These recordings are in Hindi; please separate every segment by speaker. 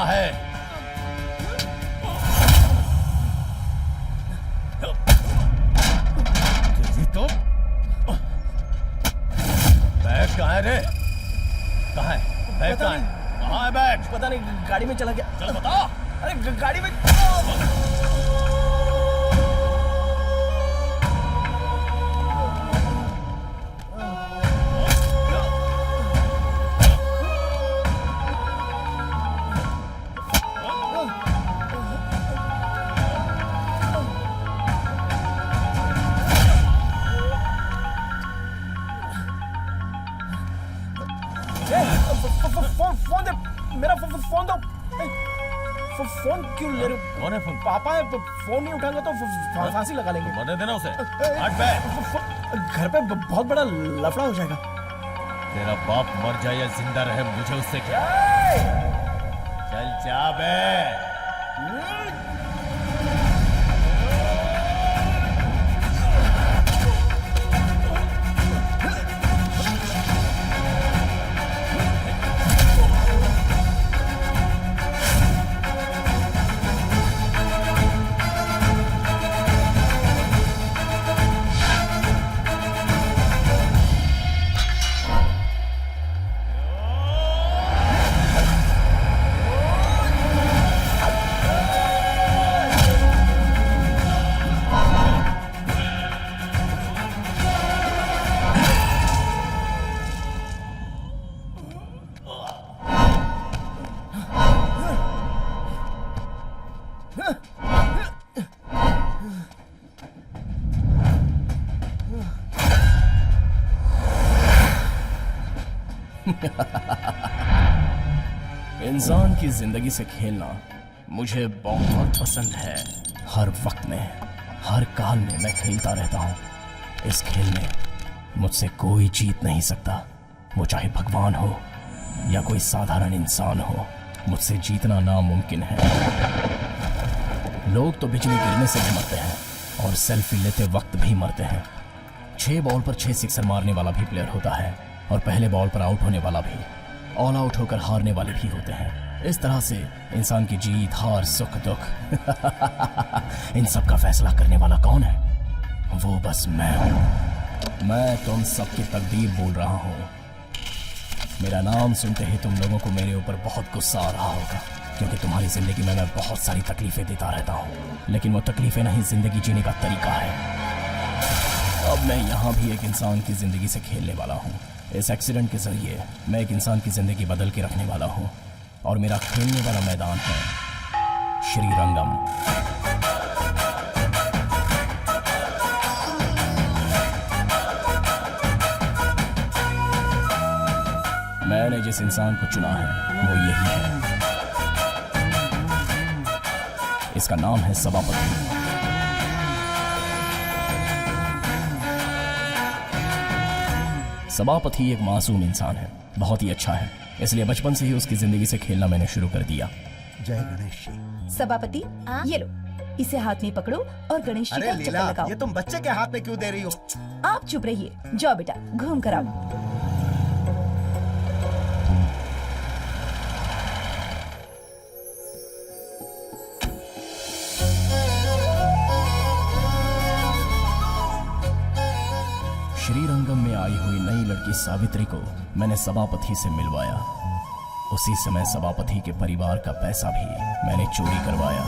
Speaker 1: कहाँ है? तेरी तो बैग कहाँ है रे? कहाँ है बैग? कहाँ है? कहाँ है बैग?
Speaker 2: पता नहीं, गाड़ी में चला गया।
Speaker 1: चल बताओ।
Speaker 2: अरे गाड़ी में। फोन दे, मेरा फोन दो। फोन क्यों ले रहे हो?
Speaker 1: कौन है फोन?
Speaker 2: पापा है, फोन नहीं उठाएंगे तो फांसी लगा लेंगे।
Speaker 1: मरने देना उसे। हट बैग।
Speaker 2: घर पे बहुत बड़ा लफड़ा हो जाएगा।
Speaker 1: तेरा बाप मर जाए या जिंदा रहे, मुझे उससे क्या? चल जा बे।
Speaker 3: इंसान की जिंदगी से खेलना मुझे बहुत पसंद है। हर वक्त में, हर काल में मैं खेलता रहता हूँ। इस खेल में मुझसे कोई जीत नहीं सकता। वो चाहे भगवान हो या कोई साधारण इंसान हो, मुझसे जीतना नामुमकिन है। लोग तो बिजली गिरने से भी मरते हैं और सेल्फी लेते वक्त भी मरते हैं। 6 बॉल पर 6 सिक्सर मारने वाला भी प्लेयर होता है और पहले बॉल पर आउट होने वाला भी, ऑल आउट होकर हारने वाले भी होते हैं। इस तरह से इंसान की जीत, हार, सुख, दुख इन सब का फैसला करने वाला कौन है? वो बस मैं हूं। मैं तुम सबकी तकदीर बोल रहा हूं। मेरा नाम सुनते ही तुम लोगों को मेरे ऊपर बहुत गुस्सा आ रहा होगा, क्योंकि तुम्हारी जिंदगी में मैं बहुत सारी तकलीफें देता रहता हूं। लेकिन वो तकलीफें नहीं, जिंदगी जीने का तरीका है। अब मैं यहाँ भी एक इंसान की जिंदगी से खेलने वाला हूँ। इस एक्सीडेंट के जरिए मैं एक इंसान की जिंदगी बदल के रखने वाला हूँ और मेरा खेलने वाला मैदान है श्रीरंगम। मैंने जिस इंसान को चुना है वो यही है। इसका नाम है सभापति। सभापति एक मासूम इंसान है, बहुत ही अच्छा है, इसलिए बचपन से ही उसकी जिंदगी से खेलना मैंने शुरू कर दिया।
Speaker 4: जय गणेश जी।
Speaker 5: सभापति, ये लो, इसे हाथ में पकड़ो और गणेश जी का चक्कर लगाओ।
Speaker 4: ये तुम बच्चे के हाथ में क्यों दे रही हो?
Speaker 5: आप चुप रहिए, जाओ बेटा घूम कर आओ।
Speaker 3: श्रीरंगम में आई हुई नई लड़की सावित्री को मैंने सभापति से मिलवाया। उसी समय सभापति के परिवार का पैसा भी मैंने चोरी करवाया।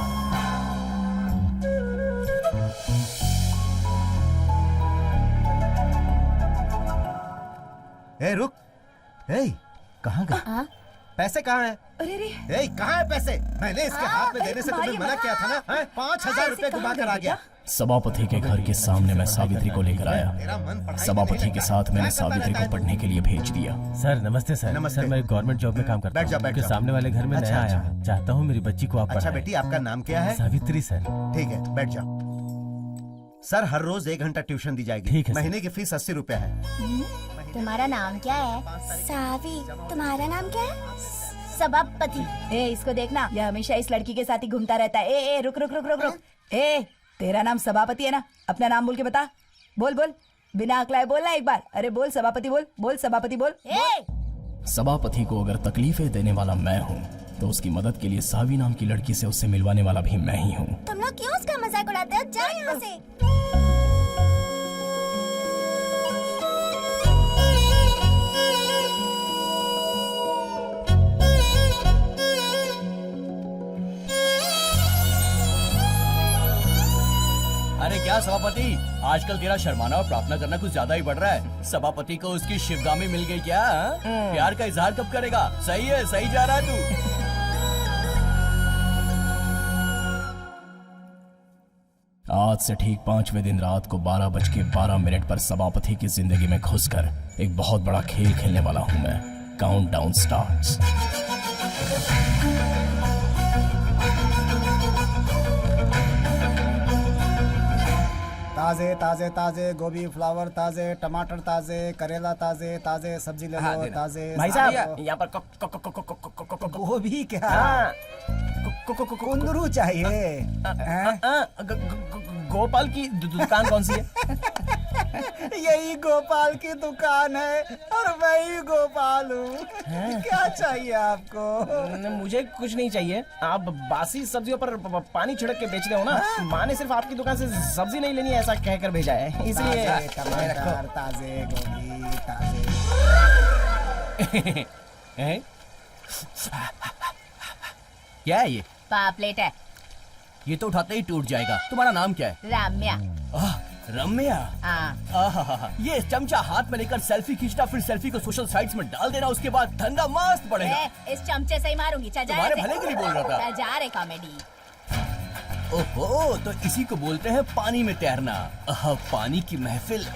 Speaker 4: ए रुक, ए कहाँ गया? पैसे कहाँ हैं?
Speaker 5: अरे रे,
Speaker 4: ए कहाँ है पैसे? मैंने इसके हाथ में देने से तुम्हें मना किया था ना? 5,000 रुपए घुमा कर आ गया।
Speaker 3: सभापति के घर के सामने मैं सावित्री को लेकर आया। सभापति के साथ मैंने सावित्री को पढ़ने के लिए भेज दिया।
Speaker 6: सर नमस्ते सर।
Speaker 4: नमस्ते।
Speaker 6: सर मैं एक गवर्नमेंट जॉब में काम करता
Speaker 4: बैठ जाओ,
Speaker 6: हूँ।
Speaker 4: बैठ
Speaker 6: के
Speaker 4: जाओ।
Speaker 6: सामने वाले घर में
Speaker 4: अच्छा,
Speaker 6: नया
Speaker 4: अच्छा।
Speaker 6: आया हूँ। चाहता हूँ मेरी बच्ची को आप
Speaker 4: अच्छा
Speaker 6: पढ़ाएं।
Speaker 4: बेटी, आपका नाम क्या है?
Speaker 6: सावित्री सर।
Speaker 4: ठीक है, बैठ जाओ। सर हर रोज 1 घंटा ट्यूशन दी जाएगी।
Speaker 6: ठीक है, सर।
Speaker 4: महीने की फीस 80 रुपए है।
Speaker 7: तुम्हारा नाम क्या है? सावी। तुम्हारा नाम क्या है? सभापति।
Speaker 5: ए इसको देखना, यह हमेशा इस लड़की के साथ ही घूमता रहता है। ए रुक रुक रुक रुक रुक। ए तेरा नाम सभापति है ना? अपना नाम बोल के बता। बोल बोल, बिना अकलाए बोलना एक बार। अरे बोल सभापति, बोल बोल सभापति बोल।
Speaker 7: ए!
Speaker 3: सभापति को अगर तकलीफें देने वाला मैं हूँ तो उसकी मदद के लिए सावी नाम की लड़की से उससे मिलवाने वाला भी मैं ही हूँ।
Speaker 7: तुम लोग क्यों उसका मजाक उड़ाते हो? जाओ यहाँ से।
Speaker 8: अरे क्या सभापति, आजकल तेरा शर्माना और प्रार्थना करना कुछ ज्यादा ही बढ़ रहा है। सभापति को उसकी शिवगामी मिल गई क्या? प्यार का इजहार कब करेगा? सही है, सही जा रहा है तू।
Speaker 3: आज से ठीक 5वें दिन रात को 12:12 पर सभापति की जिंदगी में घुसकर एक बहुत बड़ा खेल खेलने वाला हूं मैं। Countdown starts.
Speaker 2: ताजे ताजे ताजे गोभी फ्लावर ताजे, टमाटर ताजे, करेला ताजे, ताजे सब्जी ले लो ताजे।
Speaker 6: भाई साहब यहाँ पर
Speaker 2: गोभी क्या? कुंदरू चाहिए? हैं?
Speaker 6: गोपाल की दुकान कौन सी है?
Speaker 2: यही गोपाल की दुकान है और मैं ही गोपाल हूँ। क्या चाहिए आपको?
Speaker 6: मुझे कुछ नहीं चाहिए। आप बासी सब्जियों पर पानी छिड़क के बेचते हो ना। माँ ने सिर्फ आपकी दुकान से सब्जी नहीं लेनी ऐसा कहकर भेजा है, इसलिए
Speaker 2: ताजे टमाटर, ताजे गोभी, ताजे।
Speaker 8: क्या है ये?
Speaker 5: पापलेट है।
Speaker 8: ये तो उठाते ही टूट जाएगा। तुम्हारा नाम क्या है?
Speaker 5: राम्या।
Speaker 8: रम्या।
Speaker 5: हाँ।
Speaker 8: ये चमचा हाथ में लेकर सेल्फी खींचना, फिर सेल्फी को सोशल साइट्स में डाल देना, उसके बाद धंधा मस्त बढ़ेगा।
Speaker 5: इस चमचे से ही मारूंगी। चल जा
Speaker 8: तुम्हारे
Speaker 5: ऐसे।
Speaker 8: भले के लिए बोल रहा था।
Speaker 5: चल जा रे कॉमेडी।
Speaker 8: ओहो, तो इसी को बोलते हैं पानी में तैरना। पानी की महफिल।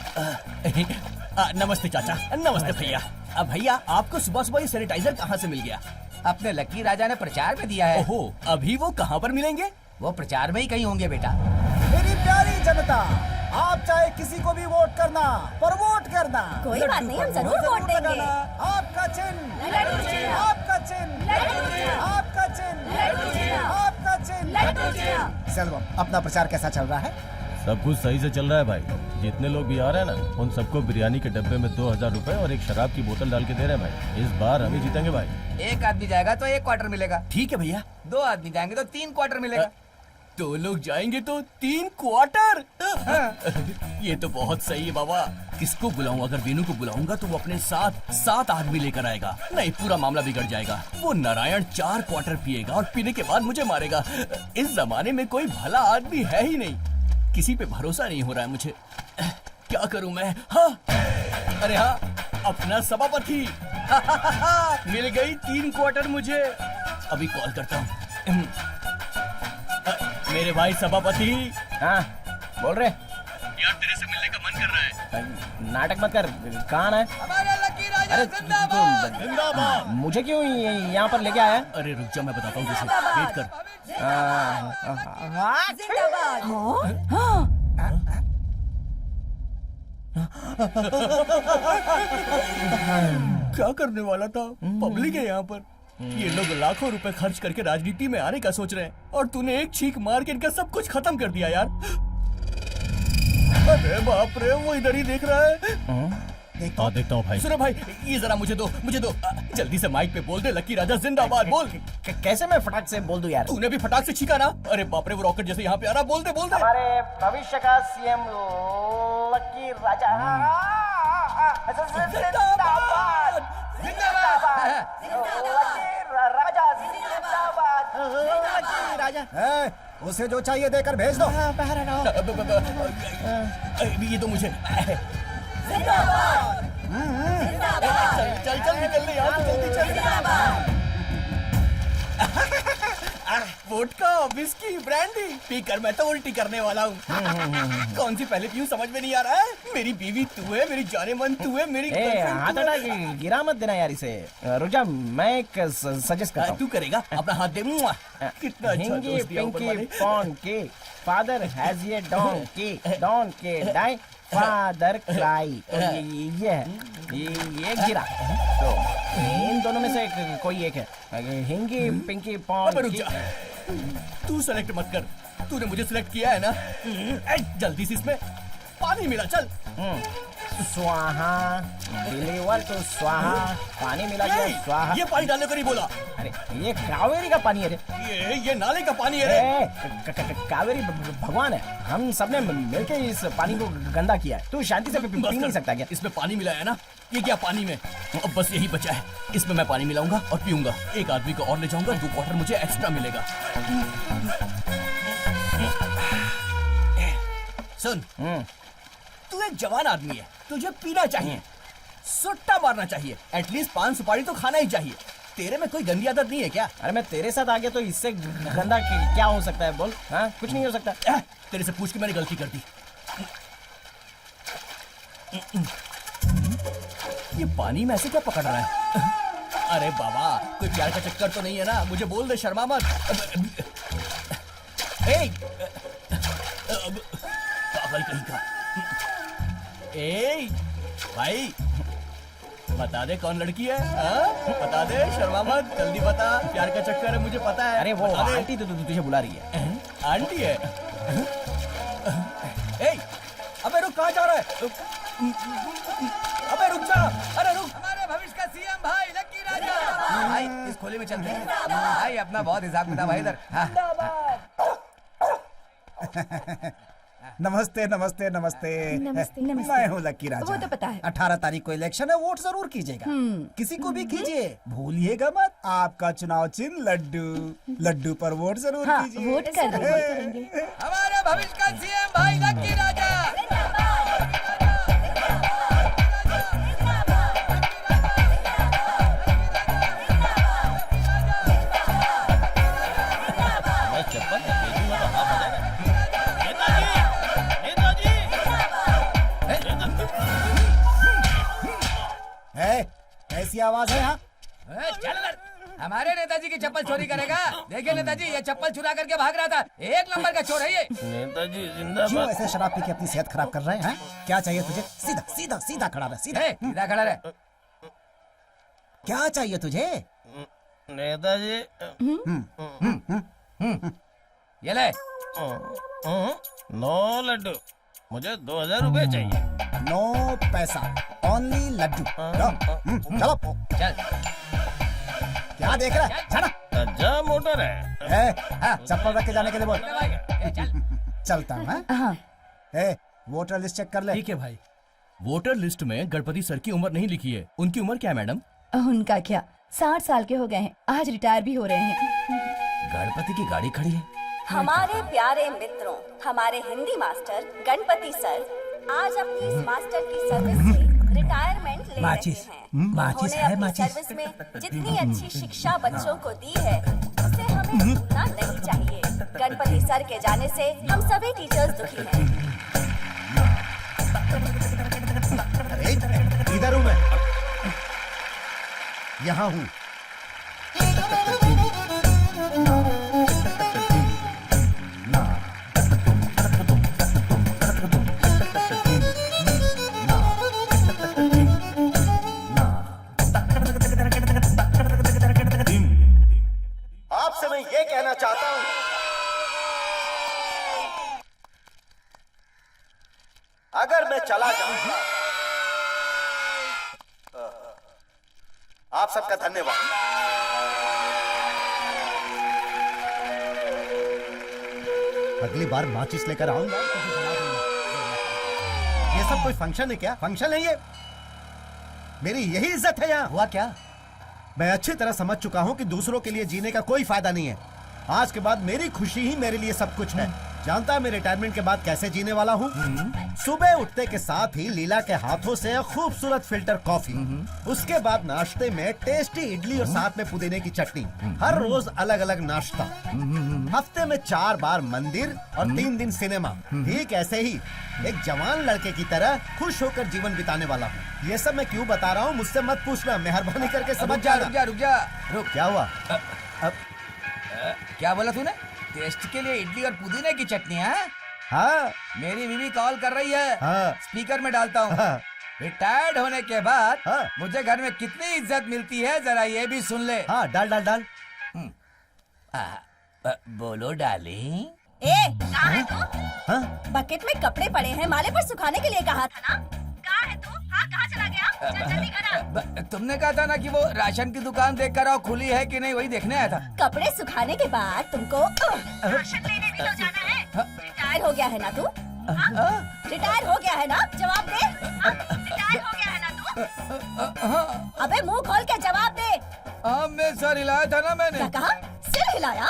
Speaker 8: नमस्ते चाचा। नमस्ते भैया। भैया, आपको सुबह सुबह ये सैनिटाइजर कहाँ से मिल गया?
Speaker 9: अपने लकी राजा ने प्रचार में दिया है।
Speaker 8: ओहो, अभी वो कहाँ पर मिलेंगे?
Speaker 9: वो प्रचार में ही कहीं होंगे बेटा।
Speaker 2: मेरी प्यारी जनता, आप चाहे किसी को भी वोट करना, पर वोट करना।
Speaker 5: कोई बात नहीं, हम जरूर वोट देंगे।
Speaker 2: आपका चिन्ह,
Speaker 5: लड्डू चिन्ह।
Speaker 2: आपका चिन्ह,
Speaker 5: लड्डू चिन्ह।
Speaker 2: आपका चिन्ह,
Speaker 5: लड्डू चिन्ह।
Speaker 2: आपका चिन्ह,
Speaker 5: लड्डू चिन्ह।
Speaker 2: सेल्वम, अपना प्रचार कैसा चल रहा है?
Speaker 1: सब कुछ सही से चल रहा है भाई। जितने लोग भी आ रहे हैं ना, उन सबको बिरयानी के डब्बे में 2000 रुपए और एक शराब की बोतल डाल के दे रहे हैं भाई। इस बार हम ही जीतेंगे भाई।
Speaker 9: एक आदमी जाएगा तो 1 क्वार्टर मिलेगा।
Speaker 8: ठीक है भैया।
Speaker 9: 2 आदमी जाएंगे तो 3 क्वार्टर मिलेगा।
Speaker 8: 2 लोग जाएंगे तो 3 क्वार्टर। ये तो बहुत सही है बाबा। किसको बुलाऊं? अगर वीनू को बुलाऊंगा तो वो अपने साथ 7 आदमी लेकर आएगा। नहीं, पूरा मामला बिगड़ जाएगा। वो नारायण 4 क्वार्टर पिएगा और पीने के बाद मुझे मारेगा। इस जमाने में कोई भला आदमी है ही नहीं। किसी पे भरोसा नहीं हो रहा है मुझे। क्या करूं मैं? हाँ, अरे हाँ, अपना सभापति। मिल गई 3 क्वार्टर मुझे। अभी कॉल करता हूँ। मेरे भाई सभापति।
Speaker 6: हाँ, बोल रहे।
Speaker 8: यार, तेरे से मिलने का मन कर रहा है।
Speaker 6: नाटक मत कर। कहाँ है?
Speaker 9: हमारा लकी राजा
Speaker 6: अरे
Speaker 9: जिंदाबाद।
Speaker 8: जिंदाबाद।
Speaker 6: मुझे क्यों यहाँ पर लेके आया?
Speaker 8: अरे रुक जा, मैं बताता हूँ तुझे। वेट कर। क्या करने वाला था? पब्लिक है यहाँ पर। ये लोग लाखों रुपए खर्च करके राजनीति में आने का सोच रहे हैं और तूने एक छींक मार के इनका सब कुछ खत्म कर दिया यार। अरे बाप रे, वो इधर ही देख रहा है।
Speaker 1: देखता हूँ भाई।
Speaker 8: सुनो भाई, ये जरा मुझे दो। जल्दी से माइक पे बोल दे, लकी राजा जिंदाबाद। बोल।
Speaker 6: कैसे मैं फटाक से बोल दूं यार?
Speaker 8: तूने भी फटाक से छींका ना? अरे बाप रे, वो रॉकेट जैसे यहाँ पे आ रहा। बोल दे।
Speaker 6: हमारे भविष्य का सीएम लकी राजा
Speaker 8: जिंदाबाद।
Speaker 6: लकी राजा।
Speaker 2: उसे जो चाहिए देकर भेज दो।
Speaker 8: ये तो मुझे। चल निकल ले यार, जल्दी चल। वोडका, विस्की, ब्रांडी पीकर मैं तो उल्टी करने वाला हूँ। कौन सी पहले पीऊं समझ में नहीं आ रहा है। मेरी बीवी तू है, मेरी जाने मन तू है, मेरी
Speaker 6: हाथ हटा, गिरा मत देना यार इसे। रुक जा, मैं एक सजेस्ट करता हूँ।
Speaker 8: तू करेगा? अपना हाथ दे। कितना अच्छा
Speaker 6: हिंगी
Speaker 8: दोस्त दिया ऊपर
Speaker 6: पिंकी
Speaker 8: वाले।
Speaker 6: पॉन के फादर हैज ये डॉन के डाई फादर क्राई। ये गिरा। तो इन दोनों में से कोई एक है। हिंगी पिंकी पॉन
Speaker 8: रुक जा, तू सेलेक्ट मत कर। तूने मुझे सिलेक्ट किया है ना। जल्दी से इसमें पानी मिला। चल।
Speaker 6: स्वाहा, डिलीवर टू स्वाहा, पानी मिला के स्वाहा।
Speaker 8: ये पानी डालने को नहीं बोला,
Speaker 6: अरे ये कावेरी का पानी है रे।
Speaker 8: ये नाले का पानी है रे।
Speaker 6: कावेरी भगवान है, हम सबने मिलके इस पानी को गंदा किया है। तू शांति से पी नहीं सकता क्या?
Speaker 8: इसमें पानी मिलाया है ना? ये क्या पानी में? अब बस यही बचा है, इसमें मैं पानी मिलाऊंगा और पीऊंगा। एक आदमी को और ले जाऊंगा, 2 क्वार्टर मुझे एक्स्ट्रा मिलेगा। सुन, तू एक जवान आदमी है, तुझे पीना चाहिए, सुट्टा मारना चाहिए, एटलीस्ट 5 सुपारी तो खाना ही चाहिए। तेरे में कोई गंदी आदत नहीं है क्या?
Speaker 6: अरे मैं तेरे साथ आ गया तो इससे गंदा क्या हो सकता है? बोल। हाँ, कुछ नहीं हो सकता।
Speaker 8: तेरे से पूछ के मैंने गलती कर दी। ये पानी में ऐसे क्या पकड़ रहा है? अरे बाबा, कोई प्यार का चक्कर तो नहीं है ना? मुझे बोल दे, शर्मा मत। पागल कहीं का। ए भाई, बता दे कौन लड़की है? बता दे, शर्मा मत, जल्दी बता। प्यार का चक्कर है, मुझे पता है।
Speaker 6: अरे वो
Speaker 8: बता दे।
Speaker 6: आंटी तो तुझे बुला रही है।
Speaker 8: आंटी है? ए, अबे रुक, कहाँ जा रहा है? अबे रुक जा, अरे रुक।
Speaker 9: हमारे भविष्य का सीएम भाई लक्की राजा। भाई इस खोली में चलते हैं। भाई अपना बहुत हिसाब किताब है इधर। हाँ।
Speaker 2: नमस्ते नमस्ते नमस्ते
Speaker 5: नमस्ते, नमस्ते।
Speaker 2: मैं हूँ लक्की राजा।
Speaker 5: वो तो पता है।
Speaker 2: 18 तारीख को इलेक्शन है, वोट जरूर कीजिएगा। किसी को भी कीजिए, भूलिएगा मत। आपका चुनाव चिन्ह लड्डू, लड्डू पर वोट जरूर
Speaker 5: हाँ,
Speaker 2: कीजिए।
Speaker 5: वोट करेंगे।
Speaker 9: हमारे भविष्य का सीएम भाई लक्की राजा।
Speaker 1: मैं चप्पल भेजूंगा तो आप आ जाना। नेताजी,
Speaker 2: है कैसी आवाज है यहाँ?
Speaker 9: चल अंदर। हमारे नेताजी की चप्पल चोरी करेगा? देखिए नेताजी, ये चप्पल चुरा करके भाग रहा था। 1 नंबर का चोर है ये।
Speaker 1: नेताजी
Speaker 2: क्यों
Speaker 1: जिंदाबाद।
Speaker 2: ऐसे शराब पी के अपनी सेहत खराब कर रहे हैं? क्या चाहिए तुझे? सीधा सीधा सीधा खड़ा रह, सीधा।
Speaker 9: सीधा खड़ा रहे।
Speaker 2: क्या चाहिए तुझे?
Speaker 1: नेताजी,
Speaker 9: ये ले।
Speaker 1: 9 लड्डू, मुझे 2000 रुपए चाहिए।
Speaker 2: नो पैसा, ओनली लड्डू। चलो।
Speaker 9: चल।
Speaker 2: क्या देख रहा है? चला।
Speaker 1: अच्छा मोटर है।
Speaker 2: चप्पल रख के जाने के लिए बोल।
Speaker 9: चल।
Speaker 2: चलता हूँ।
Speaker 5: हाँ,
Speaker 2: वोटर लिस्ट चेक कर ले।
Speaker 8: ठीक है भाई। वोटर लिस्ट में गणपति सर की उम्र नहीं लिखी है। उनकी उम्र क्या है मैडम?
Speaker 5: उनका क्या, 60 साल के हो गए हैं, आज रिटायर भी हो रहे हैं।
Speaker 8: गणपति की गाड़ी खड़ी है।
Speaker 10: हमारे प्यारे मित्रों, हमारे हिंदी मास्टर गणपति सर आज अपनी इस मास्टर की सर्विस से रिटायरमेंट ले रहे हैं। उन्होंने अपनी सर्विस में जितनी अच्छी शिक्षा बच्चों को दी है, उसे हमें भूलना नहीं चाहिए। गणपति सर के जाने से हम सभी टीचर्स दुखी हैं।
Speaker 4: इधर हूँ मैं, यहाँ हूँ।
Speaker 2: आपसे मैं ये कहना चाहता हूँ, अगर मैं चला जाऊंगा, आप सबका धन्यवाद।
Speaker 4: अगली बार माचिस लेकर आऊंगा। ये सब कोई फंक्शन है क्या? फंक्शन है ये? मेरी यही इज्जत है यहाँ।
Speaker 9: हुआ क्या?
Speaker 4: मैं अच्छी तरह समझ चुका हूँ कि दूसरों के लिए जीने का कोई फायदा नहीं है। आज के बाद मेरी खुशी ही मेरे लिए सब कुछ है। जानता है मैं रिटायरमेंट के बाद कैसे जीने वाला हूँ? सुबह उठते के साथ ही लीला के हाथों से खूबसूरत फिल्टर कॉफी, उसके बाद नाश्ते में टेस्टी इडली और साथ में पुदीने की चटनी। हर रोज अलग अलग नाश्ता, हफ्ते में 4 बार मंदिर और 3 दिन सिनेमा। ठीक ऐसे ही एक जवान लड़के की तरह खुश होकर जीवन बिताने वाला हूँ। ये सब मैं क्यों बता रहा हूँ मुझसे मत पूछना, मेहरबानी करके समझ जाना।
Speaker 9: रुक जा।
Speaker 4: क्या हुआ?
Speaker 9: क्या बोला तूने? टेस्ट के लिए इडली और पुदीने की चटनी है?
Speaker 4: हाँ
Speaker 9: मेरी बीवी कॉल कर रही है।
Speaker 4: हाँ।
Speaker 9: स्पीकर में डालता हूँ।
Speaker 4: हाँ।
Speaker 9: रिटायर्ड होने के बाद
Speaker 4: हाँ।
Speaker 9: मुझे घर में कितनी इज्जत मिलती है जरा ये भी सुन ले।
Speaker 4: हाँ, डाल डाल डाल।
Speaker 9: बोलो डार्लिंग।
Speaker 10: कहाँ है तू?
Speaker 4: हाँ?
Speaker 10: बकेट में कपड़े पड़े हैं, माले पर सुखाने के लिए कहा था ना?
Speaker 5: कहाँ है तू? हाँ, कहाँ चला गया? चल जल्दी घर आ।
Speaker 9: तुमने कहा था ना कि वो राशन की दुकान देख कर आओ, खुली है कि नहीं, वही देखने आया था।
Speaker 10: कपड़े सुखाने के बाद तुमको राशन लेने भी तो जाना है। रिटायर हो गया है ना तू? रिटायर हो गया है ना? जवाब दे। रिटायर हो गया है ना तू? अबे मुंह खोल के जवाब दे।
Speaker 9: हाँ, मैं सर हिलाया था ना मैंने।
Speaker 10: क्या कहा? सिर हिलाया?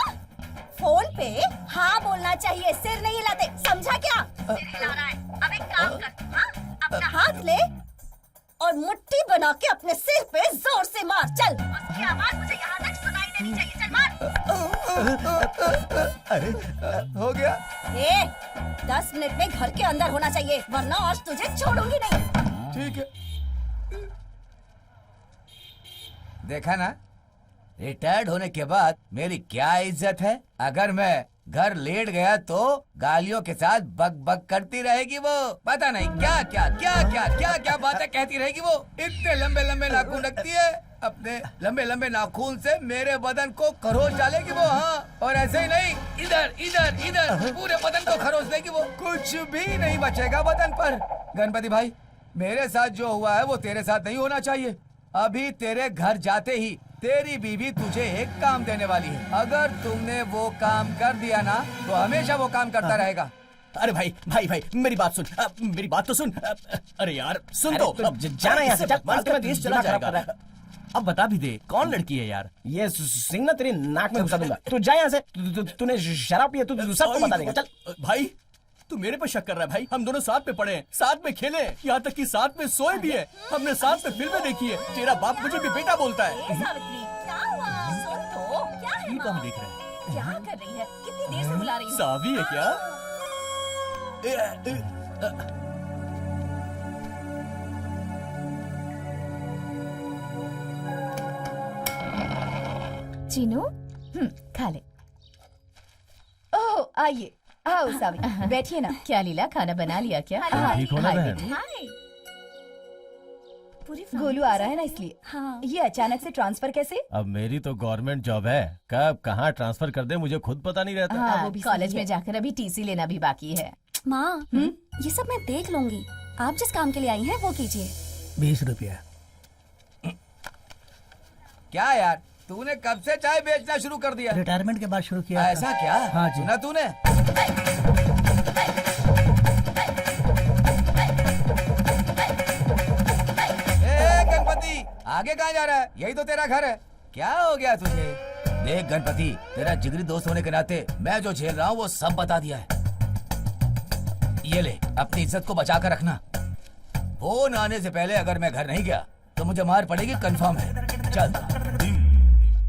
Speaker 10: फोन पे हाँ बोलना चाहिए, सिर नहीं हिलाते, समझा क्या? सिर हिला रहा है। अब एक काम कर, हाँ? अपना हाथ ले और मुट्ठी बना के अपने सिर पे जोर से मार। चल, उसकी आवाज मुझे यहाँ तक सुनाई देनी चाहिए। चल मार।
Speaker 4: अरे
Speaker 9: हो गया।
Speaker 10: 10 मिनट में घर के अंदर होना चाहिए, वरना आज तुझे छोड़ूंगी नहीं।
Speaker 9: ठीक है। देखा ना, रिटायर्ड होने के बाद मेरी क्या इज्जत है। अगर मैं घर लेट गया तो गालियों के साथ बक बक करती रहेगी वो। पता नहीं क्या क्या क्या क्या क्या क्या बातें कहती रहेगी वो। इतने लंबे लंबे नाखून रखती है, अपने लंबे लंबे नाखून से मेरे बदन को खरोच डालेगी वो। हाँ, और ऐसे ही नहीं, इधर इधर इधर पूरे बदन को खरोच देगी वो। कुछ भी नहीं बचेगा बदन पर। गणपति भाई, मेरे साथ जो हुआ है वो तेरे साथ नहीं होना चाहिए। अभी तेरे घर जाते ही तेरी बीवी तुझे एक काम देने वाली है। अगर तुमने वो काम कर दिया ना तो हमेशा वो काम करता रहेगा।
Speaker 3: अरे भाई भाई भाई, मेरी बात सुन, मेरी बात तो सुन। अरे यार सुन तो,
Speaker 6: अब जाना यहाँ से,
Speaker 3: इसका केस चला जाएगा। अब बता भी दे कौन लड़की है यार।
Speaker 6: ये सिंह ना तेरी नाक में घुसा दूंगा। तू जा यहाँ से। तूने शराब पी है, तू सबको बता देगा। चल
Speaker 3: भाई, तू मेरे पर शक कर रहा है भाई। हम दोनों साथ में पढ़े हैं, साथ में खेले, यहाँ तक कि साथ में सोए भी है। हमने साथ में फिल्में देखी है। तेरा बाप मुझे भी बेटा बोलता है।
Speaker 10: सावित्री, क्या हुआ? सुन तो, क्या है?
Speaker 3: ये कहाँ देख रहे हैं?
Speaker 10: क्या कर रही है? कितनी देर से बुला रही हूँ?
Speaker 3: सावी है क्या?
Speaker 5: चीनू, खा ले। ओह, आइए, आओ सावी, बैठिए ना। क्या लीला, खाना बना लिया क्या?
Speaker 1: ठीक हो ना बहन?
Speaker 10: हाय। पूरी
Speaker 5: गोलू आ रहा है ना, इसलिए।
Speaker 10: हाँ।
Speaker 5: ये अचानक से ट्रांसफर कैसे?
Speaker 1: अब मेरी तो गवर्नमेंट जॉब है, कब कहाँ ट्रांसफर कर दे मुझे खुद पता नहीं रहता।
Speaker 5: हाँ, वो भी
Speaker 11: कॉलेज
Speaker 5: सही
Speaker 11: में
Speaker 5: है।
Speaker 11: जाकर अभी टीसी लेना भी बाकी है।
Speaker 10: माँ, ये सब मैं देख लूंगी। आप जिस काम के लिए आई हैं वो कीजिए।
Speaker 2: 20 रुपया।
Speaker 9: क्या यार, तूने कब से चाय बेचना शुरू कर दिया?
Speaker 2: रिटायरमेंट के बाद शुरू किया था।
Speaker 9: ऐसा क्या?
Speaker 2: हाँ जी।
Speaker 9: सुना तूने? गणपति, आगे कहाँ जा रहा है? यही तो तेरा घर है। क्या हो गया तुझे? देख गणपति, तेरा जिगरी दोस्त होने के नाते मैं जो झेल रहा हूँ वो सब बता दिया है। ये ले, अपनी इज्जत को बचा कर रखना। फोन आने से पहले अगर मैं घर नहीं गया तो मुझे मार पड़ेगी, कंफर्म है। चल।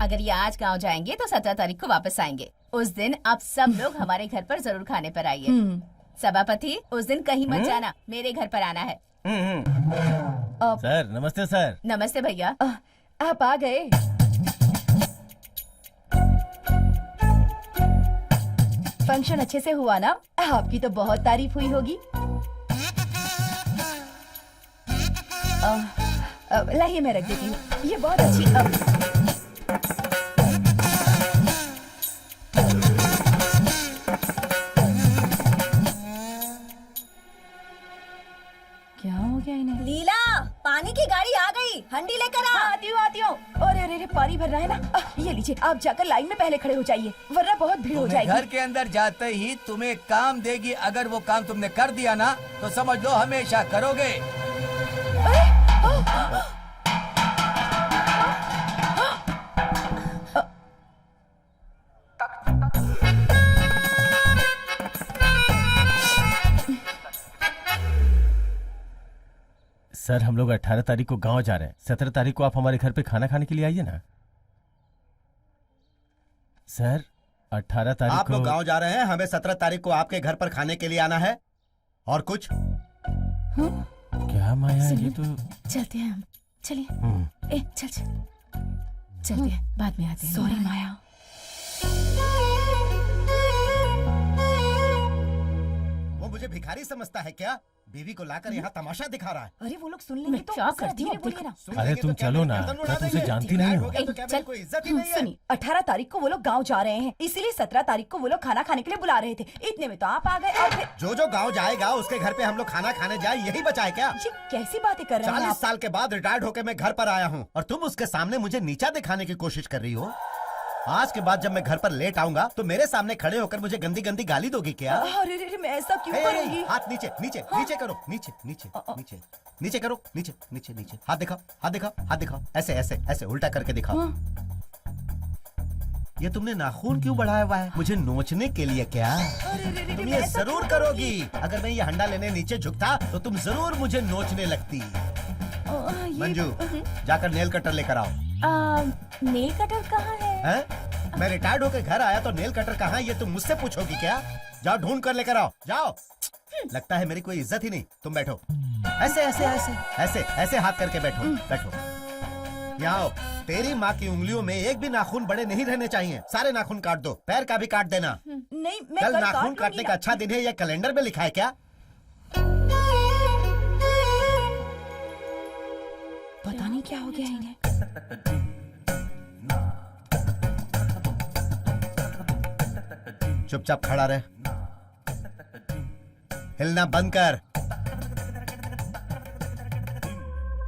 Speaker 11: अगर ये आज गांव जाएंगे तो 17 तारीख को वापस आएंगे। उस दिन आप सब लोग हमारे घर पर जरूर खाने पर आइए। सभापति, उस दिन कहीं मत जाना, मेरे घर पर आना है।
Speaker 1: सर नमस्ते सर।
Speaker 11: नमस्ते भैया।
Speaker 5: आप आ गए। फंक्शन अच्छे से हुआ ना? आपकी तो बहुत तारीफ हुई होगी। लाइए, मैं रख देती हूँ। ये बहुत अच्छी। क्या हो गया इन्हें?
Speaker 10: लीला, पानी की गाड़ी आ गई, हंडी लेकर आ।
Speaker 5: आती हूँ। अरे अरे, पानी भर रहा है ना। ये लीजिए, आप जाकर लाइन में पहले खड़े हो जाइए, वरना बहुत भीड़ हो
Speaker 9: तुम्हें घर
Speaker 5: जाएगी।
Speaker 9: के अंदर जाते ही तुम्हें काम देगी। अगर वो काम तुमने कर दिया ना तो समझ लो हमेशा करोगे।
Speaker 1: सर हम लोग 18 तारीख को गांव जा रहे हैं। 17 तारीख को आप हमारे घर पे खाना खाने के लिए आइए ना। सर 18 तारीख
Speaker 4: आप लोग
Speaker 1: को
Speaker 4: गांव जा रहे हैं, हमें 17 तारीख को आपके घर पर खाने के लिए आना है। और कुछ?
Speaker 1: क्या माया, ये तो
Speaker 11: चलते हैं हम। चलिए। ए, चल चलते हैं, बाद में आते हैं।
Speaker 5: सॉरी माया।
Speaker 4: वो मुझे भिखारी समझता है क्या? बीवी को लाकर यहाँ तमाशा दिखा रहा है।
Speaker 5: अरे वो लोग सुन लेंगे तो
Speaker 11: क्या
Speaker 5: जरा
Speaker 11: करती
Speaker 5: धीरे
Speaker 11: हूँ,
Speaker 5: बोलिए ना।
Speaker 4: सुन
Speaker 1: अरे
Speaker 4: लेंगे
Speaker 1: तुम
Speaker 4: तो क्या
Speaker 1: चलो
Speaker 4: मेरी
Speaker 1: ना,
Speaker 4: गर्दन उड़ा
Speaker 1: क्या तुम उसे
Speaker 4: देंगे?
Speaker 1: जानती नहीं हो?
Speaker 4: हो गया तो क्या मेरी कोई इज्जत ही नहीं है?
Speaker 5: सुनिए 18 तारीख को वो लोग गांव जा रहे हैं, इसीलिए 17 तारीख को वो लोग खाना खाने के लिए बुला रहे थे। इतने में तो आप आ गए और फिर
Speaker 4: जो गाँव जाएगा उसके घर पे हम लोग खाना खाने जाए, यही बचा है क्या?
Speaker 5: ये कैसी बातें कर रहे हैं
Speaker 4: 40
Speaker 5: आप?
Speaker 4: साल के बाद रिटायर्ड होकर मैं घर पर आया हूँ और तुम उसके सामने मुझे नीचा दिखाने की कोशिश कर रही हो। आज के बाद जब मैं घर पर लेट आऊंगा तो मेरे सामने खड़े होकर मुझे गंदी गंदी गाली दोगी क्या?
Speaker 5: अरे रे, मैं ऐसा क्यों
Speaker 4: हे,
Speaker 5: करूंगी?
Speaker 4: हाथ नीचे नीचे नीचे करो, नीचे नीचे नीचे नीचे करो, नीचे नीचे नीचे। हाथ दिखाओ, हाथ दिखाओ, हाथ दिखाओ, ऐसे ऐसे ऐसे उल्टा करके दिखाओ। ये तुमने नाखून क्यों बढ़ाया हुआ है? मुझे नोचने के लिए क्या? तुम ये जरूर करोगी। अगर मैं ये हंडा लेने नीचे झुकता तो तुम जरूर मुझे नोचने लगती। मंजू, जाकर नेल कटर लेकर आओ।
Speaker 11: नेल कटर कहाँ है?
Speaker 4: हैं? मैं रिटायर्ड होकर घर आया तो नेल कटर कहाँ है ये तुम मुझसे पूछोगी क्या? जाओ ढूंढ कर लेकर आओ, जाओ। लगता है मेरी कोई इज्जत ही नहीं। तुम बैठो, ऐसे ऐसे ऐसे ऐसे ऐसे हाथ करके बैठो, बैठो। यहाँ आओ। तेरी माँ की उंगलियों में एक भी नाखून बड़े नहीं रहने चाहिए। सारे नाखून काट दो, पैर का भी काट देना।
Speaker 5: नहीं मैं
Speaker 4: कल
Speaker 5: काट
Speaker 4: नाखून
Speaker 5: लूंगी
Speaker 4: काटने
Speaker 5: ना।
Speaker 4: का अच्छा दिन है, ये कैलेंडर में लिखा है क्या?
Speaker 5: पता नहीं क्या हो गया इन्हें।
Speaker 4: चुपचाप खड़ा रहे, हिलना बंद कर।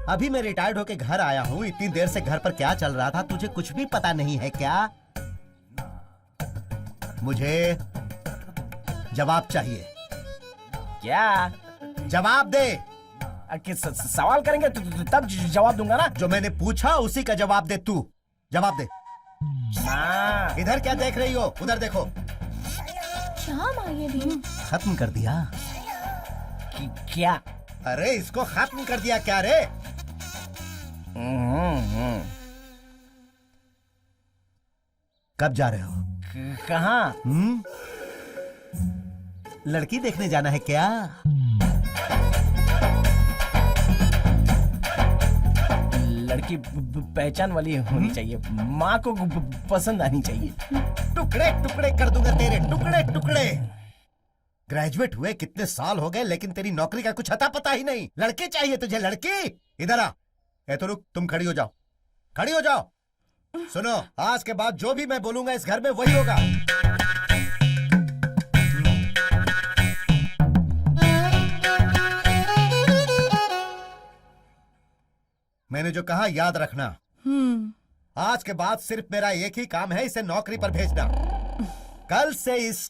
Speaker 4: अभी मैं रिटायर्ड होके घर आया हूँ। इतनी देर से घर पर क्या चल रहा था तुझे कुछ भी पता नहीं है क्या? मुझे जवाब चाहिए।
Speaker 6: क्या?
Speaker 4: जवाब दे।
Speaker 6: सवाल करेंगे तब जवाब दूंगा ना।
Speaker 4: जो मैंने पूछा उसी का जवाब दे। तू जवाब दे।
Speaker 6: हाँ।
Speaker 4: इधर क्या देख रही हो? उधर देखो।
Speaker 11: क्या माँ ये भी?
Speaker 4: खत्म कर दिया?
Speaker 6: क्या?
Speaker 4: अरे इसको खत्म कर दिया क्या रे? कब जा रहे हो?
Speaker 6: कहाँ?
Speaker 4: लड़की देखने जाना है क्या?
Speaker 6: लड़की पहचान वाली होनी चाहिए, माँ को पसंद आनी चाहिए।
Speaker 4: टुकड़े टुकड़े कर दूंगा तेरे, टुकड़े टुकड़े। ग्रेजुएट हुए कितने साल हो गए लेकिन तेरी नौकरी का कुछ अता पता ही नहीं। लड़की चाहिए तुझे, लड़की। इधर आ। ए तो रुक, तुम खड़ी हो जाओ, खड़ी हो जाओ। सुनो, आज के बाद जो भी मैं बोलूंगा इस घर में वही होगा। मैंने जो कहा याद रखना। आज के बाद सिर्फ मेरा एक ही काम है, इसे नौकरी पर भेजना। कल से इस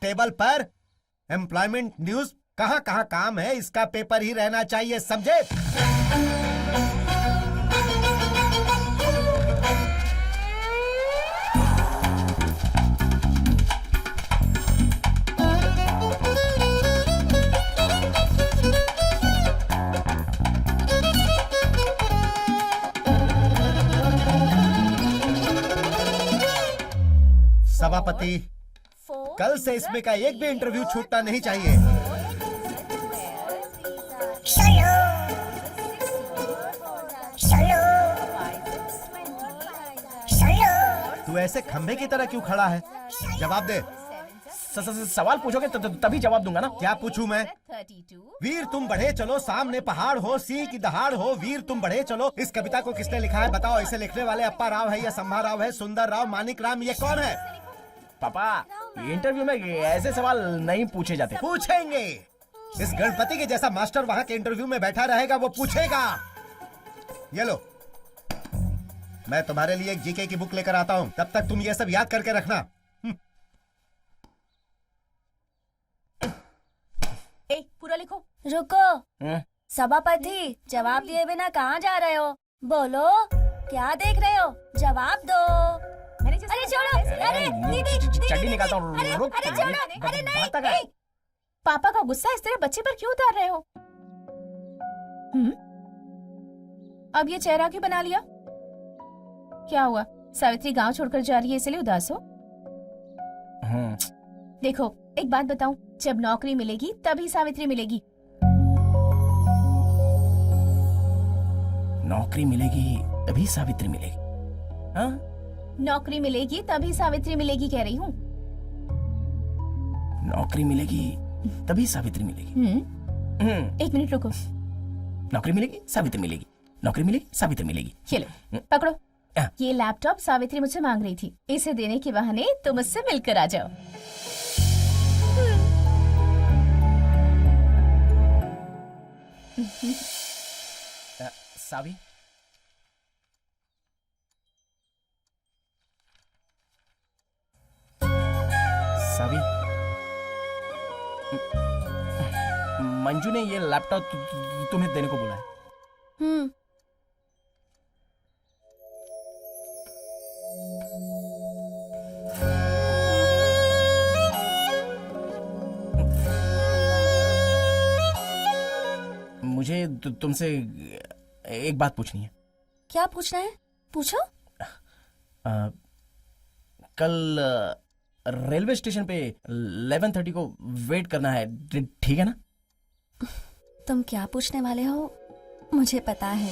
Speaker 4: टेबल पर एम्प्लॉयमेंट न्यूज कहाँ कहाँ काम है इसका पेपर ही रहना चाहिए, समझे? सभापति, कल से इसमें का एक भी इंटरव्यू छूटना नहीं चाहिए। तू ऐसे खंभे की तरह क्यों खड़ा है? जवाब दे।
Speaker 6: सवाल पूछोगे तो तभी जवाब दूंगा ना।
Speaker 4: क्या पूछूं मैं?
Speaker 11: 32।
Speaker 4: वीर तुम बढ़े चलो, सामने पहाड़ हो, सिंह की दहाड़ हो, वीर तुम बढ़े चलो। इस कविता को किसने लिखा है बताओ? इसे लिखने वाले अप्पा राव है या संभा राव है, सुंदर राव, मानिक राम, ये कौन है?
Speaker 6: पापा, इंटरव्यू में ऐसे सवाल नहीं पूछे जाते।
Speaker 4: पूछेंगे। इस गणपति के जैसा मास्टर वहाँ के इंटरव्यू में बैठा रहेगा, वो पूछेगा। ये लो, मैं तुम्हारे लिए एक जीके की बुक लेकर आता हूँ, तब तक तुम ये सब याद करके रखना।
Speaker 11: ए, पूरा लिखो।
Speaker 10: रुको। सभापति, जवाब दिए बिना कहाँ जा रहे हो? बोलो, क्या देख रहे हो? जवाब दो। अरे छोड़ो, अरे दीदी,
Speaker 6: चड्डी निकालता हूँ, रुक।
Speaker 10: अरे छोड़ो, अरे नहीं।
Speaker 11: पापा का गुस्सा इस तरह बच्चे पर क्यों उतार रहे हो? अब ये चेहरा क्यों बना लिया? क्या हुआ? सावित्री गांव छोड़कर जा रही है इसलिए उदास हो? देखो, एक बात बताऊं, जब नौकरी मिलेगी तभी सावित्री मिलेगी।
Speaker 6: नौकरी मिलेगी तभी सावित्री मिलेगी? हाँ?
Speaker 11: नौकरी मिलेगी तभी सावित्री मिलेगी कह रही हूँ।
Speaker 6: नौकरी मिलेगी तभी सावित्री मिलेगी।
Speaker 11: एक मिनट रुको,
Speaker 6: नौकरी मिलेगी सावित्री मिलेगी, नौकरी मिलेगी सावित्री मिलेगी।
Speaker 11: ये लो पकड़ो। ये लैपटॉप सावित्री मुझसे मांग रही थी, इसे देने के बहाने तुम मुझसे मिलकर आ जाओ।
Speaker 6: सावी, सावी, मंजू ने ये लैपटॉप तुम्हें देने को बोला है। मुझे तुमसे एक बात पूछनी है।
Speaker 10: क्या पूछना है? पूछो।
Speaker 6: कल रेलवे स्टेशन पे 11:30 को वेट करना है, ठीक है ना?
Speaker 10: तुम क्या पूछने वाले हो मुझे पता है।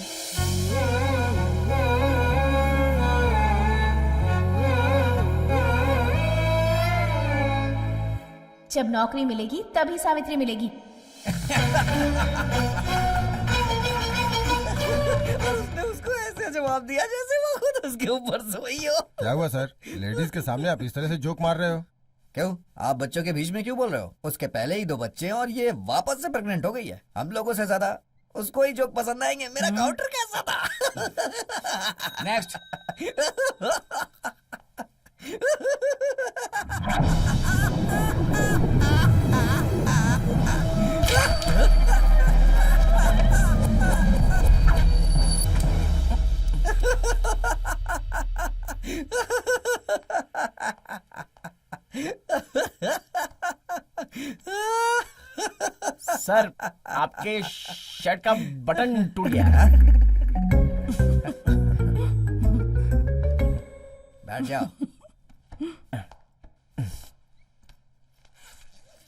Speaker 11: जब नौकरी मिलेगी तभी सावित्री मिलेगी।
Speaker 9: उसने उसको ऐसे जवाब दिया जैसे वो खुद उसके ऊपर सोई हो।
Speaker 1: क्या हुआ सर, लेडीज के सामने आप इस तरह से जोक मार रहे हो?
Speaker 9: क्यों, आप बच्चों के बीच में क्यों बोल रहे हो? उसके पहले ही 2 बच्चे हैं और ये वापस से प्रेग्नेंट हो गई है। हम लोगों से ज्यादा उसको ही जोक पसंद आएंगे। मेरा काउंटर कैसा था?
Speaker 8: नेक्स्ट।
Speaker 6: सर, आपके शर्ट का बटन टूट गया।
Speaker 9: बैठ जाओ,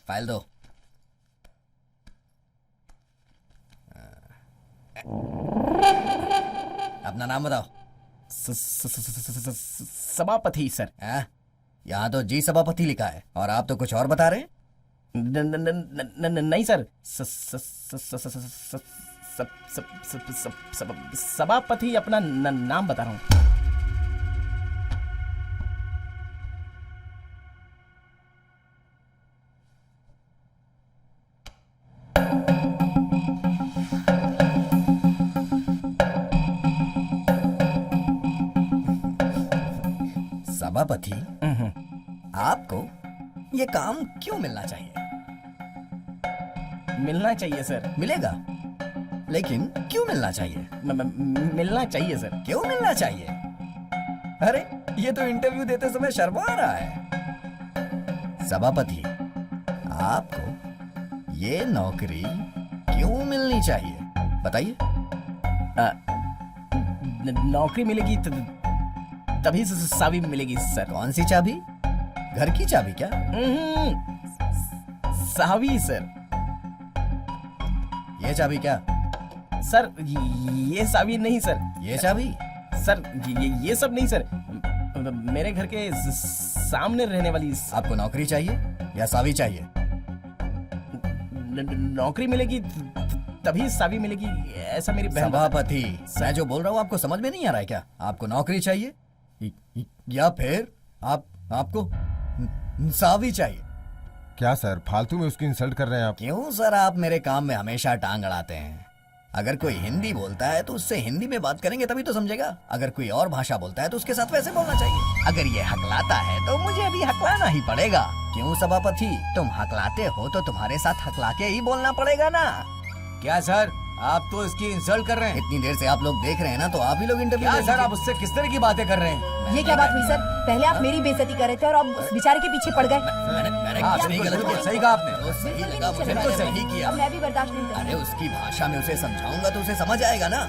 Speaker 9: फाइल दो। अपना नाम बताओ।
Speaker 6: सभापति सर।
Speaker 9: यहाँ तो जी सभापति लिखा है और आप तो कुछ और बता रहे हैं।
Speaker 6: नहीं सर, सभापति अपना नाम बता रहा हूँ।
Speaker 9: सभापति, आपको ये काम क्यों मिलना चाहिए?
Speaker 6: मिलना चाहिए सर।
Speaker 9: मिलेगा, लेकिन क्यों मिलना चाहिए?
Speaker 6: मिलना चाहिए सर।
Speaker 9: क्यों मिलना चाहिए? अरे ये तो इंटरव्यू देते समय शर्मा रहा है। सभापति, आपको ये नौकरी क्यों मिलनी चाहिए बताइए।
Speaker 6: नौकरी मिलेगी तभी चाबी मिलेगी सर।
Speaker 9: कौन सी चाबी? घर की चाबी क्या?
Speaker 6: चाबी सर।
Speaker 9: ये चाबी क्या?
Speaker 6: सर ये चाबी नहीं सर।
Speaker 9: ये चाबी?
Speaker 6: सर ये सब नहीं सर, मेरे घर के सामने रहने वाली।
Speaker 9: आपको नौकरी चाहिए या चाबी चाहिए?
Speaker 6: नौकरी मिलेगी तभी चाबी मिलेगी, ऐसा मेरी बहन।
Speaker 9: सभापति, मैं जो बोल रहा हूँ आपको समझ में नहीं आ रहा है क्या? आपको नौकरी चाहिए या फिर आपको चाबी चाहिए?
Speaker 1: क्या सर, फालतू में उसकी इंसल्ट कर रहे हैं आप?
Speaker 9: क्यों सर, आप मेरे काम में हमेशा टांग अड़ाते हैं। अगर कोई हिंदी बोलता है तो उससे हिंदी में बात करेंगे तभी तो समझेगा। अगर कोई और भाषा बोलता है तो उसके साथ वैसे बोलना चाहिए। अगर ये हकलाता है तो मुझे भी हकलाना ही पड़ेगा। क्यों सभापति, तुम हकलाते हो तो तुम्हारे साथ हकलाके ही बोलना पड़ेगा ना।
Speaker 8: क्या सर, आप तो इसकी इंसल्ट कर रहे हैं।
Speaker 9: इतनी देर से आप लोग देख रहे हैं ना, तो आप ही लोग इंटरव्यू
Speaker 8: क्या सर, आप उससे किस तरह की बातें कर रहे हैं?
Speaker 5: ये क्या बात हुई सर? पहले आप मेरी बेइज्जती कर रहे थे और अब उस बेचारे के पीछे पड़ गए।
Speaker 9: मैंने
Speaker 8: हाँ,
Speaker 9: कुछ नहीं गलत
Speaker 8: बिल्कुल
Speaker 9: किया।
Speaker 8: सही कहा आपने।
Speaker 9: तो सही लगा मुझे,
Speaker 5: चलो,
Speaker 9: मैंने
Speaker 5: चलो,
Speaker 9: सही किया।
Speaker 5: अब मैं भी बर्दाश्त नहीं करूंगी।
Speaker 9: अरे उसकी भाषा में उसे समझाऊंगा तो उसे समझ आएगा ना।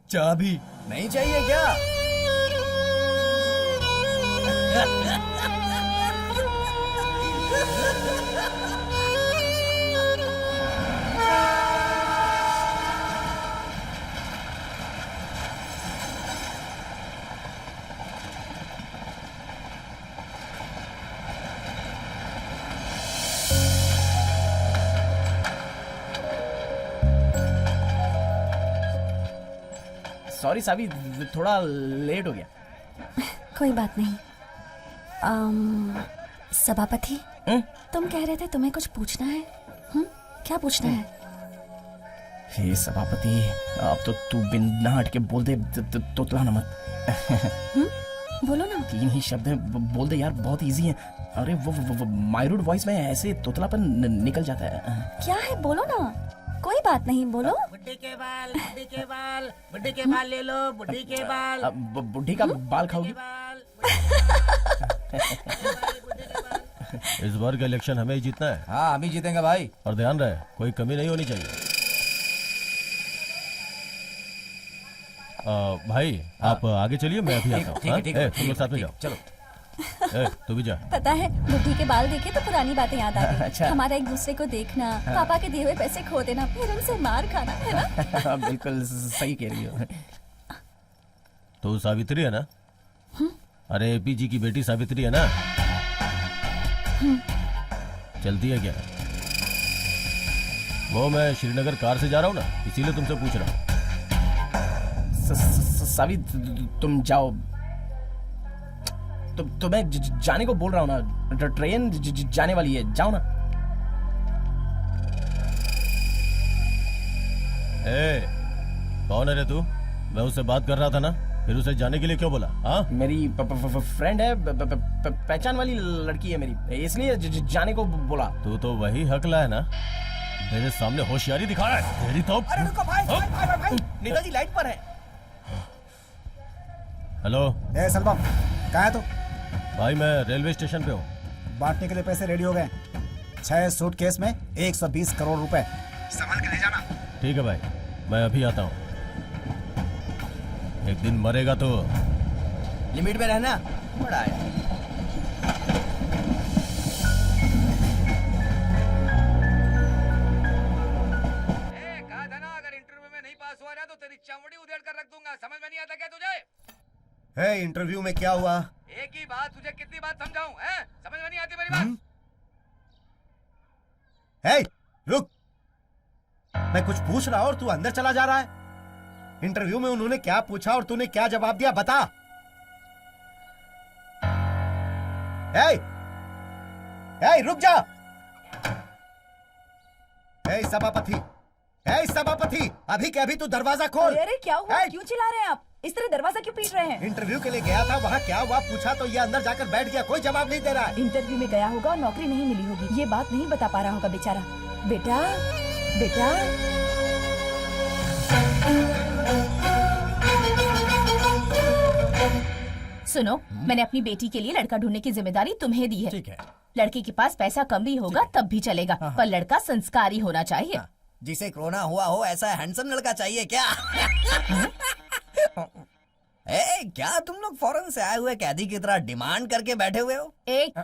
Speaker 8: चाबी
Speaker 9: नहीं चाहिए क्या?
Speaker 6: सॉरी सावी, थोड़ा लेट हो गया।
Speaker 7: कोई बात नहीं। सभापति, तुम कह रहे थे तुम्हें कुछ पूछना है। क्या पूछना है?
Speaker 6: हे सभापति, अब तो तू बिना हट के बोल दे, तोतला न मत।
Speaker 7: बोलो ना।
Speaker 6: 3 ही शब्द हैं, बोल दे यार, बहुत इजी है। अरे वो माइरूड वॉइस में ऐसे तोतलापन निकल जाता है।
Speaker 7: क्या है, बोलो ना। कोई बात नहीं, बोलो।
Speaker 2: बुड्ढी के बाल, बुड्ढी के बाल, बुड्ढी के बाल ले लो, बुड्ढी के बाल।
Speaker 6: बुढ़ी का बाल खाओगी?
Speaker 1: इस बार का इलेक्शन हमें ही जीतना है।
Speaker 9: हाँ, हम ही जीतेंगे भाई।
Speaker 1: और ध्यान रहे, कोई कमी नहीं होनी चाहिए। भाई आप आगे चलिए, मैं अभी आता हूँ।
Speaker 9: ठीक है,
Speaker 1: तुम लोग साथ में जाओ।
Speaker 9: चलो।
Speaker 1: तू भी जा।
Speaker 7: पता है, बुढ़ी के बाल देखे तो पुरानी बातें याद आ गई।
Speaker 6: अच्छा।
Speaker 7: हमारा एक दूसरे को देखना, पापा के दिए हुए पैसे खो देना, फिर उनसे मार खाना, है ना?
Speaker 6: बिल्कुल सही कह रही हो।
Speaker 1: तो सावित्री है ना? अरे एपीजी की बेटी सावित्री है ना? चलती है क्या? वो मैं श्रीनगर कार से जा रहा हूँ ना, इसीलिए तुमसे पूछ रहा हूँ।
Speaker 6: सावी, तुम जाओ। तो मैं जाने को बोल रहा हूँ ना, ट्रेन जाने वाली है, जाओ ना।
Speaker 1: कौन है रे तू? मैं उससे बात कर रहा था ना, फिर उसे जाने के लिए क्यों बोला? हाँ,
Speaker 6: मेरी फ्रेंड है, पहचान वाली लड़की है मेरी, इसलिए जाने को बोला।
Speaker 1: तू तो वही हकला है ना, मेरे सामने होशियारी दिखा रहा है। तेरी तो
Speaker 2: अरे रुको भाई, भाई, नेताजी लाइट पर है।
Speaker 1: हेलो
Speaker 2: ए सलमान, कहाँ है तू?
Speaker 1: भाई, मैं रेलवे स्टेशन पे हूँ।
Speaker 2: बांटने के लिए पैसे रेडी हो गए। 6 सूटकेस में 120 करोड़ रुपए, संभाल के ले जाना।
Speaker 1: ठीक है भाई, मैं अभी आता हूँ। एक दिन मरेगा तो
Speaker 9: लिमिट में रहना। बड़ा है। कहा था ना, अगर इंटरव्यू में नहीं पास हुआ ना तो तेरी चमड़ी उधेड़ कर रख दूंगा। समझ में नहीं आता क्या तुझे?
Speaker 4: है इंटरव्यू में क्या हुआ?
Speaker 9: एक ही बात तुझे कितनी बात समझाऊं? हैं? समझ में नहीं आती मेरी बात?
Speaker 4: है, रुक। मैं कुछ पूछ रहा और तू अंदर चला जा रहा है। इंटरव्यू में उन्होंने क्या पूछा और तूने क्या जवाब दिया, बता। रुक जा। सभापति, सभापति, अभी के अभी तू दरवाजा खोल।
Speaker 5: अरे क्या हुआ? क्यों चिल्ला रहे हैं आप? इस तरह दरवाजा क्यों पीट रहे हैं?
Speaker 4: इंटरव्यू के लिए गया था, वहाँ क्या हुआ पूछा तो ये अंदर जाकर बैठ गया, कोई जवाब नहीं दे रहा है।
Speaker 5: इंटरव्यू में गया होगा और नौकरी नहीं मिली होगी, ये बात नहीं बता पा रहा होगा बेचारा। बेटा, बेटा,
Speaker 11: सुनो, मैंने अपनी बेटी के लिए लड़का ढूंढने की जिम्मेदारी तुम्हें दी है।
Speaker 3: ठीक है।
Speaker 11: लड़के के पास पैसा कम भी होगा तब भी चलेगा, पर लड़का संस्कारी होना चाहिए।
Speaker 9: जिसे कोरोना हुआ हो ऐसा हैंडसम लड़का चाहिए क्या? क्या तुम लोग फॉरेन से आए हुए कैदी की तरह डिमांड करके बैठे हुए हो?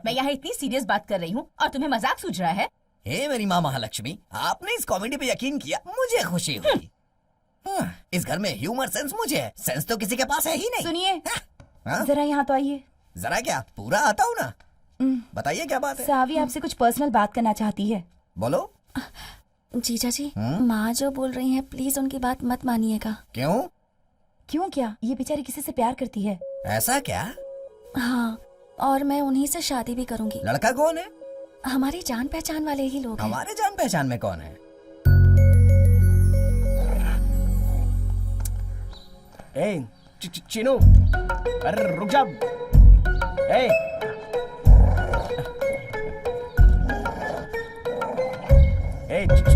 Speaker 11: मैं यहाँ इतनी सीरियस बात कर रही हूँ और तुम्हें मजाक सूझ रहा है?
Speaker 9: हे मेरी माँ महालक्ष्मी, आपने इस कॉमेडी पे यकीन किया, मुझे खुशी हुई। इस घर में ह्यूमर सेंस मुझे है, सेंस तो किसी के पास है ही नहीं।
Speaker 5: सुनिए, जरा यहाँ तो आइए।
Speaker 9: जरा क्या, पूरा आता हूँ ना। बताइए क्या बात है?
Speaker 5: सावी आपसे कुछ पर्सनल बात करना चाहती है।
Speaker 9: बोलो।
Speaker 7: जीजा जी, माँ जो बोल रही हैं, प्लीज उनकी बात मत मानिएगा।
Speaker 9: क्यों?
Speaker 5: क्यों क्या? ये बेचारी किसी से प्यार करती है।
Speaker 9: ऐसा क्या?
Speaker 7: हाँ, और मैं उन्हीं से शादी भी करूंगी।
Speaker 9: लड़का कौन है?
Speaker 7: हमारी जान पहचान वाले ही लोग हैं।
Speaker 9: हमारे जान पहचान में कौन है?
Speaker 6: चिनू, अरे रुक जा।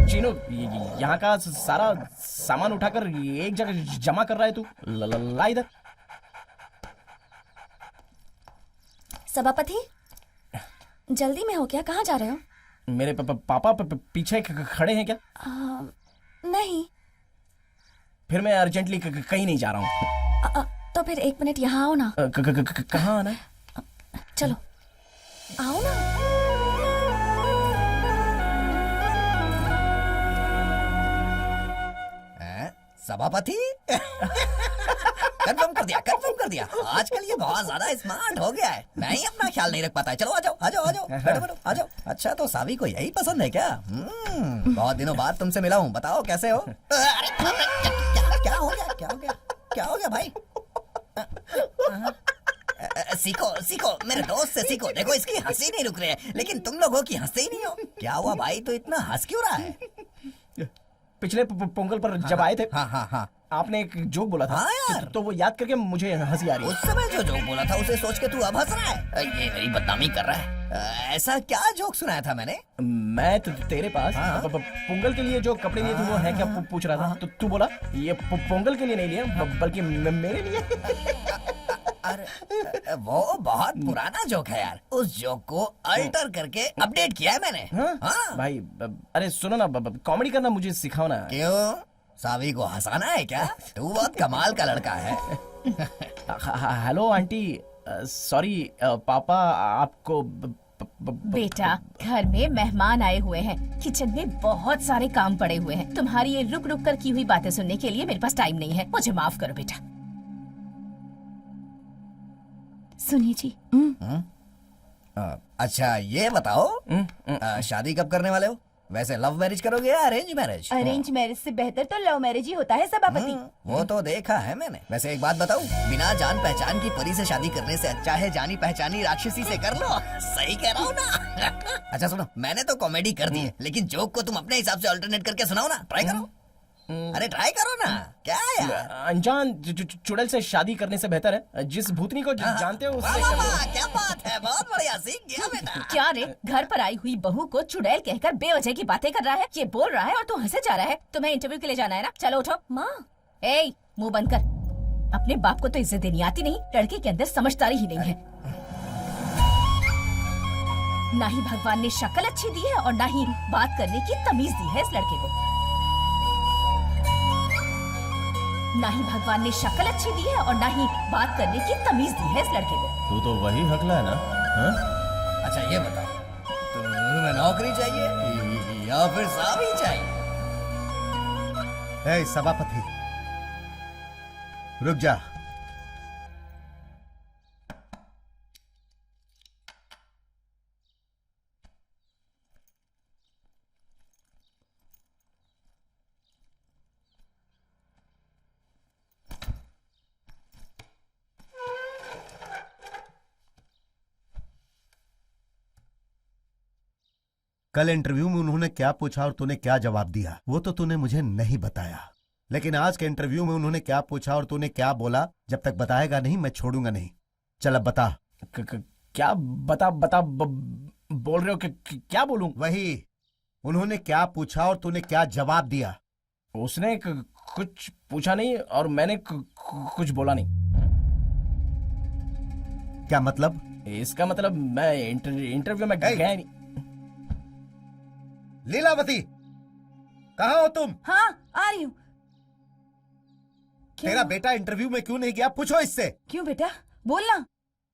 Speaker 6: चिनू, यहाँ का सारा सामान उठाकर एक जगह जमा कर रहा है तू। ला इधर।
Speaker 7: सभापति, जल्दी में हो क्या? कहाँ जा रहे हो?
Speaker 6: मेरे पापा पीछे खड़े हैं क्या?
Speaker 7: नहीं।
Speaker 6: फिर मैं अर्जेंटली कहीं नहीं जा रहा हूँ।
Speaker 7: तो फिर 1 मिनट यहाँ आओ ना।
Speaker 6: कहाँ आना है?
Speaker 7: चलो आओ ना।
Speaker 9: सभापति, कंफर्म कर दिया, कंफर्म कर दिया। आजकल ये बहुत ज्यादा स्मार्ट हो गया है, मैं ही अपना ख्याल नहीं रख पाता है। चलो आ जाओ, आ जाओ, आ जाओ, बैठो बैठो, आ जाओ। अच्छा, तो सावी को यही पसंद है क्या? बहुत दिनों बाद तुमसे मिला हूँ, बताओ कैसे हो? अरे क्या हो गया, क्या हो गया,
Speaker 2: क्या हो गया भाई? सीखो सीखो, मेरे दोस्त से सीखो। देखो इसकी हंसी नहीं रुक रही है, लेकिन तुम लोगों की हंसते ही नहीं हो। क्या हुआ भाई, तो इतना हंस क्यों रहा है?
Speaker 6: पिछले पोंगल पर जब आए थे,
Speaker 2: हाँ,
Speaker 6: आपने एक जोक बोला था।
Speaker 2: हाँ यार।
Speaker 6: तो वो याद करके मुझे हंसी आ रही है।
Speaker 2: उस समय जो जोक बोला था उसे सोच के तू अब हंस रहा है। ये मेरी बदनामी कर रहा है। ऐसा क्या जोक सुनाया था मैंने?
Speaker 6: मैं तेरे पास पोंगल के लिए जो कपड़े लिए थे वो है क्या पूछ रहा था। तो तू बोला ये पोंगल के लिए नहीं लिए बल्कि मेरे लिए।
Speaker 2: अरे वो बहुत पुराना जोक है यार। उस जोक को अल्टर करके अपडेट किया है मैंने। हाँ
Speaker 6: भाई अरे सुनो ना, कॉमेडी करना मुझे सिखाओ ना।
Speaker 2: क्यों, सावी को हंसाना है क्या? तू बहुत कमाल का लड़का है।
Speaker 6: हेलो आंटी, सॉरी पापा आपको
Speaker 11: बेटा, घर में मेहमान आए हुए हैं, किचन में बहुत सारे काम पड़े हुए हैं। तुम्हारी ये रुक रुक कर की हुई बातें सुनने के लिए मेरे पास टाइम नहीं है। मुझे माफ करो बेटा। सुनिए जी।
Speaker 2: अच्छा ये बताओ, शादी कब करने वाले हो? वैसे लव मैरिज करोगे या अरेंज मैरिज?
Speaker 5: अरेंज मैरिज से बेहतर तो लव मैरिज ही होता है सभापति।
Speaker 2: वो तो देखा है मैंने। वैसे एक बात बताऊं, बिना जान पहचान की परी से शादी करने से अच्छा है जानी पहचानी राक्षसी से कर लो। सही कह रहा हूँ ना? अच्छा सुनो, मैंने तो कॉमेडी कर दी है, लेकिन जोक को तुम अपने हिसाब से अल्टरनेट करके सुनाओ ना। ट्राई करो। अरे ट्राई करो ना। क्या यार,
Speaker 6: अनजान चुड़ैल से शादी करने से बेहतर है जिस भूतनी को जानते हो उससे कर लो।
Speaker 2: क्या बात है, बहुत बढ़िया, सीख गया बेटा।
Speaker 11: क्या रे, घर पर आई हुई बहू को चुड़ैल कहकर बेवजह की बातें कर रहा है। ये बोल रहा है और तू हंसे जा रहा है। तुम्हें इंटरव्यू के लिए जाना है ना? चलो उठो।
Speaker 10: माँ,
Speaker 11: ए मुंह बंद कर। अपने बाप को तो इज्जत देनी आती नहीं, लड़के के अंदर समझदारी ही नहीं है। ना ही भगवान ने शक्ल अच्छी दी है और ना ही बात करने की तमीज दी है इस लड़के को। ना ही भगवान ने शक्ल अच्छी दी है और ना ही बात करने की तमीज दी है इस लड़के को।
Speaker 1: तू तो वही हकला है ना? हाँ?
Speaker 2: अच्छा ये बताओ, तुम्हें नौकरी चाहिए या फिर सावी चाहिए?
Speaker 4: ए सभापति, रुक जा। कल इंटरव्यू में उन्होंने क्या पूछा और तूने क्या जवाब दिया वो तो तूने मुझे नहीं बताया, लेकिन आज के इंटरव्यू में उन्होंने क्या पूछा और तूने क्या बोला, जब तक बताएगा नहीं मैं छोड़ूंगा नहीं। चल अब बता।
Speaker 6: क्या बता बोल रहे हो? क्या बोलूं?
Speaker 4: वही, उन्होंने क्या पूछा और तूने क्या जवाब दिया?
Speaker 6: उसने कुछ पूछा नहीं और मैंने कुछ बोला नहीं।
Speaker 4: क्या मतलब?
Speaker 6: इसका मतलब मैं इंटरव्यू में गया नहीं।
Speaker 4: लीलावती, कहाँ हो तुम?
Speaker 5: हाँ आ रही हूँ।
Speaker 4: तेरा बेटा इंटरव्यू में क्यों नहीं गया, पूछो इससे।
Speaker 5: क्यों बेटा, बोलना।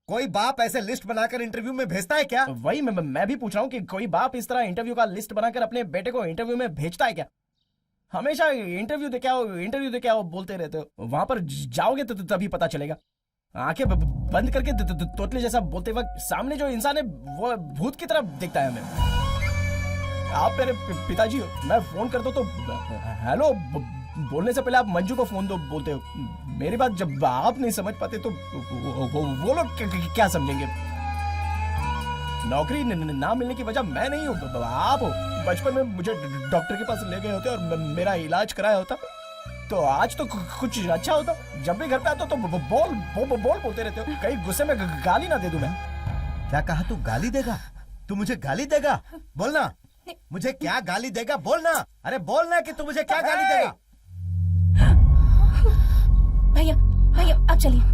Speaker 4: कोई बाप ऐसे लिस्ट बनाकर इंटरव्यू में भेजता है क्या?
Speaker 6: वही मैं भी पूछ रहा हूँ कि कोई बाप इस तरह इंटरव्यू का लिस्ट बनाकर अपने बेटे को इंटरव्यू में भेजता है क्या? हमेशा इंटरव्यू दे के आओ बोलते रहते हो। वहां पर जाओगे तो तभी पता चलेगा। आंखें बंद करके तोतले जैसा बोलते वक्त सामने जो इंसान है वो भूत की तरफ दिखता है हमें। आप मेरे पिताजी हो, मैं फोन करता हूँ तो हेलो बोलने से पहले आप मंजू को फोन दो बोलते हो। मेरी बात जब आप नहीं समझ पाते तो वो लोग क्या समझेंगे? नौकरी ना मिलने की वजह मैं नहीं हूँ, आप हो। बचपन में मुझे डॉक्टर के पास ले गए होते और मेरा इलाज कराया होता तो आज तो कुछ अच्छा होता। जब भी घर पे आता तो बोल बोलते रहते हो। कहीं गुस्से में गाली ना दे दूं मैं।
Speaker 4: क्या कहा? तू गाली देगा? तू मुझे गाली देगा? बोलना, मुझे क्या गाली देगा? बोलना। अरे बोलना कि तू मुझे क्या गाली देगा?
Speaker 11: भैया अब चलिए।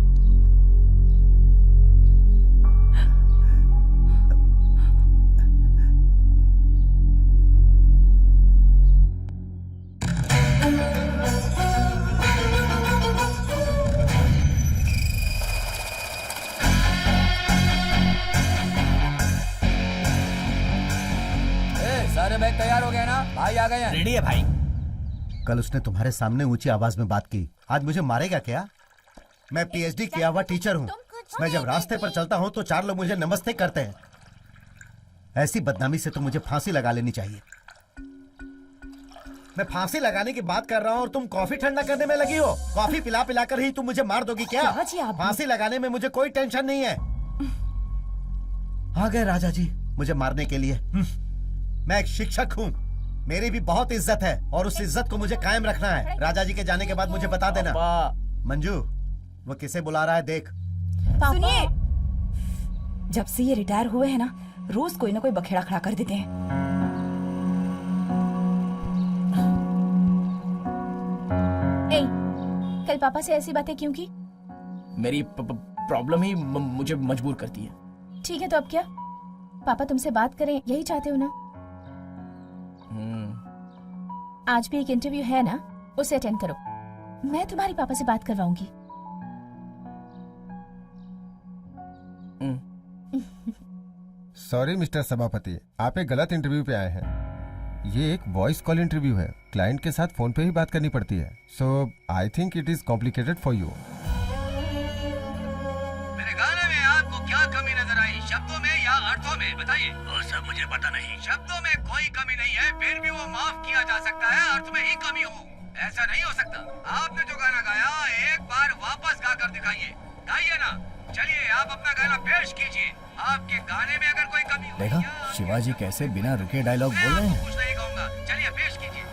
Speaker 9: सारे बैग तैयार हो गए ना? भाई आ गए हैं।
Speaker 6: रेडी है भाई।
Speaker 4: कल उसने तुम्हारे सामने ऊंची आवाज में बात की, आज मुझे मारेगा क्या? मैं पीएचडी किया हुआ टीचर हूँ। मैं जब रास्ते पर चलता हूँ तो 4 लोग मुझे नमस्ते करते हैं। ऐसी बदनामी से तो मुझे फांसी लगा लेनी चाहिए। मैं फांसी लगाने की बात कर रहा हूँ और तुम कॉफी ठंडा करने में लगी हो। कॉफी पिला पिला कर ही तुम मुझे मार दोगी क्या?
Speaker 5: क्या जी आप भी?
Speaker 4: फांसी लगाने में मुझे कोई टेंशन नहीं है। आ गए राजा जी मुझे मारने के लिए। मैं एक शिक्षक हूँ, मेरी भी बहुत इज्जत है और उस इज्जत को मुझे कायम रखना है। राजा जी के जाने के बाद मुझे बता देना। मंजू वो किसे बुला रहा है देख।
Speaker 5: सुनिए, जब से ये रिटायर हुए हैं ना, रोज कोई ना कोई बखेड़ा खड़ा कर देते हैं।
Speaker 11: ए, कल पापा से ऐसी बातें क्यों की?
Speaker 6: मेरी प्रॉब्लम ही मुझे मजबूर करती है।
Speaker 11: ठीक है तो अब क्या? पापा तुमसे बात करें यही चाहते हो ना? आज भी एक इंटरव्यू है ना, उसे अटेंड करो। मैं तुम्हारे पापा से बात करवाऊंगी।
Speaker 12: सॉरी मिस्टर सभापति, आप एक गलत इंटरव्यू पे आए हैं। ये एक वॉइस कॉल इंटरव्यू है, क्लाइंट के साथ फोन पे ही बात करनी पड़ती है। So I think it is complicated for you.
Speaker 9: मेरे गाने में आपको क्या कमी नजर आई, शब्दों में या अर्थों में? बताइए। वो सब मुझे पता नहीं। शब्दों में कोई कमी नहीं है, फिर भी वो माफ किया जा सकता है, अर्थ में ही कमी हो ऐसा नहीं हो सकता। आपने जो गाना गाया एक बार वापस गा कर दिखाइए। गाइए ना, चलिए आप अपना गाना पेश कीजिए। आपके गाने में अगर कोई कमी हो।
Speaker 3: देखा शिवाजी कैसे बिना रुके डायलॉग बोल रहे हैं।
Speaker 9: कुछ नहीं कहूँगा, चलिए पेश कीजिए।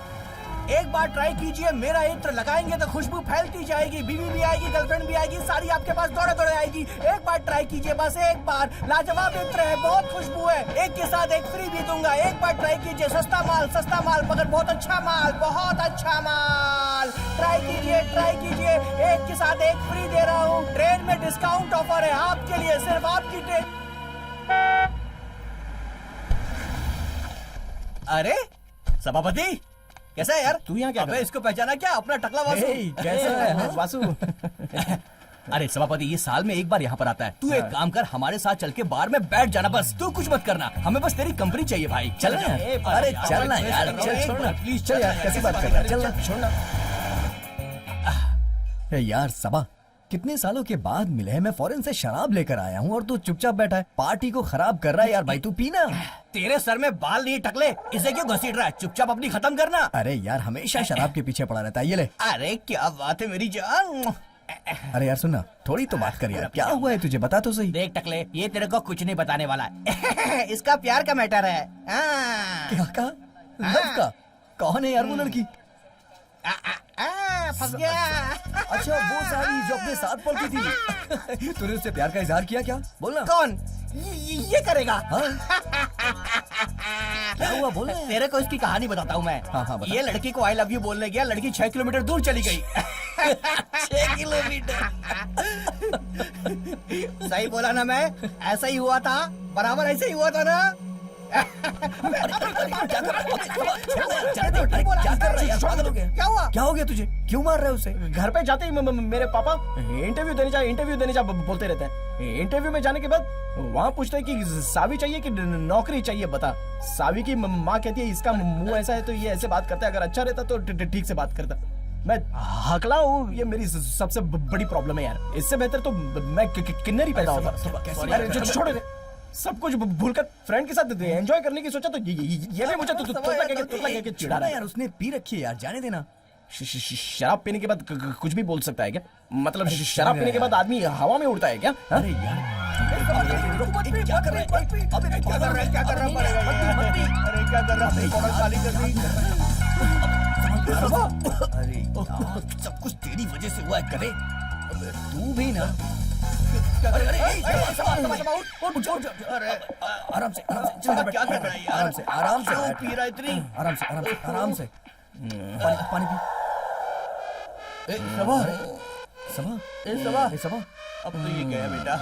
Speaker 6: एक बार ट्राई कीजिए, मेरा इत्र लगाएंगे तो खुशबू फैलती जाएगी, बीवी भी आएगी, गर्लफ्रेंड भी आएगी, सारी आपके पास दौड़े दौड़े आएगी। एक बार ट्राई कीजिए, बस एक बार। लाजवाब इत्र है, बहुत खुशबू है, एक के साथ एक फ्री भी दूंगा। एक बार ट्राई कीजिए, सस्ता माल मगर बहुत अच्छा माल, बहुत अच्छा माल। ट्राई कीजिए, एक के साथ एक फ्री दे रहा हूँ। ट्रेन में डिस्काउंट ऑफर है आपके लिए, सिर्फ आपकी ट्रेन।
Speaker 8: अरे सभापति कैसा है यार?
Speaker 6: तू यहाँ क्या कर
Speaker 8: अबे
Speaker 6: रहा है?
Speaker 8: इसको पहचाना क्या? अपना टकला वासु।
Speaker 6: कैसा है हाँ, वासु?
Speaker 8: अरे सभापति ये साल में एक बार यहाँ पर आता है। तू एक काम कर, हमारे साथ चल के बार में बैठ जाना, बस तू कुछ मत करना, हमें बस तेरी कंपनी चाहिए भाई। चल ना।
Speaker 3: अरे चल ना यार, चल छोड़ना
Speaker 8: प्लीज
Speaker 3: चल यार, कैसी बात कर रहा है? चल ना छोड़ना। यार सबा, कितने सालों के बाद मिले हैं, मैं फॉरेन से शराब लेकर आया हूँ और तू चुपचाप बैठा है, पार्टी को खराब कर रहा है। यार भाई तू पीना।
Speaker 8: तेरे सर में बाल नहीं टकले, इसे क्यों घसीट रहा है? चुपचाप अपनी खत्म करना।
Speaker 3: अरे यार हमेशा शराब के पीछे पड़ा रहता है, ये ले।
Speaker 8: अरे क्या बात है मेरी जान।
Speaker 3: अरे यार सुनना, थोड़ी तो बात कर यार, क्या हुआ है तुझे, बता तो सही।
Speaker 8: देख टकले, ये तेरे को कुछ नहीं बताने वाला है। इसका प्यार का मैटर है।
Speaker 3: क्या कहा? लव का? कौन है यार वो लड़की?
Speaker 8: फंस गया।
Speaker 3: अच्छा वो सारी जो अपने साथ पढ़ती थी। तूने उससे प्यार का इजहार किया क्या? बोलना।
Speaker 8: कौन? ये करेगा?
Speaker 3: हाँ? क्या हुआ बोल?
Speaker 8: तेरे को इसकी कहानी बताता हूँ मैं।
Speaker 3: हाँ, बता।
Speaker 8: ये लड़की को आई लव यू बोलने गया, लड़की 6 किलोमीटर दूर चली गई। 6 किलोमीटर। सही बोला ना मैं? ऐसा ही हुआ था, बराबर ऐसे ही हुआ था ना?
Speaker 6: क्या हुआ?
Speaker 3: क्या हो गया तुझे? क्यों मार रहे हो उसे?
Speaker 6: घर पे जाते ही मेरे पापा इंटरव्यू देने जा बोलते रहते हैं। इंटरव्यू में जाने के बाद वहाँ पूछते हैं कि सावी चाहिए कि नौकरी चाहिए, बता। सावी की माँ कहती है इसका मुंह ऐसा है तो ये ऐसे बात करता है, अगर अच्छा रहता तो ठीक से बात करता। मैं हकला हूँ, ये मेरी सबसे बड़ी प्रॉब्लम है यार। इससे बेहतर तो मैं किन्नर ही पैदा होता। अरे छोड़ दे, सब कुछ भूलकर फ्रेंड के साथ एंजॉय करने की सोचा तो ये भी मुझे तो चिढ़ा रहा है
Speaker 3: यार। उसने पी रखी है यार, जाने देना।
Speaker 6: शराब पीने के बाद कुछ भी बोल सकता है क्या? मतलब शराब पीने के बाद आदमी हवा में उड़ता है क्या?
Speaker 3: अरे यार क्या कर रहा है? अबे क्या कर रहा है? क्या कर रहा है?
Speaker 6: अरे क्या कर रहा है? खाली कर दी।
Speaker 3: अरे सब कुछ तेरी वजह से हुआ है। करे तू भी ना। आराम से
Speaker 8: क्या कर रहा है यार?
Speaker 3: आराम से
Speaker 8: क्यों पी रहा है इतनी?
Speaker 3: आराम से पानी पी। सबा
Speaker 8: अब तो ये गया बेटा,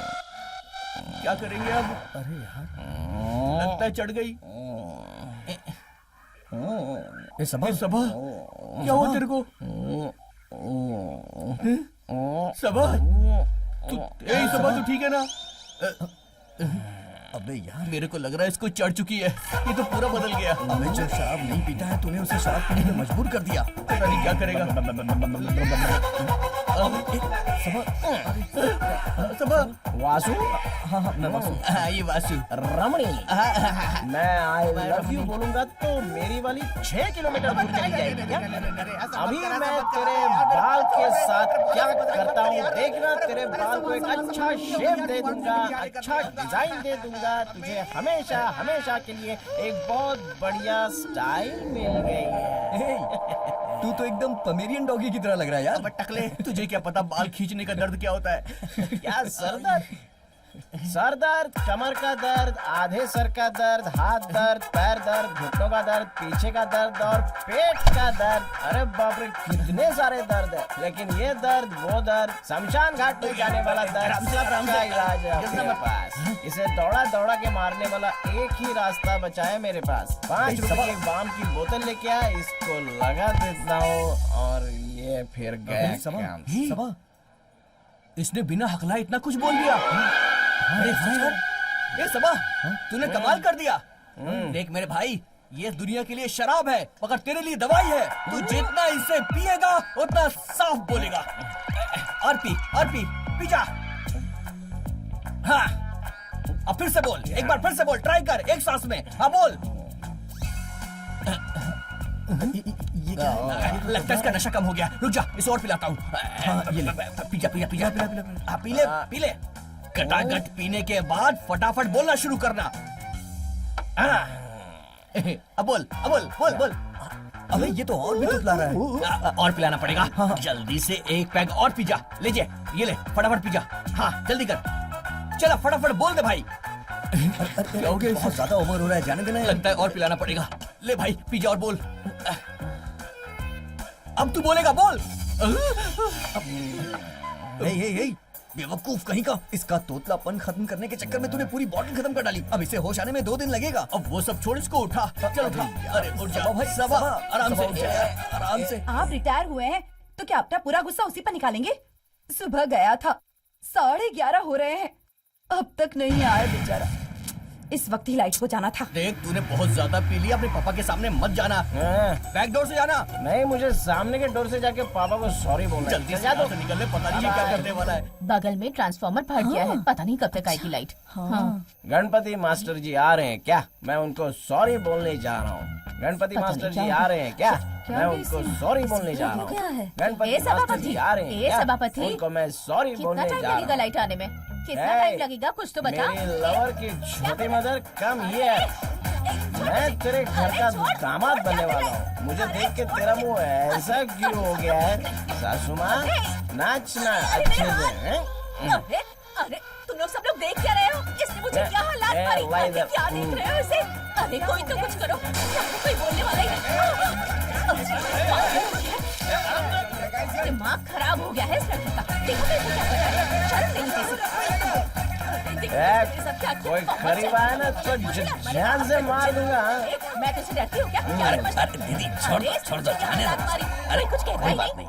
Speaker 8: क्या करेंगे अब?
Speaker 3: अरे यार
Speaker 8: लगता है चढ़ गई।
Speaker 3: सबा
Speaker 8: क्या हुआ तेरे को? सबा तू ठीक है ना?
Speaker 3: अबे यार
Speaker 8: मेरे को लग रहा है इसको चढ़ चुकी है, ये तो पूरा बदल गया।
Speaker 3: अबे जो शराब नहीं पीता है तूने उसे शराब पीने में मजबूर कर दिया।
Speaker 8: पता नहीं क्या करेगा।
Speaker 6: वासु, हाँ हाँ मैं वासु,
Speaker 8: ये वासु
Speaker 6: रमणी, मैं आई लव यू बोलूंगा तो मेरी वाली 6 किलोमीटर दूर चली जाएगी क्या? अभी मैं तेरे बाल के साथ क्या करता हूँ देखना। तेरे बाल को एक अच्छा शेप दे दूंगा, अच्छा डिजाइन दे दूंगा, तुझे हमेशा हमेशा के लिए एक बहुत बढ़िया स्टाइल मिल गई है।
Speaker 8: तू तो एकदम पमेरियन डॉगी की तरह लग रहा है यार। टकले, तुझे क्या पता बाल खींचने का दर्द क्या होता है?
Speaker 6: क्या सर दर्द, सर दर्द, कमर का दर्द, आधे सर का दर्द, हाथ दर्द, पैर दर्द, घुटनों का दर्द, पीछे का दर्द और पेट का दर्द। अरे बाप रे कितने सारे दर्द है, लेकिन ये दर्द वो दर्द, शमशान घाट में जाने वाला दर्द, सबका इलाज है अपने पास। इसे दौड़ा दौड़ा के मारने वाला एक ही रास्ता बचा है मेरे पास। 5 रुपए की बाम की बोतल लेके आ, इसको लगा देता हूँ और ये फिर गया काम।
Speaker 8: सबा, इसने बिना हकलाए इतना कुछ बोल दिया। अरे ये सबा, तूने कमाल कर दिया। देख मेरे भाई, ये दुनिया के लिए शराब है मगर तेरे लिए दवाई है। तू जितना इसे पिएगा उतना साफ बोलेगा। और पी पी जा। हाँ, अब फिर से बोल, एक बार फिर से बोल, ट्राई कर एक सांस में। हाँ बोल। लगता है इसका नशा कम हो गया, रुक जा इसे और पिलाता हूँ। ये ले, पी जा। पी ले। कटाकट पीने के बाद फटाफट बोलना शुरू करना। अब बोल। अबे ये तो और भी तो पिला रहा है। और पिलाना पड़ेगा। जल्दी से एक पैग और पी जा। ले ये ले, फटाफट पी जा। हाँ जल्दी कर, चला फटाफट बोल दे भाई। बहुत ज्यादा ओवर हो रहा है, जाने देना। लगता है और पिलाना पड़ेगा। ले भाई पी जा और बोल। अब तू बोलेगा, बोल। बेवकूफ कहीं का, इसका तोतलापन खत्म करने के चक्कर में तूने पूरी बॉटल खत्म कर डाली। अब इसे होश आने में 2 दिन लगेगा। अब वो सब छोड़, इसको उठा। चल उठा। अरे उठ जा भाई, सबा आराम से।
Speaker 5: आप रिटायर हुए हैं तो क्या अपना पूरा गुस्सा उसी पर निकालेंगे? सुबह गया था, 11:30 हो रहे हैं, अब तक नहीं आया बेचारा। इस वक्त ही लाइट को जाना था।
Speaker 8: देख तूने बहुत ज्यादा पी लिया, अपने पापा के सामने मत जाना। बैक डोर से जाना।
Speaker 6: नहीं, मुझे सामने के डोर से जाके पापा को सॉरी बोलना।
Speaker 8: जल्दी से यहाँ से निकलने, पता नहीं क्या करने वाला है।
Speaker 11: बगल में ट्रांसफार्मर फट गया है, पता नहीं कब तक आएगी लाइट।
Speaker 6: गणपति मास्टर जी आ रहे हैं क्या? मैं उनको सॉरी बोलने जा रहा हूँ। गणपति मास्टर जी आ रहे हैं क्या? मैं उनको सॉरी बोलने जा रहा हूँ। गणपति मास्टर जी आ रहे हैं क्या? उनको मैं सॉरी बोलने जा रहा हूँ।
Speaker 11: लाइट आने में कितना टाइम लगेगा, कुछ तो बता।
Speaker 6: मेरी लवर की छोटी मदर कम हियर। मैं तेरे घर का दामाद बनने वाला हूँ। मुझे देख के तेरा मुंह ऐसा क्यों हो गया है? सासू माँ नाचना अच्छे से।
Speaker 11: अरे तुम लोग सब लोग देख क्या रहे हो? इसने मुझे क्या हालात मारी? क्या देख रहे हो इसे? अरे कोई तो कुछ करो, कोई बोलने वाला ही नहीं। दिमाग खराब हो गया है इस लड़की का। देखो मेरे को क्या कर रहा है, शर्म नहीं कैसी।
Speaker 6: कोई करीब आया ना तो जान से मार दूंगा।
Speaker 11: मैं तुझसे डरती हूँ क्या?
Speaker 8: दीदी छोड़ दो, जाने दो।
Speaker 11: अरे कुछ कहता ही नहीं।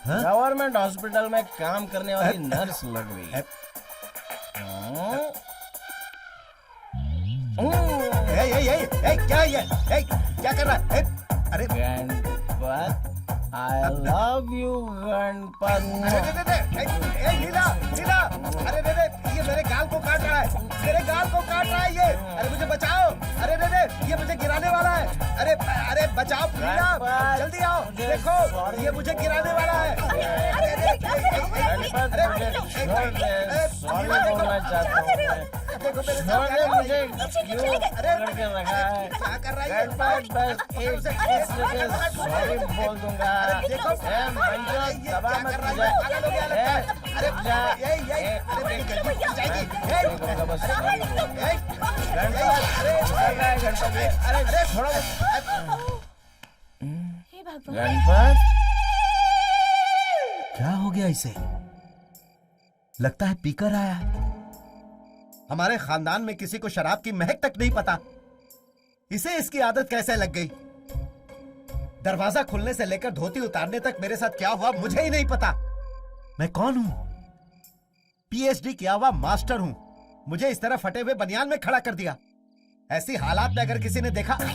Speaker 6: गवर्नमेंट हॉस्पिटल में काम करने वाली नर्स लग गई।
Speaker 4: क्या ये? क्या कर रहा है? अरे
Speaker 6: Ganpat, I love you Ganpat.
Speaker 4: Neela, अरे ये मेरे गाल को काट रहा है, मेरे गाल को काट रहा है ये। अरे मुझे बचाओ, अरे ये मुझे गिराने वाला है। अरे बचाओ नीला, जल्दी आओ, देखो ये मुझे गिराने वाला है।
Speaker 6: सॉरी बोलना चाहता हूँ। मुझे क्यों करके रखा है?
Speaker 4: क्या कर रहा है?
Speaker 6: गणपत बस एक सॉरी बोल दूंगा। दबा मत गणपत,
Speaker 4: क्या हो गया इसे? लगता है पीकर आया है। हमारे खानदान में किसी को शराब की महक तक नहीं पता। इसे इसकी आदत कैसे लग गई? दरवाजा खुलने से लेकर धोती उतारने तक मेरे साथ क्या हुआ मुझे ही नहीं पता। मैं कौन हूं? पीएचडी किया हुआ मास्टर हूं। मुझे इस तरह फटे हुए बनियान में खड़ा कर दिया। ऐसी हालात में अगर किसी ने देखा।
Speaker 5: तुम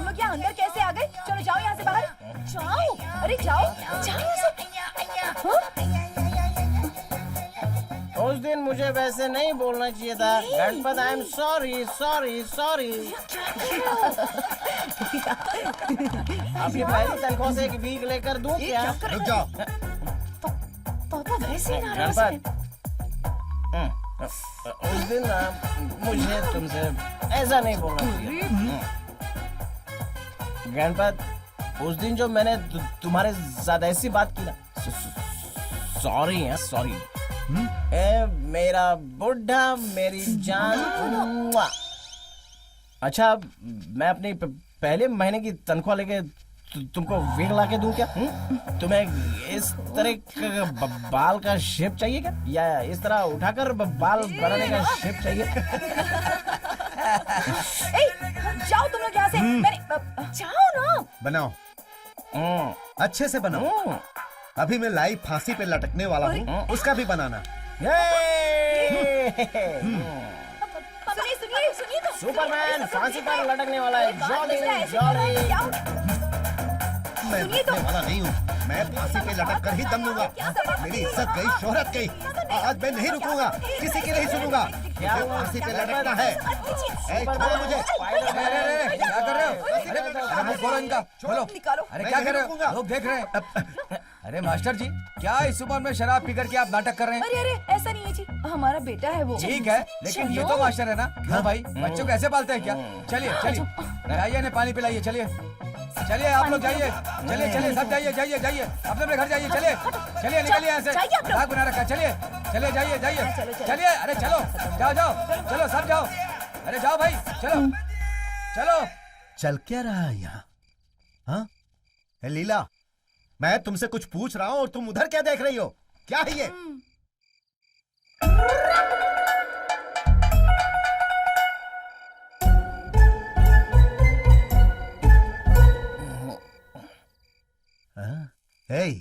Speaker 5: लोग यहाँ अंदर कैसे आ गए? चलो जाओ यहाँ से बाहर। जाओ, अरे जाओ, जाओ यहाँ से।
Speaker 6: उस दिन मुझे वैसे नहीं बोलना चाहिए था। Ganpat, I am sorry sorry sorry. अपनी पहली तनख्वाह से एक वीक लेकर दूं क्या?
Speaker 4: रुक जाओ।
Speaker 5: पापा वैसे ही नाराज हैं।
Speaker 6: उस दिन मुझे तुमसे ऐसा नहीं बोलना चाहिए। गणपत, उस दिन जो मैंने तुम्हारे साथ ऐसी बात की ना, सॉरी है, सॉरी। ए मेरा बुढ़ा, मेरी जान। अच्छा, मैं अपनी पहले महीने की तनख्वाह लेके तुमको वीक ला के दूं क्या? तुम्हें इस तरह का बाल का शेप चाहिए क्या, या इस तरह उठाकर बाल बनाने का शेप चाहिए?
Speaker 5: जाओ तुम लोग यहाँ से। जाओ ना।
Speaker 4: बनाओ, अच्छे से बनाओ। अभी मैं लाइव फांसी पे लटकने वाला हूँ, उसका भी बनाना।
Speaker 5: सुनिए सुनिए तो।
Speaker 6: सुपरमैन फांसी पर लटकने वाला है। Jolly jolly.
Speaker 4: मैं लटकने वाला नहीं हूँ। मैं फांसी पे लटक कर ही दम लूंगा। मेरी इज्जत गई, शोहरत गई। आज मैं नहीं रुकूंगा, किसी की नहीं सुनूंगा। मुझे फांसी पे लटकना है। छोड़ो मुझे।
Speaker 9: क्या कर रहे हो? अरे मुंह खोलो इनका, खोलो।
Speaker 5: निकालो।
Speaker 9: अरे क्या कर रहे हो? लोग देख रहे हैं। अरे मास्टर जी, क्या इस उम्र में शराब पीकर के आप नाटक कर रहे हैं?
Speaker 5: अरे अरे ऐसा नहीं है जी, हमारा बेटा है वो।
Speaker 9: ठीक है, लेकिन ये तो मास्टर है ना। हाँ भाई, बच्चों को ऐसे पालते हैं क्या? चलिए चलिए, जाइए इन्हें पानी पिलाइए। चलिए चलिए, आप लोग जाइए। चलिए चलिए, सब जाइए जाइए जाइए, अपने अपने घर जाइए। चलिए चलिए, निकलिए यहाँ से। भाग बना रखा। चलिए चलिए, जाइए जाइए, चलिए। अरे चलो, जाओ जाओ, चलो सब जाओ। अरे जाओ भाई, चलो चलो।
Speaker 4: चल क्या रहा है यहाँ? हाँ लीला, मैं तुमसे कुछ पूछ रहा हूँ और तुम उधर क्या देख रही हो? क्या है ये? हे,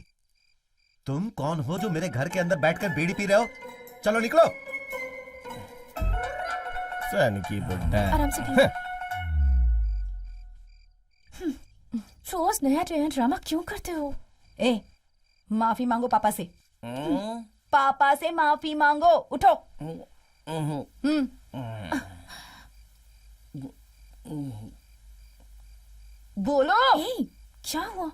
Speaker 4: तुम कौन हो जो मेरे घर के अंदर बैठकर बीड़ी पी रहे हो? चलो निकलो।
Speaker 6: सन की बुड्ढा।
Speaker 5: आराम से रोज नया नया ड्रामा क्यों करते हो? ए, माफी मांगो पापा से। पापा से माफी मांगो। उठो। बोलो। क्या हुआ?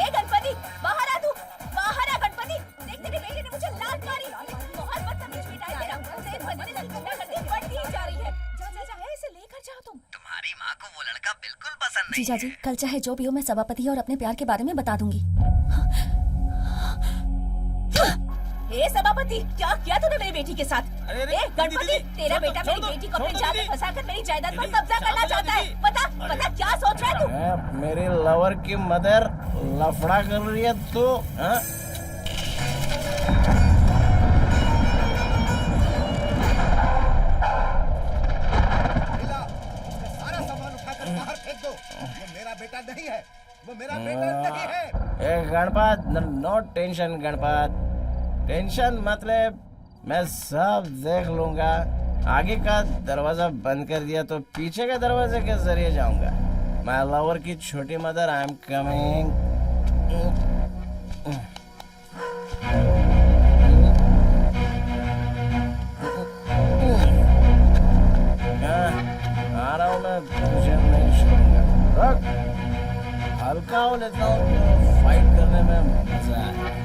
Speaker 11: गणपति, बाहर आ तू, बाहर आ गणपति। देख तेरे बेटे ने मुझे लात मारी। बहुत बदतमीज बेटा है तेरा। दिन ब दिन इसकी गुंडागर्दी बढ़ती ही जा रही है। जा जा जा, इसे लेकर जाओ तुम।
Speaker 2: तुम्हारी माँ को वो लड़का बिल्कुल पसंद नहीं।
Speaker 7: जीजा जी, कल चाहे जो भी हो, मैं सभापति और अपने प्यार के बारे में बता दूंगी।
Speaker 11: ए सभापति, क्या किया तूने मेरी बेटी के साथ? ए गणपति, तेरा बेटा मेरी बेटी को अपने जाल में फंसाकर मेरी जायदाद पर कब्जा करना चाहता है। पता क्या सोच रहा है तू?
Speaker 6: मेरे लवर की मदर लफड़ा कर रही है तो?
Speaker 4: सारा सामान उठाकर बाहर फेंक दो। वो मेरा बेटा नहीं है, वो मेरा बेटा नहीं है।
Speaker 6: ए Ganpat, no tension Ganpat, tension मतलब मैं सब देख लूंगा। आगे का दरवाजा बंद कर दिया तो पीछे के दरवाजे के जरिए जाऊंगा। माय लवर की छोटी मदर, आई एम कमिंग। आ रहा हूँ मैं, तुझे नहीं छोड़ूंगा। हल्का हो लेता हूँ तो फाइट करने में मजा है।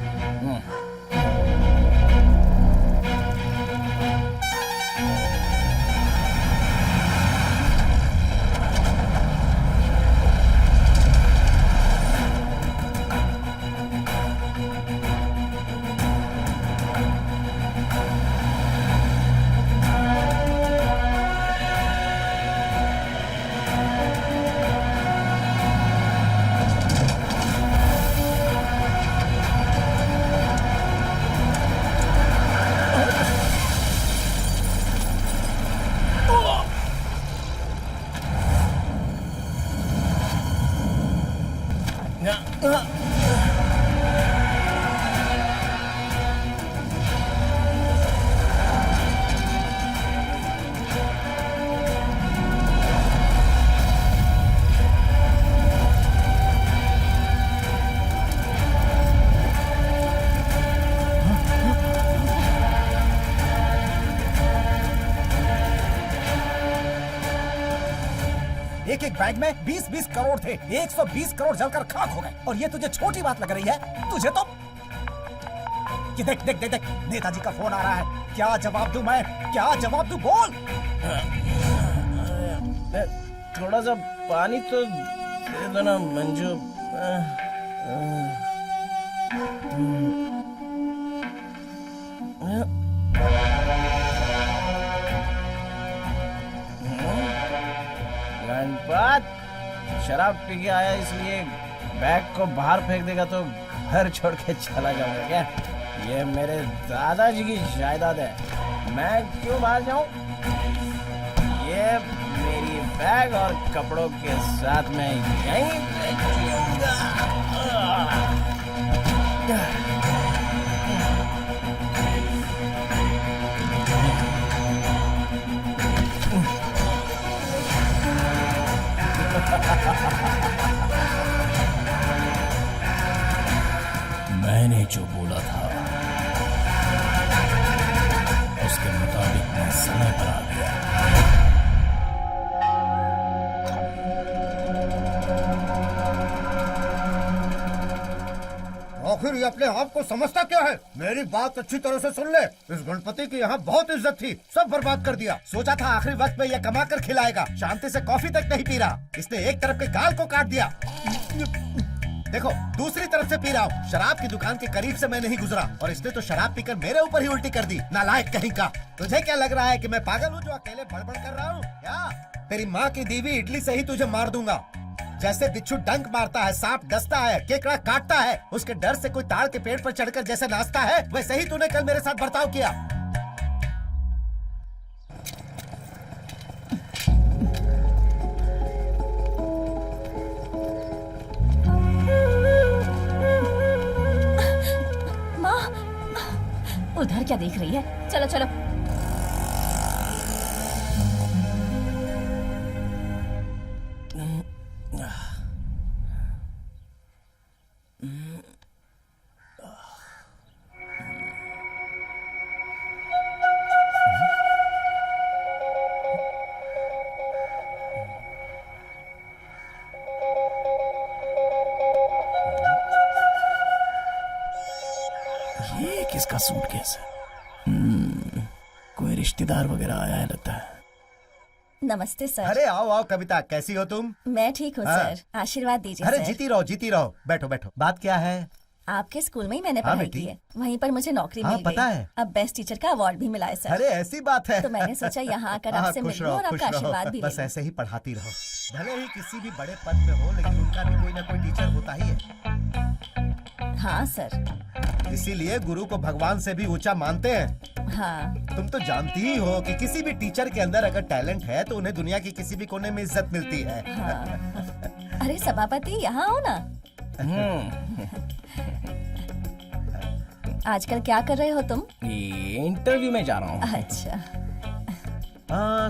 Speaker 13: एक एक बैग में 20-20 करोड़ थे। 120 करोड़ जलकर खाक हो गए और ये तुझे छोटी बात लग रही है? तुझे तो ये देख देख देख देख, नेताजी का फोन आ रहा है। क्या जवाब दूं मैं? क्या जवाब दूं? बोल।
Speaker 6: थोड़ा सा पानी तो दे दो ना मंजू। गणपत शराब पी के आया इसलिए बैग को बाहर फेंक देगा तो घर छोड़ के चला जाऊंगा क्या? ये मेरे दादाजी की जायदाद है, मैं क्यों बाहर जाऊं? ये मेरी बैग और कपड़ों के साथ मैं यहीं पे जीऊंगा।
Speaker 3: मैंने जो बोला था उसके मुताबिक मैं समय पर आ गया।
Speaker 4: आखिर ये अपने आप को समझता क्या है? मेरी बात अच्छी तरह से सुन ले। इस गणपति की यहाँ बहुत इज्जत थी, सब बर्बाद कर दिया। सोचा था आखिरी वक्त में ये कमा कर खिलाएगा, शांति से कॉफी तक नहीं पी रहा। इसने एक तरफ के गाल को काट दिया, देखो दूसरी तरफ से पी रहा हूँ। शराब की दुकान के करीब से मैं नहीं गुजरा और इसने तो शराब पीकर मेरे ऊपर ही उल्टी कर दी। नालायक कहीं का। तुझे क्या लग रहा है कि मैं पागल हूँ जो अकेले बड़बड़ कर रहा हूँ? क्या तेरी माँ की दीवी इडली से ही तुझे मार दूंगा। जैसे बिच्छू डंक मारता है, सांप डसता है, केकड़ा काटता है, उसके डर से कोई ताड़ के पेड़ पर चढ़कर जैसे नाचता है, वैसे ही तूने कल मेरे साथ बर्ताव किया।
Speaker 11: उधर क्या देख रही है? चलो चलो।
Speaker 3: ये किसका सूटकेस है? कोई रिश्तेदार वगैरह आया है लगता है।
Speaker 10: नमस्ते सर।
Speaker 4: अरे आओ आओ कविता, कैसी हो तुम?
Speaker 10: मैं ठीक हूँ
Speaker 4: हाँ।
Speaker 10: सर, आशीर्वाद दीजिए
Speaker 4: अरे
Speaker 10: सर।
Speaker 4: जीती रहो जीती रहो। बैठो बैठो। बात क्या है?
Speaker 10: आपके स्कूल में ही मैंने
Speaker 4: हाँ
Speaker 10: पढ़ाई
Speaker 4: बेटी।
Speaker 10: की है, वहीं पर मुझे नौकरी
Speaker 4: हाँ,
Speaker 10: मिल
Speaker 4: पता
Speaker 10: गई।
Speaker 4: है।
Speaker 10: अब बेस्ट टीचर का अवार्ड भी मिला है सर।
Speaker 4: अरे ऐसी बात है।
Speaker 10: तो मैंने सोचा यहाँ आकर
Speaker 4: हाँ,
Speaker 10: आपसे
Speaker 4: खुश
Speaker 10: मिल लूं
Speaker 4: रहो,
Speaker 10: और
Speaker 4: खुश
Speaker 10: आपका
Speaker 4: रहो।
Speaker 10: आशीर्वाद भी
Speaker 4: बस
Speaker 10: ले
Speaker 4: ऐसे ही पढ़ाती रहो। भले ही किसी भी बड़े पद में हो, लेकिन उनका भी कोई ना कोई टीचर होता ही है।
Speaker 10: लूं। हाँ सर।
Speaker 4: इसीलिए गुरु को भगवान से भी ऊंचा मानते हैं।
Speaker 10: हाँ।
Speaker 4: तुम तो जानती ही हो कि किसी भी टीचर के अंदर अगर टैलेंट है तो उन्हें दुनिया के किसी भी कोने में इज्जत मिलती है।
Speaker 10: हाँ। अरे सभापति यहाँ आओ ना। आजकल क्या कर रहे हो तुम?
Speaker 6: इंटरव्यू में जा रहा हूँ।
Speaker 10: अच्छा।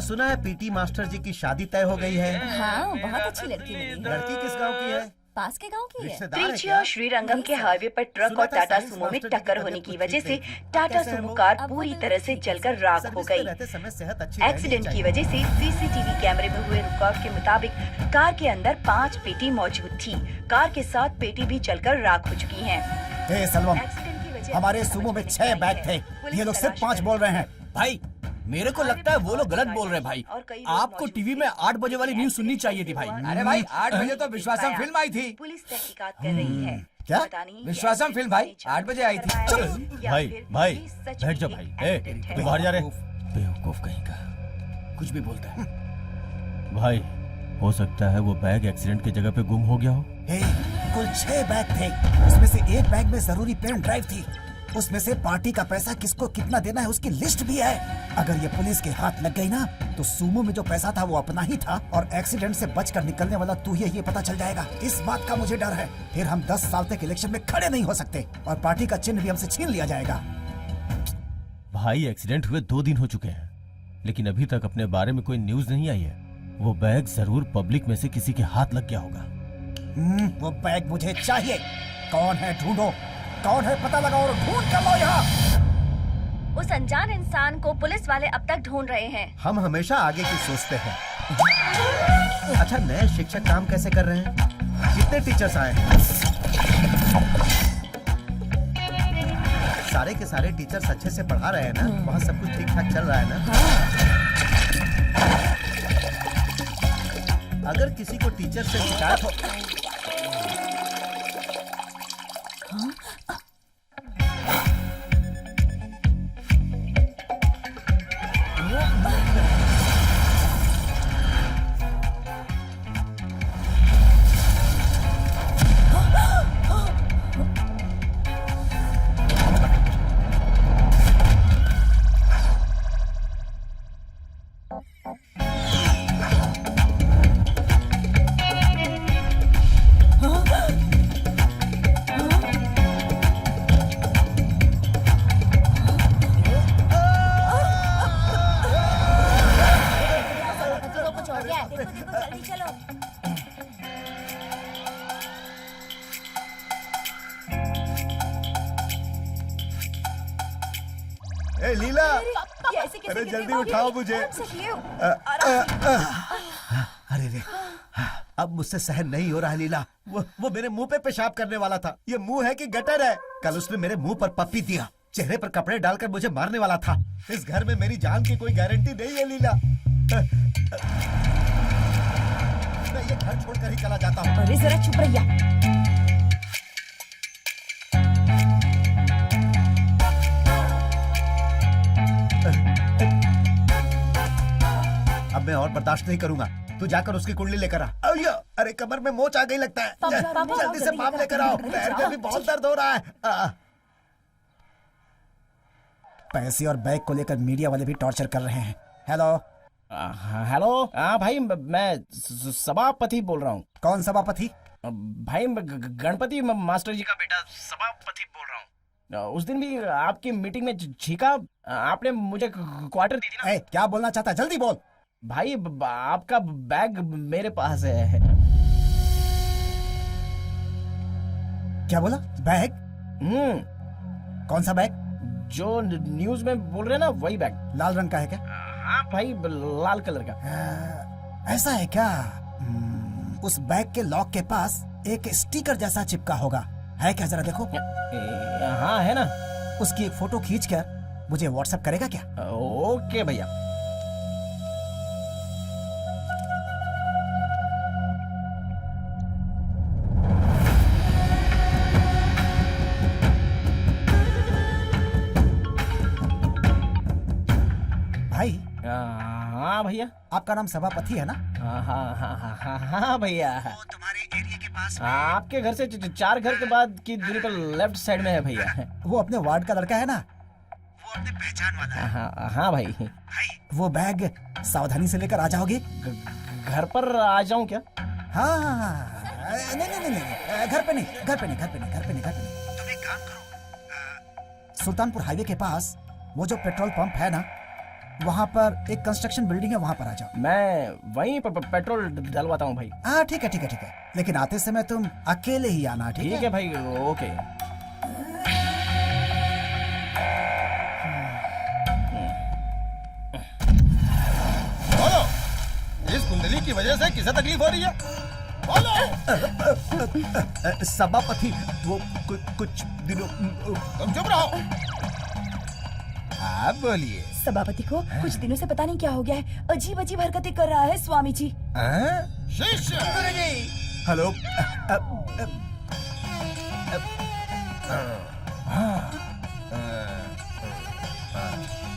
Speaker 4: सुना है पीटी मास्टर जी की शादी तय हो गई है।
Speaker 10: हाँ, बहुत अच्छी लड़की मिली।
Speaker 4: लड़की किस गांव की है?
Speaker 10: पास के गांव की है।
Speaker 5: त्रिची और श्रीरंगम के हाईवे पर ट्रक और टाटा सुमो में टक्कर होने की वजह से टाटा सुमो कार पूरी तरह से जलकर राख हो गई। एक्सीडेंट की वजह से सीसीटीवी कैमरे में हुए रिकॉर्ड के मुताबिक कार के अंदर 5 पेटी मौजूद थी। कार के 7 पेटी भी जलकर राख हो चुकी हैं।
Speaker 13: सलमान, हमारे सुमो में 6 बैग थे, ये लोग सिर्फ 5 बोल रहे हैं।
Speaker 8: भाई मेरे को लगता है वो लोग गलत बोल रहे हैं भाई। आपको टीवी में 8 बजे वाली न्यूज सुननी चाहिए थी भाई।
Speaker 9: अरे भाई 8 बजे तो विश्वासम फिल्म आई थी।
Speaker 5: पुलिस तहकीकात कर रही है।
Speaker 9: क्या? विश्वासम फिल्म भाई 8 बजे आई थी।
Speaker 1: भाई भाई बैठ जा भाई। ए, तू बाहर जा रहे?
Speaker 3: बेवकूफ कहीं का, कुछ भी बोलता है।
Speaker 1: भाई हो सकता है वो बैग एक्सीडेंट की जगह पे गुम हो गया हो।
Speaker 13: कुल 6 बैग थे, उसमें से एक बैग में जरूरी पेन ड्राइव थी। उसमें से पार्टी का पैसा किसको कितना देना है उसकी लिस्ट भी है। अगर ये पुलिस के हाथ लग गई ना तो सुमो में जो पैसा था वो अपना ही था और एक्सीडेंट से बचकर निकलने वाला तू ही, ये पता चल जाएगा। इस बात का मुझे डर है, फिर हम 10 साल तक इलेक्शन में खड़े नहीं हो सकते और पार्टी का चिन्ह भी हमसे छीन लिया जाएगा।
Speaker 1: भाई एक्सीडेंट हुए 2 दिन हो चुके हैं, लेकिन अभी तक अपने बारे में कोई न्यूज नहीं आई है। वो बैग जरूर पब्लिक में से किसी के हाथ लग गया होगा।
Speaker 13: वो बैग मुझे चाहिए। कौन है ढूंढो, कौन है पता लगाओ और ढूंढ कर लो यहाँ।
Speaker 10: उस अनजान इंसान को पुलिस वाले अब तक ढूंढ रहे हैं।
Speaker 4: हम हमेशा आगे की सोचते हैं। अच्छा, नए शिक्षक काम कैसे कर रहे हैं? कितने टीचर्स आए हैं? सारे के सारे टीचर्स अच्छे से पढ़ा रहे हैं ना? वहाँ सब कुछ ठीक ठाक चल रहा है ना? अगर किसी को टीचर से शिकायत हो ए लीला, अरे जल्दी उठाओ मुझे। अरे रे, अब मुझसे सहन नहीं हो रहा है लीला। वो मेरे मुंह पे पेशाब करने वाला था। ये मुंह है कि गटर है? कल उसने मेरे मुंह पर पप्पी दिया, चेहरे पर कपड़े डालकर मुझे मारने वाला था। इस घर में मेरी जान की कोई गारंटी नहीं है लीला। मैं ये घर छोड़कर ही चला जाता हूँ।
Speaker 5: अरे जरा चुप रहिया।
Speaker 4: अब मैं और बर्दाश्त नहीं करूंगा। तू जाकर उसकी कुंडली लेकर आ। अरे कमर में मोच आ गई लगता है। जल्दी से पाप लेकर आओ। पैर में भी बहुत दर्द हो रहा है।
Speaker 13: पैसे और बैग को लेकर मीडिया वाले भी टॉर्चर कर रहे हैं। Hello
Speaker 6: hello. हाँ भाई, मैं सभापति बोल रहा हूँ।
Speaker 13: कौन सभापति?
Speaker 6: भाई गणपति मास्टर जी का बेटा सभापति बोल रहा हूँ। उस दिन भी आपकी मीटिंग में छीका, आपने मुझे क्वार्टर दी थी ना।
Speaker 13: क्या बोलना चाहता है? जल्दी बोल।
Speaker 6: भाई आपका बैग मेरे पास है।
Speaker 13: क्या बोला? बैग? कौन सा बैग?
Speaker 6: जो न्यूज में बोल रहे हैं ना, वही बैग।
Speaker 13: लाल रंग का है क्या?
Speaker 6: हाँ भाई, लाल कलर का।
Speaker 13: ऐसा है क्या? उस बैग के लॉक के पास एक स्टिकर जैसा चिपका होगा, है क्या? जरा देखो।
Speaker 6: हाँ है ना।
Speaker 13: उसकी एक फोटो खींचकर मुझे व्हाट्सएप करेगा क्या?
Speaker 6: ओके भैया।
Speaker 13: भाई।
Speaker 6: हाँ भैया।
Speaker 13: आपका नाम सभापति है ना?
Speaker 6: हाँ भैया।
Speaker 13: वो तुम्हारे एरिया के पास में।
Speaker 6: आपके घर से 4 घर के बाद की दूरी पर लेफ्ट साइड में है भैया।
Speaker 13: वो अपने वार्ड का लड़का है ना? वो अपने पहचान वाला है।
Speaker 6: हाँ भाई।
Speaker 13: भाई वो बैग सावधानी से लेकर आ जाओगे?
Speaker 6: घर पर आ जाऊं क्या?
Speaker 13: हाँ। नहीं, घर पे नहीं। तुम एक काम करो, सुल्तानपुर हाईवे के पास वो जो पेट्रोल पंप है ना, वहाँ पर एक कंस्ट्रक्शन बिल्डिंग है, वहाँ पर आ जाओ।
Speaker 6: मैं वहीं पर पेट्रोल डलवाता हूँ भाई।
Speaker 13: हाँ ठीक है। लेकिन आते समय तुम अकेले ही आना। ठीक
Speaker 6: है भाई। ओके।
Speaker 12: बोलो, इस कुंडली की वजह से किसे तकलीफ हो रही है? बोलो।
Speaker 4: सभापति, वो कुछ दिनों।
Speaker 12: तुम चुप रहो। आप बोलिए।
Speaker 5: सभापति को कुछ दिनों से पता नहीं क्या हो गया है, अजीब अजीब हरकतें कर रहा है स्वामी जी।
Speaker 12: शिष्य।
Speaker 4: हेलो।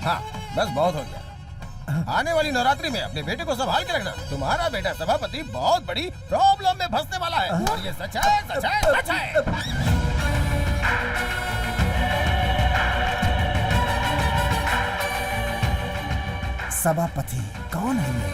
Speaker 12: हाँ, बस बहुत हो गया। आने वाली नवरात्रि में अपने बेटे को संभाल के रखना। तुम्हारा बेटा सभापति बहुत बड़ी प्रॉब्लम में फंसने वाला है। और ये सच है।
Speaker 13: सभापति कौन है ये?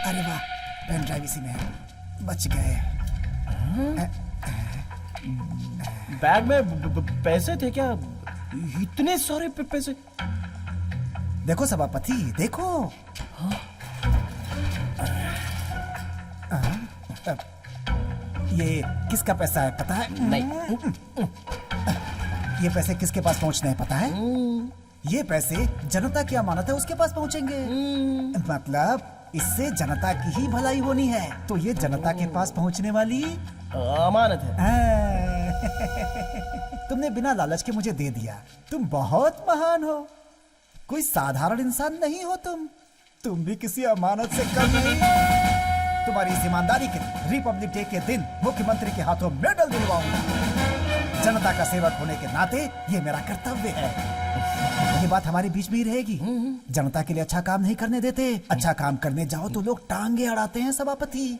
Speaker 13: अरे वाह, पेन ड्राइव इसी में है। बच गए।
Speaker 6: बैग में पैसे थे क्या? इतने सारे पैसे?
Speaker 13: देखो सभापति, देखो। ये किसका पैसा है पता है?
Speaker 6: नहीं।
Speaker 13: ये पैसे किसके पास पहुंचने हैं पता है? ये पैसे जनता की अमानत है, उसके पास पहुंचेंगे। मतलब इससे जनता की ही भलाई होनी है, तो ये जनता के पास पहुंचने वाली
Speaker 6: अमानत है।
Speaker 13: तुमने बिना लालच के मुझे दे दिया। तुम बहुत महान हो, कोई साधारण इंसान नहीं हो तुम भी किसी अमानत से कम नहीं। तुम्हारी इस ईमानदारी के लिए रिपब्लिक डे के दिन मुख्यमंत्री के हाथों मेडल दिलवाऊंगा। जनता का सेवक होने के नाते ये मेरा कर्तव्य है। ये बात हमारे बीच में ही रहेगी। जनता के लिए अच्छा काम नहीं करने देते। अच्छा काम करने जाओ तो लोग टांगे अड़ाते हैं सभापति।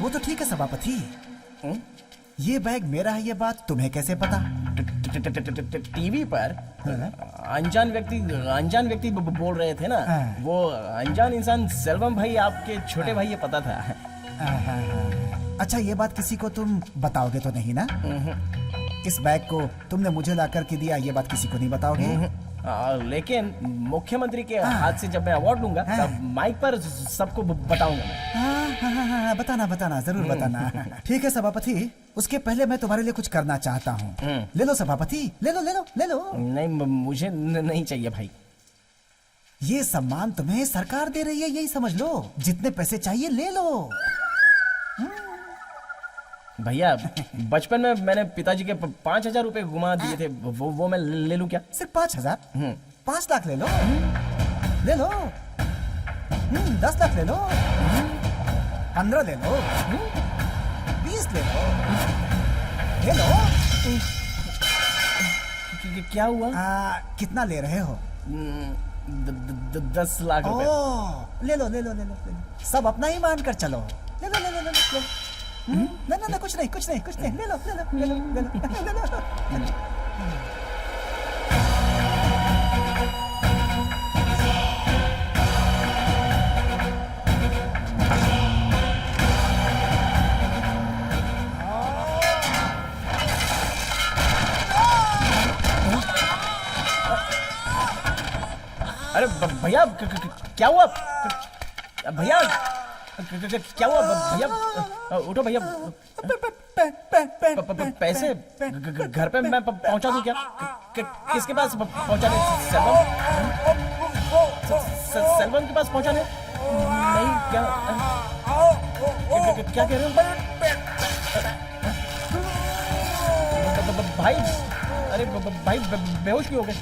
Speaker 13: वो तो ठीक है सभापति, ये बैग मेरा है, ये बात तुम्हें कैसे पता?
Speaker 6: टीवी पर अनजान व्यक्ति बोल रहे थे ना। वो अनजान इंसान सेल्वम भाई, आपके छोटे भाई, ये पता था।
Speaker 13: अच्छा, ये बात किसी को तुम बताओगे तो नहीं ना? इस बैग को तुमने मुझे ला करके दिया, ये बात किसी को नहीं बताओगे?
Speaker 6: लेकिन मुख्यमंत्री के हाथ से जब मैं अवार्ड लूंगा तब माइक पर सबको बताऊंगा मैं।
Speaker 13: बताना जरूर बताना। ठीक है सभापति, उसके पहले मैं तुम्हारे लिए कुछ करना चाहता हूँ। ले लो सभापति, ले लो।
Speaker 6: नहीं, मुझे नहीं चाहिए भाई।
Speaker 13: ये सम्मान तुम्हें सरकार दे रही है, यही समझ लो। जितने पैसे चाहिए ले लो।
Speaker 6: भैया, बचपन में मैंने पिताजी के 5,000 रुपए घुमा दिए थे, वो मैं ले लूं क्या?
Speaker 13: सिर्फ 5,000? 5 लाख ले लो। 10 लाख ले लो। 15 ले लो। 20 ले लो।
Speaker 6: क्या हुआ?
Speaker 13: कितना ले रहे हो?
Speaker 6: 10 लाख रुपए।
Speaker 13: ले लो। सब अपना ही मान कर चलो। ले लो। ना कुछ नहीं। ले लो।
Speaker 6: अरे भैया, क्या हुआ भैया? क्या हुआ भैया? उठो भैया। पैसे घर पे मैं पहुंचा दूं क्या? किसके पास पहुंचाने? सेल्वम के पास पहुंचाने? नहीं, क्या कह रहे हो भाई? अरे भाई, बेहोश क्यों हो गए?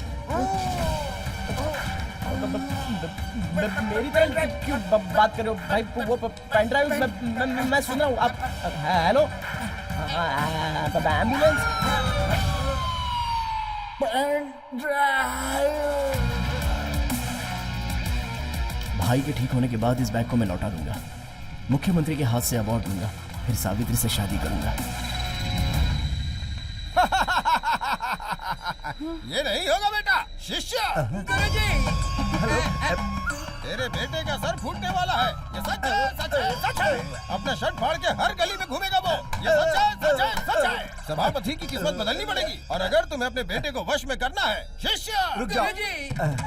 Speaker 6: मेरी तरह क्यों बात कर रहे हो भाई? वो पेन ड्राइव मैं सुन रहा हूँ। आप हेलो, एम्बुलेंस।
Speaker 3: भाई के ठीक होने के बाद इस बैग को मैं लौटा दूंगा, मुख्यमंत्री के हाथ से अवार्ड लूंगा, फिर सावित्री से शादी करूंगा।
Speaker 12: ये नहीं होगा बेटा। शिष्य, तेरे बेटे का सर फूटने वाला है। ये सच है। अपना शर्ट फाड़ के हर गली में घूमेगा वो। ये सच है। सभापति की किस्मत बदलनी पड़ेगी, और अगर तुम्हें अपने बेटे को वश में करना है शिष्य,
Speaker 13: रुक जाओ।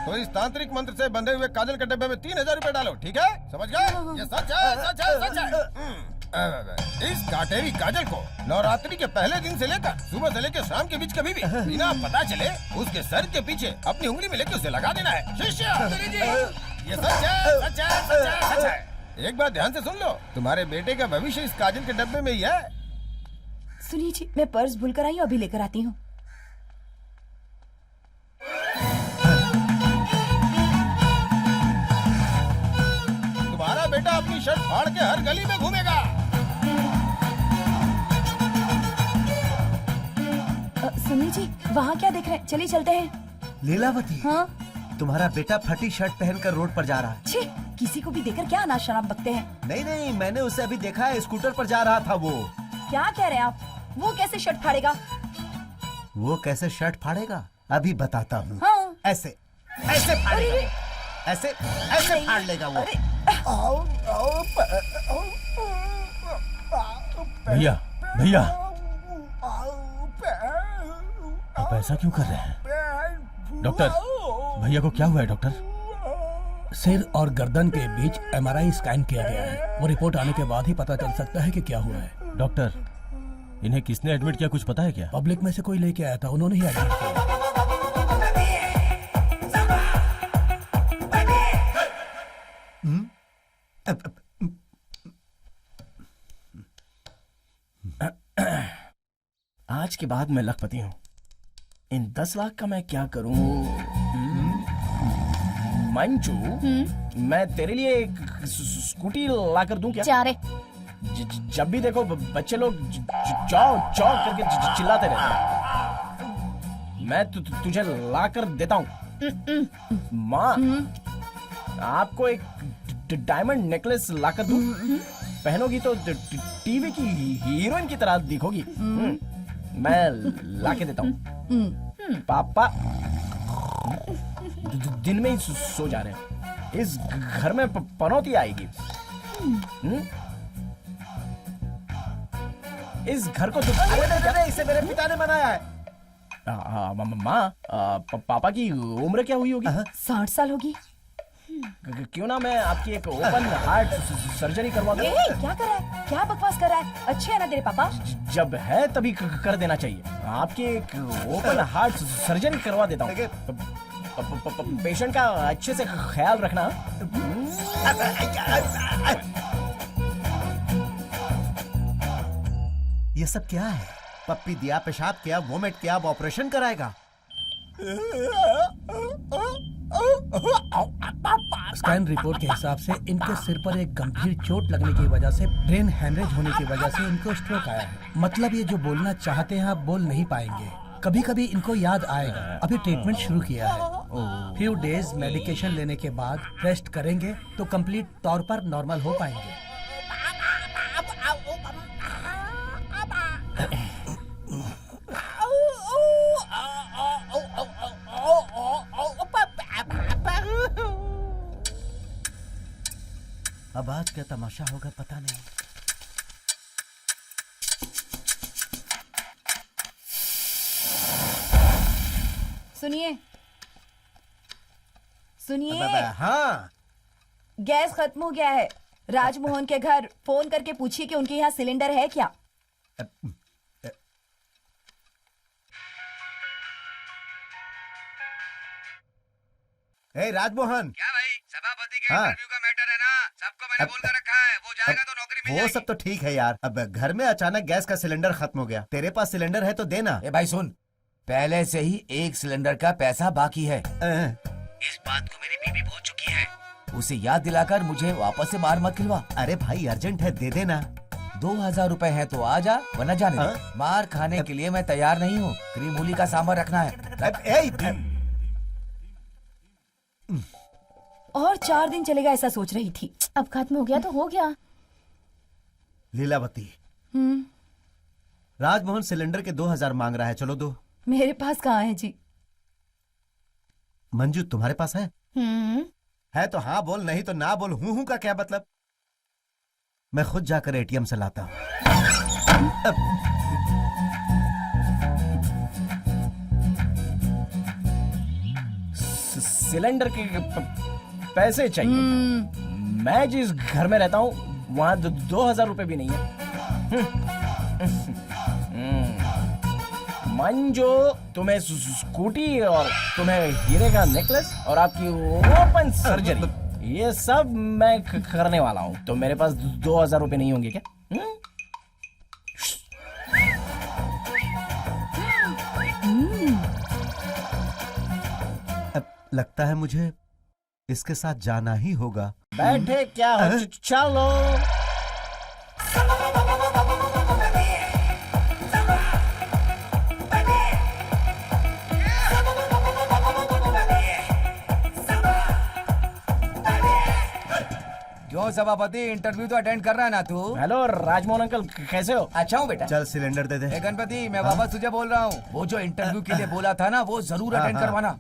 Speaker 12: तो इस तांत्रिक मंत्र से बंधे हुए काजल के डब्बे में 3,000 रुपए डालो, ठीक है? समझ गए? ये सच है। इस काटेरी काजल को नवरात्रि के पहले दिन से लेकर सुबह से लेकर शाम के बीच कभी भी बिना पता चले उसके सर के पीछे अपनी उंगली में लेकर उसे लगा देना है। शिष्य, ये सच है। एक बात ध्यान से सुन लो, तुम्हारे बेटे का भविष्य इस काजल के डब्बे में ही है।
Speaker 5: सुनिए जी, मैं पर्स भूल कर आई हूँ, अभी लेकर आती हूँ।
Speaker 12: तुम्हारा बेटा अपनी शर्ट फाड़ के हर गली में घूमेगा।
Speaker 5: सुनिए जी, वहाँ क्या देख रहे हैं? चलिए चलते हैं।
Speaker 4: लीलावती,
Speaker 5: हाँ?
Speaker 4: तुम्हारा बेटा फटी शर्ट पहनकर रोड पर जा रहा है।
Speaker 5: छी, किसी को भी देखकर क्या अनाज शराब बकते हैं।
Speaker 4: नहीं, मैंने उसे अभी देखा है, स्कूटर पर जा रहा था वो।
Speaker 5: क्या कह रहे हैं आप? वो कैसे शर्ट फाड़ेगा?
Speaker 4: वो कैसे शर्ट फाड़ेगा, अभी बताता हूँ।
Speaker 5: हाँ।
Speaker 4: ऐसे फाड़ेगा, ऐसे फाड़ लेगा वो।
Speaker 1: भैया भैया, आप ऐसा क्यों कर रहे हैं? डॉक्टर, भैया को क्या हुआ है डॉक्टर?
Speaker 3: सिर और गर्दन के बीच MRI स्कैन किया गया है। वो रिपोर्ट आने के बाद ही पता चल सकता है कि क्या हुआ है।
Speaker 1: डॉक्टर, इन्हें किसने एडमिट किया, कुछ पता है क्या?
Speaker 3: पब्लिक में से कोई लेके आया था, उन्होंने ही एडमिट किया।
Speaker 6: आज के बाद मैं लखपति हूँ। इन 10 लाख का मैं क्या करूँ? मंजू, मैं तेरे लिए एक स्कूटी ला कर दूं क्या?
Speaker 11: जा रे।
Speaker 6: जब भी देखो बच्चे लोग चौ चौ करके चिल्लाते रहते हैं। मैं तुझे ला कर देता हूँ। माँ, आपको एक डायमंड नेकलेस ला कर दूं? पहनोगी तो टीवी की हीरोइन की तरह दिखोगी। मैं ला के देता हूँ। पापा दिन में ही सो जा रहे हैं। इस घर में पनौती आएगी। इस घर को
Speaker 4: अरे इसे मेरे पिता ने बनाया है।
Speaker 6: माँ, पापा की उम्र क्या हुई होगी?
Speaker 5: 60 साल होगी।
Speaker 6: क्यों ना मैं आपकी एक ओपन हार्ट सर्जरी करवा दूं?
Speaker 5: क्या कर रहा है? क्या बकवास कर रहा है? अच्छे है ना तेरे पापा?
Speaker 6: जब है तभी कर देना चाहिए। आपकी एक ओपन हार्ट सर्जरी करवा देता हूँ। पेशेंट का अच्छे से ख्याल रखना।
Speaker 4: ये सब क्या है? पप्पी दिया, पेशाब किया, वोमिट किया, अब ऑपरेशन कराएगा।
Speaker 3: स्कैन रिपोर्ट के हिसाब से इनके सिर पर एक गंभीर चोट लगने की वजह से ब्रेन हैमरेज होने की वजह से इनको स्ट्रोक आया है। मतलब ये जो बोलना चाहते हैं आप बोल नहीं पाएंगे। कभी कभी इनको याद आएगा। अभी ट्रीटमेंट शुरू किया है। फ्यू डेज मेडिकेशन लेने के बाद रेस्ट करेंगे तो कंप्लीट तौर पर नॉर्मल हो पाएंगे।
Speaker 4: अब आज क्या तमाशा होगा पता नहीं।
Speaker 5: सुनिए सुनिए।
Speaker 4: हाँ,
Speaker 5: गैस खत्म हो गया है। राजमोहन के घर फोन करके पूछिए कि उनके यहाँ सिलेंडर है क्या।
Speaker 4: राजमोहन।
Speaker 9: क्या भाई, सभापति के इंटरव्यू का मैटर है ना? सबको मैंने बोल कर रखा है। वो जाएगा तो नौकरी मिल
Speaker 4: वो
Speaker 9: जाएगी।
Speaker 4: सब तो ठीक है यार। अब घर में अचानक गैस का सिलेंडर खत्म हो गया। तेरे पास सिलेंडर है तो देना।
Speaker 9: भाई सुन, पहले से ही एक सिलेंडर का पैसा बाकी है। इस बात को मेरी बीबी बोल चुकी है। उसे याद दिलाकर मुझे वापस से मार मत खिलवा।
Speaker 4: अरे भाई अर्जेंट है, दे देना।
Speaker 9: 2000 रुपए है तो आ जा, वरना जाने दे। मार खाने के लिए मैं तैयार नहीं हूँ। क्रीमूली का सांभर रखना है।
Speaker 5: और 4 दिन चलेगा ऐसा सोच रही थी।
Speaker 11: अब खत्म हो गया तो हो गया।
Speaker 4: लीलावती, राजमोहन सिलेंडर के 2000 मांग रहा है। चलो दो।
Speaker 5: मेरे पास कहाँ है जी?
Speaker 4: मंजू तुम्हारे पास है? है तो हाँ बोल, नहीं तो ना बोल। हूं का क्या मतलब? मैं खुद जाकर एटीएम से लाता हूं।
Speaker 6: सिलेंडर के पैसे चाहिए। मैं जिस घर में रहता हूँ वहाँ 2000 रुपए भी नहीं है। मंजू, तुम्हें स्कूटी और तुम्हें हीरे का नेकलेस और आपकी ओपन सर्जरी, ये सब मैं करने वाला हूँ। तो मेरे पास 2000 रुपए नहीं होंगे क्या?
Speaker 4: लगता है मुझे इसके साथ जाना ही होगा।
Speaker 6: बैठे क्या हो? चलो।
Speaker 9: क्यों सभापति, इंटरव्यू तो अटेंड कर रहा है ना तू?
Speaker 6: हेलो राजमोहन अंकल, कैसे हो?
Speaker 9: अच्छा हूँ बेटा।
Speaker 4: चल सिलेंडर दे दे।
Speaker 9: गणपति, मैं वापस तुझे बोल रहा हूँ, वो जो इंटरव्यू के लिए बोला था ना, वो जरूर अटेंड करवाना।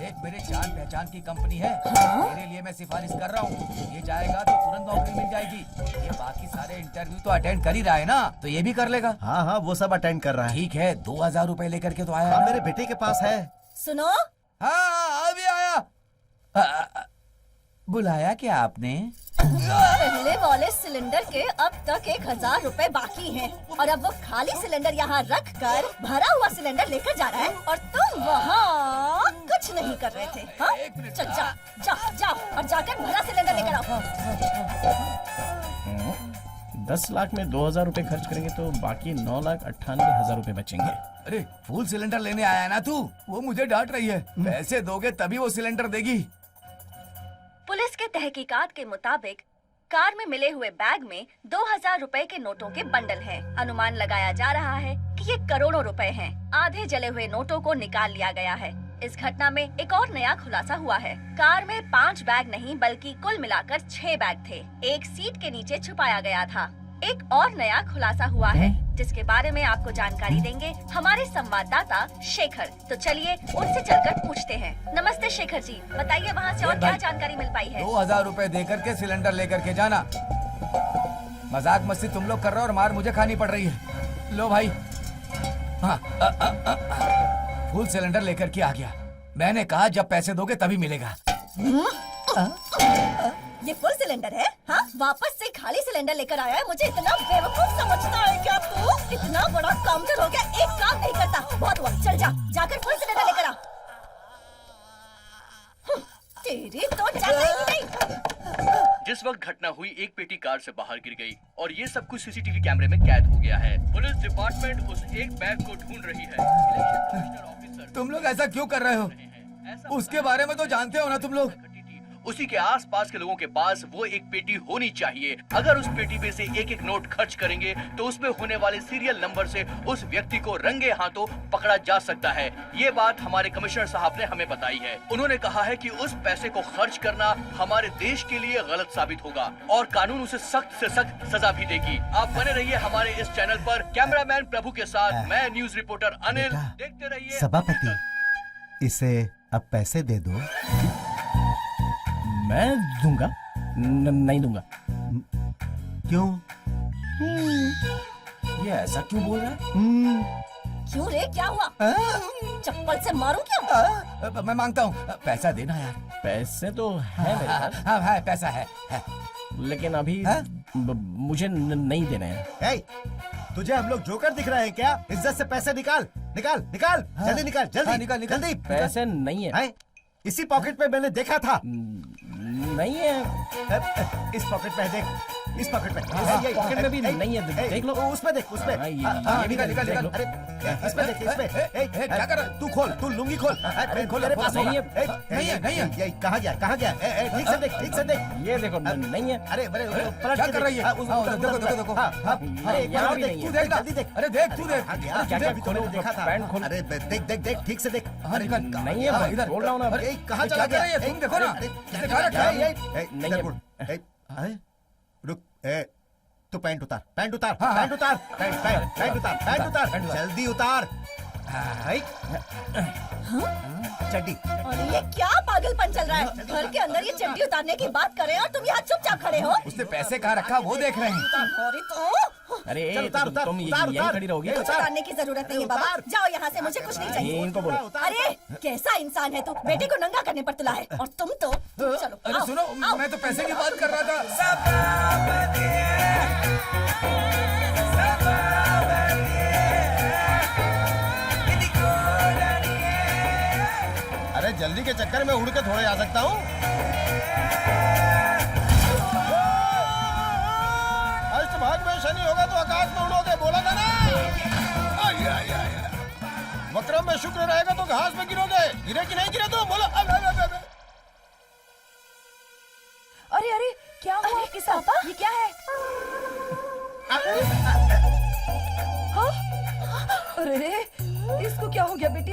Speaker 9: एक मेरे जान पहचान की कंपनी है, मेरे लिए मैं सिफारिश कर रहा हूँ। ये जाएगा तो तुरंत नौकरी मिल जाएगी। ये बाकी सारे इंटरव्यू तो अटेंड कर ही रहा है ना, तो ये भी कर लेगा।
Speaker 4: हाँ हाँ, वो सब अटेंड कर रहा है।
Speaker 9: ठीक है, 2000 रुपए लेकर के तो आया।
Speaker 4: हाँ, मेरे बेटे के पास है।
Speaker 10: सुनो,
Speaker 9: हाँ अभी आया। बुलाया क्या आपने?
Speaker 10: पहले वाले सिलेंडर के अब तक 1000 रुपए बाकी हैं और अब वो खाली सिलेंडर यहाँ रख कर भरा हुआ सिलेंडर लेकर जा रहा है और तुम वहाँ कुछ नहीं कर रहे थे। हाँ? चल जाओ जाओ और जाकर भरा सिलेंडर लेकर आओ।
Speaker 6: 10 लाख में 2000 रुपए खर्च करेंगे तो बाकी 9,98,000 रुपए बचेंगे।
Speaker 9: अरे फुल सिलेंडर लेने आया ना तू, वो मुझे डांट रही है। पैसे दोगे तभी वो सिलेंडर देगी।
Speaker 10: पुलिस के तहकीकात के मुताबिक कार में मिले हुए बैग में 2000 रुपए के नोटों के बंडल हैं। अनुमान लगाया जा रहा है कि ये करोड़ों रुपए हैं। आधे जले हुए नोटों को निकाल लिया गया है। इस घटना में एक और नया खुलासा हुआ है। कार में 5 बैग नहीं बल्कि कुल मिलाकर 6 बैग थे। एक सीट के नीचे छुपाया गया था। एक और नया खुलासा हुआ है जिसके बारे में आपको जानकारी देंगे हमारे संवाददाता शेखर। तो चलिए उनसे चलकर पूछते हैं। नमस्ते शेखर जी, बताइए वहाँ से और क्या जानकारी मिल पाई है?
Speaker 9: 2000 रुपए देकर के सिलेंडर लेकर के जाना। मजाक मस्ती तुम लोग कर रहे हो और मार मुझे खानी पड़ रही है। लो भाई। हाँ, फुल सिलेंडर लेकर के आ गया। मैंने कहा जब पैसे दोगे तभी मिलेगा।
Speaker 10: ये फुल सिलेंडर है? हाँ, वापस से खाली सिलेंडर लेकर आया है। मुझे इतना बेवकूफ समझता है क्या तू? इतना बड़ा काउंटर हो गया, एक काम नहीं करता। बहुत हुआ, चल जाकर फुल सिलेंडर लेकर आ। तेरी तो जाएगी नहीं।
Speaker 8: जिस वक्त घटना हुई एक पेटी कार से बाहर गिर गई और ये सब कुछ सीसीटीवी कैमरे में कैद हो गया है। पुलिस डिपार्टमेंट उस एक बैग को ढूंढ रही है। इलेक्शन कमिश्नर ऑफिसर,
Speaker 9: तुम लोग ऐसा क्यों कर रहे हो? उसके बारे में तो जानते हो ना तुम लोग।
Speaker 8: उसी के आसपास के लोगों के पास वो एक पेटी होनी चाहिए। अगर उस पेटी में से एक एक नोट खर्च करेंगे तो उसमें होने वाले सीरियल नंबर से उस व्यक्ति को रंगे हाथों पकड़ा जा सकता है। ये बात हमारे कमिश्नर साहब ने हमें बताई है। उन्होंने कहा है कि उस पैसे को खर्च करना हमारे देश के लिए गलत साबित होगा और कानून उसे सख्त से सख्त सजा भी देगी। आप बने रहिए हमारे इस चैनल पर। कैमरामैन प्रभु के साथ मैं न्यूज रिपोर्टर अनिल। देखते रहिए।
Speaker 4: सभापति, इसे अब पैसे दे दो।
Speaker 6: मैं दूंगा? नहीं दूंगा।
Speaker 4: क्यों?
Speaker 9: ये ऐसा क्यों बोल रहा है?
Speaker 10: क्यों रे, क्या हुआ? चप्पल से मारूं क्या?
Speaker 9: मैं मांगता हूँ, पैसा देना यार।
Speaker 6: पैसे तो है मेरे पास।
Speaker 9: हाँ है, पैसा है।
Speaker 6: लेकिन अभी मुझे नहीं देने हैं।
Speaker 4: तुझे हम लोग जोकर दिख रहे हैं क्या? इज्जत से पैसे निकाल निकाल निकाल। जल्दी निकाल, जल्दी
Speaker 9: निकाल निकाल।
Speaker 4: जल्दी।
Speaker 6: पैसे नहीं है।
Speaker 4: इसी पॉकेट में मैंने देखा था।
Speaker 6: नहीं है।
Speaker 4: इस पॉकेट में देख, इस पॉकेट में।
Speaker 6: पॉकेट में भी नहीं है, देख लो।
Speaker 4: उसमें देख, उसमें।
Speaker 6: ये भी निकाल निकाल।
Speaker 4: अरे इसमें देख, इसमें।
Speaker 9: क्या कर रहा है?
Speaker 4: तू खोल, तू लुंगी खोल। खोल, मेरे पास
Speaker 6: नहीं है।
Speaker 4: नहीं है। कहाँ गया, कहाँ गया? ठीक से देख, ठीक से देख।
Speaker 6: ये देखो, नहीं है।
Speaker 4: अरे पलट
Speaker 9: क्या कर रही है? देखो देखो।
Speaker 4: अरे
Speaker 6: यहाँ भी नहीं है।
Speaker 9: तू देख,
Speaker 4: जल्दी देख।
Speaker 9: अरे देख तू देख।
Speaker 6: क्या खोलो,
Speaker 4: देखा था।
Speaker 6: पैंट खोलो।
Speaker 4: अरे देख देख देख, ठीक से देख।
Speaker 6: नहीं है भाई, बोल रहा हूँ ना।
Speaker 4: कहाँ चला गया?
Speaker 9: तुम देखो ना।
Speaker 6: नहीं है।
Speaker 4: रुक, तू पैंट उतार, पैंट उतार, पैंट उतार, पैंट उतार, पैंट उतार, जल्दी उतार। चड्डी।
Speaker 10: अरे ये क्या पागलपन चल रहा है? घर के अंदर ये चड्डी उतारने की बात कर रहे हो और तुम यहाँ चुपचाप खड़े हो।
Speaker 9: उसने पैसे कहाँ रखा वो देख रहे हैं।
Speaker 6: अरे
Speaker 4: उतार,
Speaker 6: तुम यहीं खड़ी रहोगी।
Speaker 10: कुछ उतारने की जरूरत नहीं है बाबा, जाओ यहाँ से, मुझे कुछ नहीं चाहिए।
Speaker 6: इनको बोलो।
Speaker 10: अरे कैसा इंसान है तू? बेटे को नंगा करने पर तुला है और तुम तो चलो।
Speaker 9: अरे सुनो, मैं तो पैसे की बात कर रहा था।
Speaker 12: अरे जल्दी के चक्कर में उड़ के थोड़े आ सकता हूँ। अष्टभाग में शनि होगा तो आकाश में उड़ोगे, बोला था ना। वक्रम में शुक्र रहेगा तो घास में गिरोगे। गिरे कि नहीं गिरे तो बोलो।
Speaker 5: अरे अरे, क्या हुआ आपके साथ? ये क्या है? हाँ? अरे इसको क्या हो गया बेटी?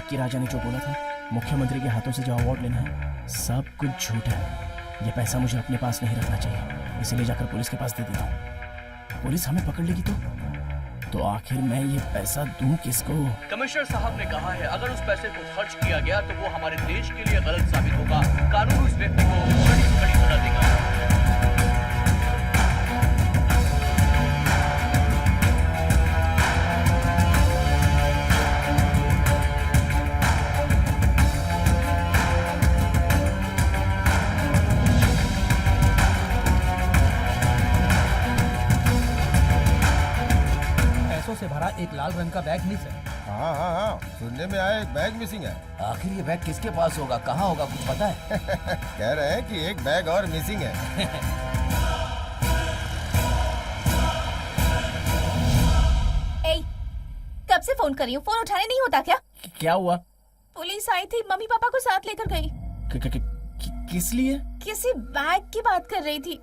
Speaker 6: कि राजा ने जो बोला था मुख्यमंत्री के हाथों से जो अवार्ड लेना है सब कुछ झूठ है। ये पैसा मुझे अपने पास नहीं रखना चाहिए, इसीलिए जाकर पुलिस के पास दे देता हूँ। पुलिस हमें पकड़ लेगी तो आखिर मैं ये पैसा दूं किसको?
Speaker 8: कमिश्नर साहब ने कहा है अगर उस पैसे को खर्च किया गया तो वो हमारे देश के लिए गलत साबित होगा। कानून उस व्यक्ति को बड़ी से बड़ी सजा देगा।
Speaker 13: से भरा एक लाल रंग का बैग मिस है।
Speaker 12: हाँ हाँ हाँ, सुनने में आया एक बैग मिसिंग है।
Speaker 9: आखिर ये बैग किसके पास होगा, कहाँ होगा, कुछ पता है?
Speaker 12: कह रहे हैं कि एक बैग और मिसिंग है।
Speaker 11: ए, कब से फोन कर रही हूँ, फोन उठाने नहीं होता क्या?
Speaker 6: क्या हुआ?
Speaker 11: पुलिस आई थी, मम्मी पापा को साथ लेकर गई।
Speaker 6: किस लिए?
Speaker 11: किसी बैग की बात कर रही थी।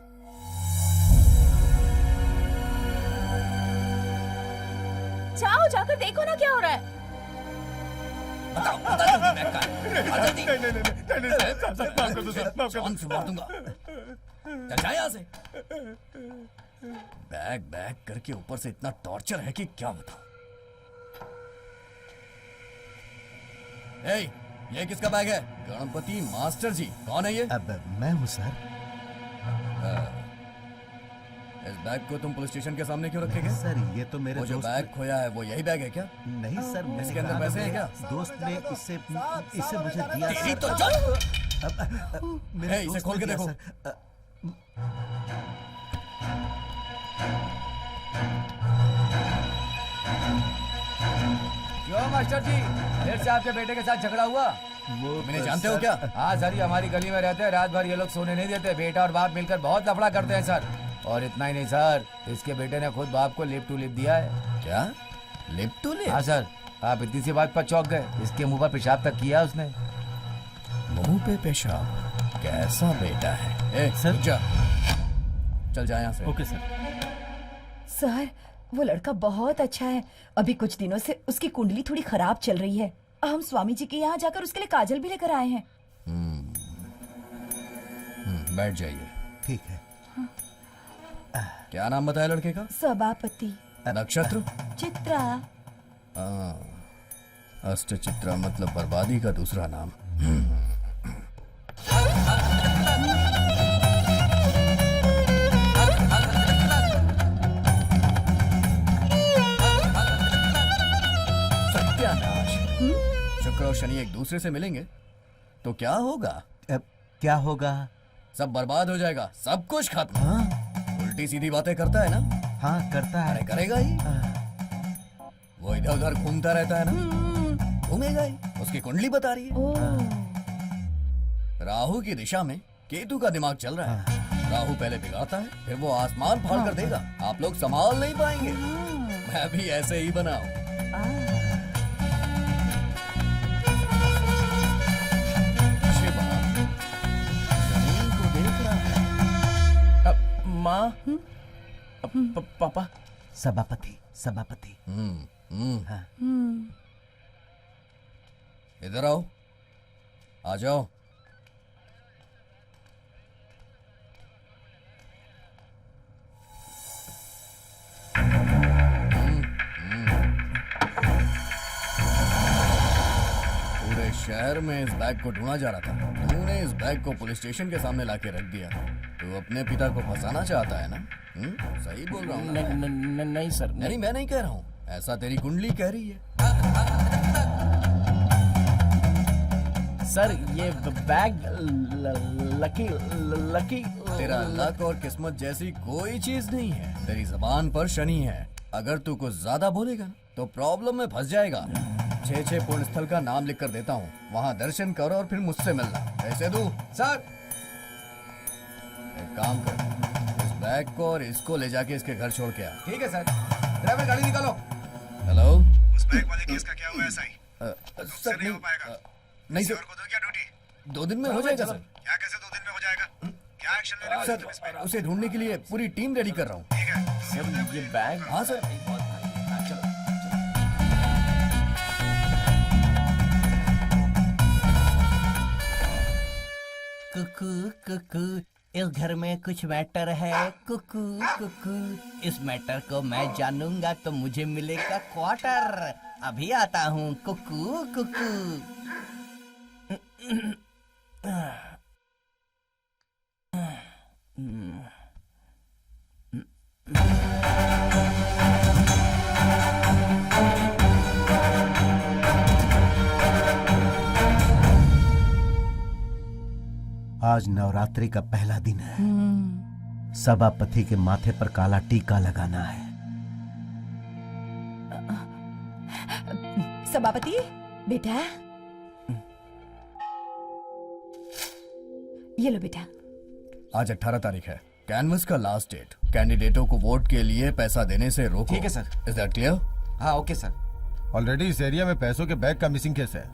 Speaker 11: जाओ, जाकर देखो ना क्या हो रहा है।
Speaker 2: बताओ, बता जल्दी बैग का है। आ जल्दी। जान से मार दूंगा। चल जा यहाँ से। बैग बैग करके ऊपर से इतना टॉर्चर है कि क्या बताऊं। ये किसका बैग है? गणपति मास्टर जी, कौन है ये?
Speaker 4: अब मैं हूँ सर।
Speaker 2: इस बैग को तुम पुलिस स्टेशन के सामने क्यों रखेंगे?
Speaker 4: सर ये तो मेरे
Speaker 2: वो जो बैग खोया है वो यही बैग है क्या?
Speaker 4: नहीं सर,
Speaker 2: इसके अंदर पैसे हैं क्या?
Speaker 4: दोस्त ने इससे मुझे दिया।
Speaker 2: तेरी तो
Speaker 4: मेरे
Speaker 2: इसे खोल के देखो।
Speaker 9: क्यों मास्टर जी, फिर से आपके बेटे के साथ झगड़ा हुआ?
Speaker 2: मैंने जानते हो क्या?
Speaker 9: हाँ सर, ये हमारी गली में रहते हैं, रात भर ये लोग सोने नहीं देते। बेटा और बाप मिलकर बहुत लफड़ा करते हैं सर। और इतना ही नहीं सर, इसके बेटे ने खुद बाप को लिप टू लिप दिया है।
Speaker 2: क्या? Lip to lip?
Speaker 9: हाँ सर, आप इतनी सी बात पर चौंक गए, इसके मुंह पर पेशाब तक किया उसने।
Speaker 2: मुंह पे पेशाब? कैसा बेटा है?
Speaker 1: सर
Speaker 2: जा, चल जा यहाँ से।
Speaker 1: Okay sir.
Speaker 5: सर वो लड़का बहुत अच्छा है। अभी कुछ दिनों से उसकी कुंडली थोड़ी खराब चल रही है। हम स्वामी जी के यहाँ जाकर उसके लिए काजल भी लेकर आए हैं।
Speaker 2: बैठ जाइए।
Speaker 4: ठीक है।
Speaker 2: क्या नाम बताया लड़के का?
Speaker 5: सभापति।
Speaker 2: नक्षत्र?
Speaker 5: चित्रा।
Speaker 2: अष्ट चित्रा मतलब बर्बादी का दूसरा नाम। सत्यानाश। शुक्र और शनि एक दूसरे से मिलेंगे तो क्या होगा?
Speaker 4: क्या होगा?
Speaker 2: सब बर्बाद हो जाएगा, सब कुछ खत्म। हाँ? उल्टी सीधी बातें करता है ना?
Speaker 4: हाँ करता है।
Speaker 2: अरे करेगा ही। वो इधर उधर घूमता रहता है ना? घूमेगा ही। उसकी कुंडली बता रही है। राहु की दिशा में केतु का दिमाग चल रहा है। राहु पहले बिगाड़ता है, फिर वो आसमान फाड़ कर देगा। आप लोग संभाल नहीं पाएंगे। मैं भी ऐसे ही बना हूं। शिवा जमीन को देख रहा है।
Speaker 6: माँ, पापा।
Speaker 4: सभापति, सभापति।
Speaker 2: इधर आओ, आ जाओ। पूरे शहर में इस बैग को ढूंढा जा रहा था। तूने इस बैग को पुलिस स्टेशन के सामने लाके रख दिया। तू अपने पिता को फंसाना चाहता है ना? सही बोल रहा हूँ ना?
Speaker 6: नहीं सर।
Speaker 2: नहीं, मैं नहीं कह रहा हूँ, ऐसा तेरी कुंडली कह रही है।
Speaker 6: सर ये बैग लकी
Speaker 2: तेरा लक और किस्मत जैसी कोई चीज नहीं है। तेरी जबान पर शनि है। अगर तू कुछ ज्यादा बोलेगा तो प्रॉब्लम में फंस जाएगा। 6 पुण्य स्थल का नाम लिख कर देता हूँ, वहाँ दर्शन करो और फिर मुझसे मिलना। पैसे दूं?
Speaker 9: सर
Speaker 2: एक काम कर, इस बैग को और इसको ले जाके इसके घर छोड़ के आ।
Speaker 9: ठीक है सर। ड्राइवर गाड़ी निकालो।
Speaker 2: हेलो,
Speaker 14: उस बैग वाले केस का क्या हुआ साईं?
Speaker 2: सर नहीं हो पाएगा। नहीं सर,
Speaker 14: को दो क्या ड्यूटी?
Speaker 2: 2 दिन में हो जाएगा सर।
Speaker 14: क्या कैसे 2 दिन में हो जाएगा? क्या एक्शन ले रहे हो तुम इस
Speaker 2: सर, उसे ढूंढने के लिए पूरी टीम रेडी कर रहा हूँ।
Speaker 14: ठीक है
Speaker 6: सर ये बैग।
Speaker 2: हाँ सर।
Speaker 8: कुकू कुकू, इस घर में कुछ मैटर है। कुकू कुकू, इस मैटर को मैं जानूंगा तो मुझे मिलेगा क्वार्टर। अभी आता हूँ। कुकू कुकू।
Speaker 4: आज नवरात्रि का पहला दिन है। सभापति के माथे पर काला टीका लगाना है।
Speaker 5: सभापति बेटा, ये लो बेटा।
Speaker 9: आज 18 तारीख है, कैनवस का लास्ट डेट। कैंडिडेटों को वोट के लिए पैसा देने से रोको।
Speaker 12: ठीक है सर।
Speaker 9: Is that clear?
Speaker 12: हाँ ओके सर। ऑलरेडी इस एरिया में पैसों के बैग का मिसिंग केस है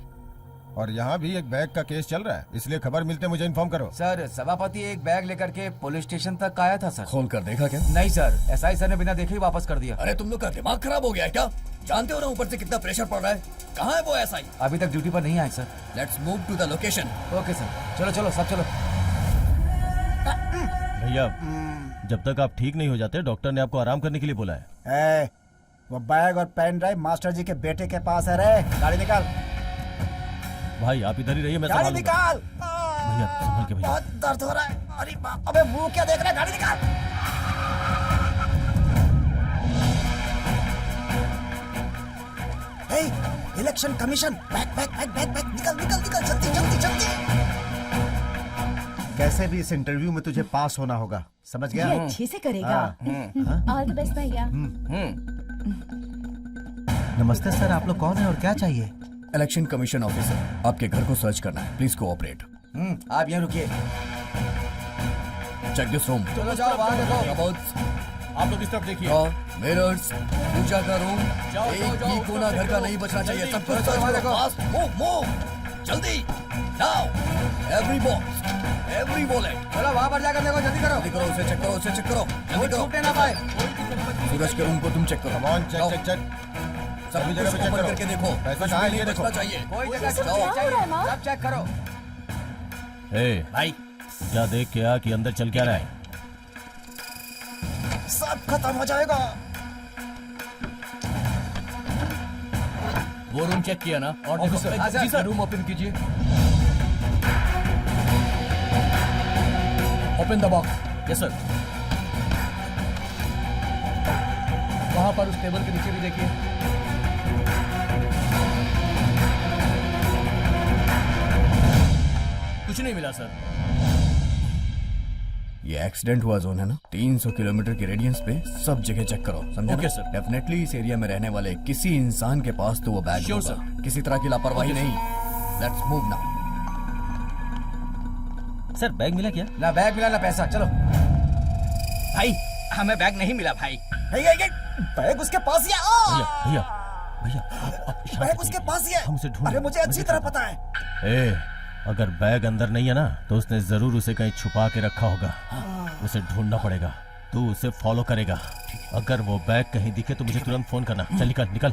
Speaker 12: और यहाँ भी एक बैग का केस चल रहा है, इसलिए खबर मिलते मुझे इन्फॉर्म करो।
Speaker 9: सर, सभापति एक बैग लेकर के पुलिस स्टेशन तक आया था सर। खोल कर देखा क्या? नहीं सर, एसआई सर ने बिना देखे ही वापस कर दिया।
Speaker 2: अरे तुम लोग का दिमाग खराब हो गया है क्या? जानते हो ना ऊपर से कितना प्रेशर पड़ रहा है। कहाँ है वो एसआई?
Speaker 9: अभी तक ड्यूटी पर नहीं आए sir.
Speaker 2: Let's move to the location.
Speaker 9: Okay sir, चलो चलो सब चलो।
Speaker 1: भैया, जब तक आप ठीक नहीं हो जाते डॉक्टर ने आपको आराम करने के लिए बोला है।
Speaker 13: वो बैग और पेन ड्राइव मास्टर जी के बेटे के पास है रे। गाड़ी निकाल।
Speaker 1: भाई आप इधर ही रहिए, मैं
Speaker 13: गाड़ी
Speaker 1: संभाल लूंगा।
Speaker 13: निकाल।
Speaker 1: भैया संभल के भैया।
Speaker 13: बहुत दर्द हो रहा है। अरे बाप, अबे मुंह क्या देख रहा है? गाड़ी निकाल। Hey, election commission, bag bag bag bag bag, निकल निकल निकल, जल्दी जल्दी जल्दी।
Speaker 4: कैसे भी इस इंटरव्यू में तुझे पास होना होगा, समझ गया?
Speaker 5: ये अच्छे से करेगा।
Speaker 11: ऑल द बेस्ट भैया।
Speaker 4: नमस्ते सर, आप लोग कौन है और क्या चाहिए?
Speaker 9: इलेक्शन कमीशन ऑफिसर, आपके घर को सर्च करना है, प्लीज कोऑपरेट।
Speaker 13: आप यहाँ रुकिए।
Speaker 9: Check this room.
Speaker 13: चलो जाओ बाहर देखो।
Speaker 9: कबर्ड्स,
Speaker 8: आप लोग इस तरफ देखिए।
Speaker 9: मिरर्स, पूजा का रूम, एक भी कोना घर का नहीं बचना चाहिए। सब कुछ सर्च करो। फास्ट, मूव, जल्दी, now, every box, every wallet.
Speaker 13: चलो वहाँ पर जाकर देखो, जल्दी करो।
Speaker 9: जल्दी करो, उसे चेक करो, उसे चेक करो, जल्दी करो।
Speaker 13: छूटे ना पाए।
Speaker 9: सूरज के रूम को तुम चेक करो।
Speaker 12: Come on, check check check.
Speaker 9: सब
Speaker 12: सभी
Speaker 9: जगह
Speaker 12: जगह पे चेक करो।
Speaker 9: करके देखो।
Speaker 12: पैसा कहाँ है ये देखो।
Speaker 9: बचना चाहिए।
Speaker 13: कोई जगह
Speaker 9: जाओ।
Speaker 13: सब चेक करो।
Speaker 1: ए,
Speaker 9: भाई
Speaker 1: क्या देख के आ कि अंदर चल क्या रहा है?
Speaker 13: सब खत्म हो जाएगा।
Speaker 8: वो रूम चेक किया ना? और
Speaker 9: ऑफिसर,
Speaker 8: जी सर, रूम ओपन कीजिए। Open the box. Yes sir. वहां पर उस टेबल के नीचे भी देखिए। कुछ नहीं मिला सर।
Speaker 9: ये एक्सीडेंट हुआ जोन है ना, 300 किलोमीटर की रेडियंस पे सब जगह चेक करो, समझे?
Speaker 8: Okay sir.
Speaker 9: डेफिनेटली इस एरिया में रहने वाले किसी इंसान के पास तो वो बैग
Speaker 8: Sure,
Speaker 9: होगा।
Speaker 8: sir.
Speaker 9: किसी तरह की लापरवाही नहीं। Let's move now.
Speaker 1: Sir bag मिला क्या?
Speaker 13: ना बैग मिला ना पैसा। चलो
Speaker 8: भाई हमें बैग नहीं मिला भाई।
Speaker 13: बैग उसके पास ही है।
Speaker 1: भैया भैया भैया, आप शांत
Speaker 13: बैग उसके
Speaker 1: रहिए।
Speaker 13: पास ही है।
Speaker 1: हम उसे ढूंढ
Speaker 13: अरे मुझे अच्छी तरह पता है।
Speaker 1: ए, अगर बैग अंदर नहीं है ना तो उसने जरूर उसे कहीं छुपा के रखा होगा। उसे ढूंढना पड़ेगा। तू उसे फॉलो करेगा। अगर वो बैग कहीं दिखे तो मुझे तुरंत फोन करना। चल निकल निकल।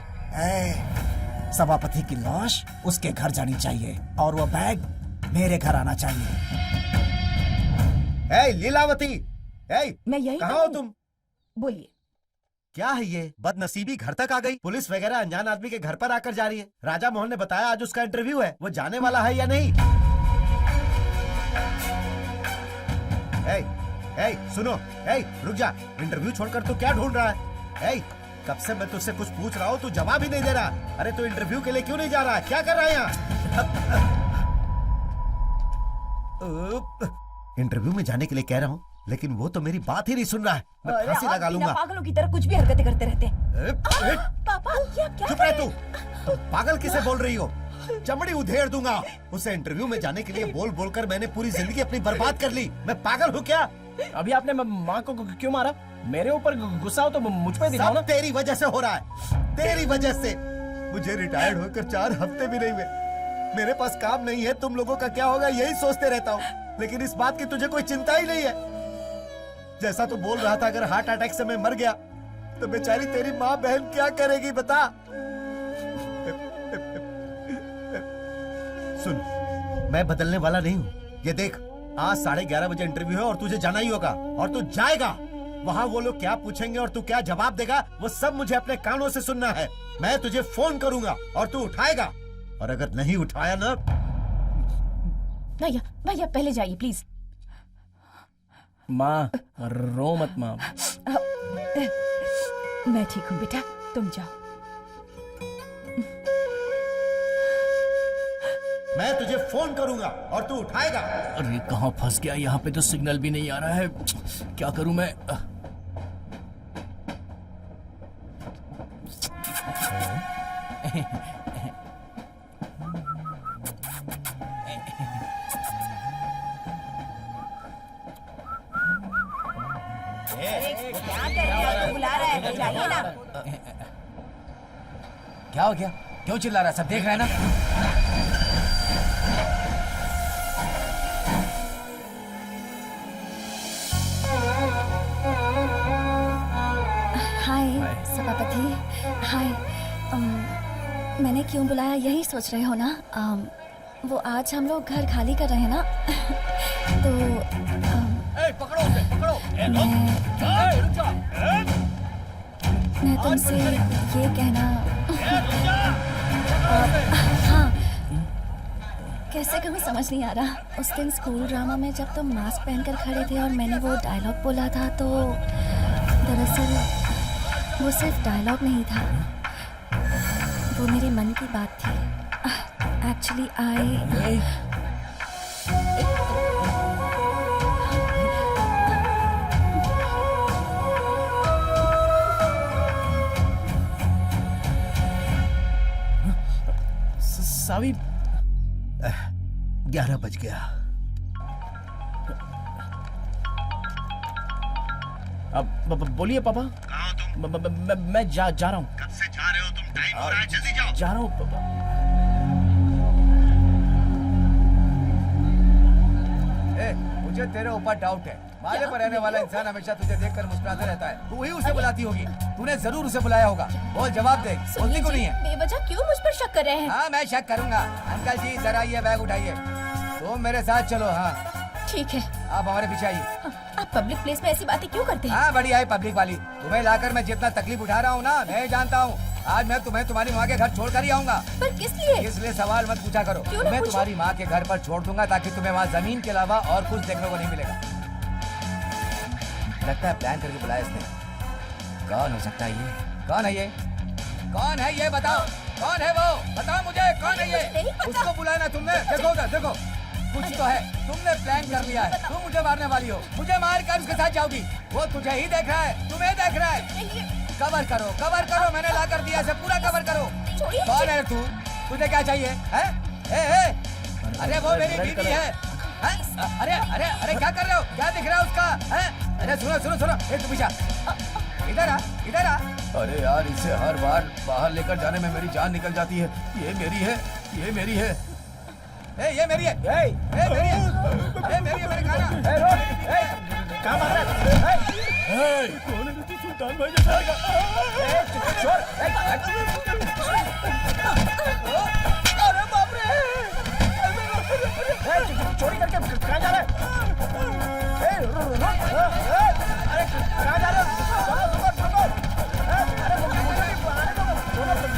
Speaker 13: सभापति की लाश उसके घर जानी चाहिए और वो बैग मेरे घर आना चाहिए।
Speaker 4: लीलावती,
Speaker 5: मैं यही
Speaker 4: कहाँ हो तुम?
Speaker 5: बोलिए।
Speaker 4: क्या है ये बदनसीबी? घर तक आ गई। पुलिस वगैरह अनजान आदमी के घर पर आकर जा रही है। राजा मोहन ने बताया आज उसका इंटरव्यू है। वो जाने वाला है या नहीं? सुनो, रुक जा। इंटरव्यू छोड़कर तू क्या ढूंढ रहा है? कब से मैं तुझसे कुछ पूछ रहा हूँ, तू जवाब ही नहीं दे रहा। अरे तू इंटरव्यू के लिए क्यों नहीं जा रहा है? क्या कर रहा है यहाँ? इंटरव्यू में जाने के लिए कह रहा हूँ, लेकिन वो तो मेरी बात ही नहीं सुन रहा है। मैं
Speaker 5: अरे
Speaker 4: फांसी
Speaker 5: आप
Speaker 4: लगा
Speaker 5: बिना
Speaker 4: लूंगा।
Speaker 5: पागलों की तरह कुछ भी हरकतें करते रहते हैं।
Speaker 11: पापा क्या क्या
Speaker 4: चुप रह तू। पागल किसे बोल रही हो? चमड़ी उधेड़ दूंगा। उसे इंटरव्यू में जाने के लिए बोल बोलकर मैंने पूरी जिंदगी अपनी बर्बाद कर ली। मैं पागल हूँ क्या?
Speaker 6: अभी आपने माँ को क्यों मारा? मेरे ऊपर गुस्सा हो तो मुझ पे दिखाओ ना।
Speaker 4: सब तेरी वजह से हो रहा है, तेरी वजह से। मुझे रिटायर्ड होकर 4 हफ्ते भी नहीं हुए। मेरे पास काम नहीं है, तुम लोगों का क्या होगा यही सोचते रहता हूँ। लेकिन इस बात की तुझे कोई चिंता ही नहीं है। जैसा तू बोल रहा था, अगर हार्ट अटैक से मैं मर गया तो बेचारी तेरी माँ बहन क्या करेगी बता? सुन, मैं बदलने वाला नहीं हूँ। ये देख, आज 11:30 बजे इंटरव्यू है और तुझे जाना ही होगा और तू जाएगा। वहाँ वो लोग क्या पूछेंगे और तू क्या जवाब देगा वो सब मुझे अपने कानों से सुनना है। मैं तुझे फोन करूंगा और तू उठाएगा, और अगर नहीं उठाया ना।
Speaker 11: भैया भैया पहले जाइए प्लीज।
Speaker 6: माँ रो मत माँ।
Speaker 5: मैं ठीक हूँ बेटा, तुम जाओ।
Speaker 4: मैं तुझे फोन करूंगा और तू उठाएगा।
Speaker 8: अरे कहाँ फंस गया, यहाँ पे तो सिग्नल भी नहीं आ रहा है। क्या करूं मैं?
Speaker 11: क्या कर रहे हो? बुला रहा है, जाइए ना।
Speaker 9: क्या हो गया? क्यों चिल्ला रहा है? सब देख रहे हैं ना?
Speaker 7: हाय सभापति। हाय। मैंने क्यों बुलाया यही सोच रहे हो ना? वो आज हम लोग घर खाली कर रहे हैं ना तो
Speaker 8: पकड़ो उसे, पकड़ो।
Speaker 7: मैं तुमसे ये कहना हाँ कैसे कभी समझ नहीं आ रहा। उस दिन स्कूल ड्रामा में जब तुम मास्क पहनकर खड़े थे और मैंने वो डायलॉग बोला था तो दरअसल वो सिर्फ डायलॉग नहीं था, वो मेरे मन की बात थी। एक्चुअली आई
Speaker 6: सावी
Speaker 4: 11 बज गया।
Speaker 6: अब बोलिए पापा।
Speaker 14: कहाँ हो तुम?
Speaker 6: मैं जा रहा हूँ।
Speaker 14: कब से जा रहे हो तुम? टाइम हो रहा है, जल्दी जाओ।
Speaker 6: जा रहा हूँ पापा।
Speaker 9: मुझे तेरे ऊपर डाउट है। माले पर रहने वाला इंसान हमेशा तुझे देखकर मुस्कुराते रहता है। तू ही उसे बुलाती होगी। तूने जरूर उसे बुलाया होगा। बोल, जवाब दे। बोलती को नहीं है।
Speaker 11: बेवजह क्यों मुझ पर शक कर रहे हैं?
Speaker 9: हाँ मैं शक करूंगा। अंकल जी जरा ये बैग उठाइए। तुम मेरे साथ चलो। हाँ
Speaker 11: ठीक है,
Speaker 9: आप हमारे पीछे आइए।
Speaker 11: आप पब्लिक प्लेस में ऐसी बातें क्यों करते हैं?
Speaker 9: हाँ बढ़िया है पब्लिक वाली। तुम्हें लाकर मैं जितना तकलीफ उठा रहा हूँ ना, मैं जानता हूँ। आज मैं तुम्हें तुम्हारी माँ के घर छोड़ कर ही आऊंगा।
Speaker 11: पर किस लिए?
Speaker 9: इसलिए सवाल मत पूछा करो।
Speaker 11: क्यों ना
Speaker 9: मैं
Speaker 11: पूछूं?
Speaker 9: तुम्हारी माँ के घर पर छोड़ दूंगा ताकि तुम्हें वहाँ जमीन के अलावा और कुछ देखने को नहीं मिलेगा। लगता है प्लान करके बुलाया इसने। कौन हो सकता है ये? कौन है ये? कौन है ये? बताओ कौन है वो? बताओ मुझे कौन है ये? उसको बुलाया ना तुमने? देखो उधर देखो, कुछ तो है। तुमने प्लान कर लिया है। तुम मुझे मारने वाली हो। मुझे मार कर उसके साथ जाओगी। वो तुझे ही देख रहा है, तुम्हें देख रहा है। कवर करो, कवर करो। मैंने ला कर दिया, पूरा कवर करो। कौन है तू? तुझे क्या चाहिए? है? अरे वो मेरी बीवी है। अरे अरे अरे क्या कर रहे हो? क्या दिख रहा है उसका? अरे सुनो सुनो सुनो, तू पीछा इधर आ, इधर आ। अरे यार, इसे हर बार बाहर लेकर जाने में मेरी जान निकल जाती है। ये मेरी है, ये मेरी है। ये मेरी है, ये मेरी है, ये मेरी है। मेरे खाना
Speaker 6: क्या मार रहा है? कौन है? तू सुल्तान भाई जैसा लगा। अरे बाप रे! चोरी करके कहाँ जा रहा है? अरे कहाँ जा रहे हो? अरे मुझे भी आने दो।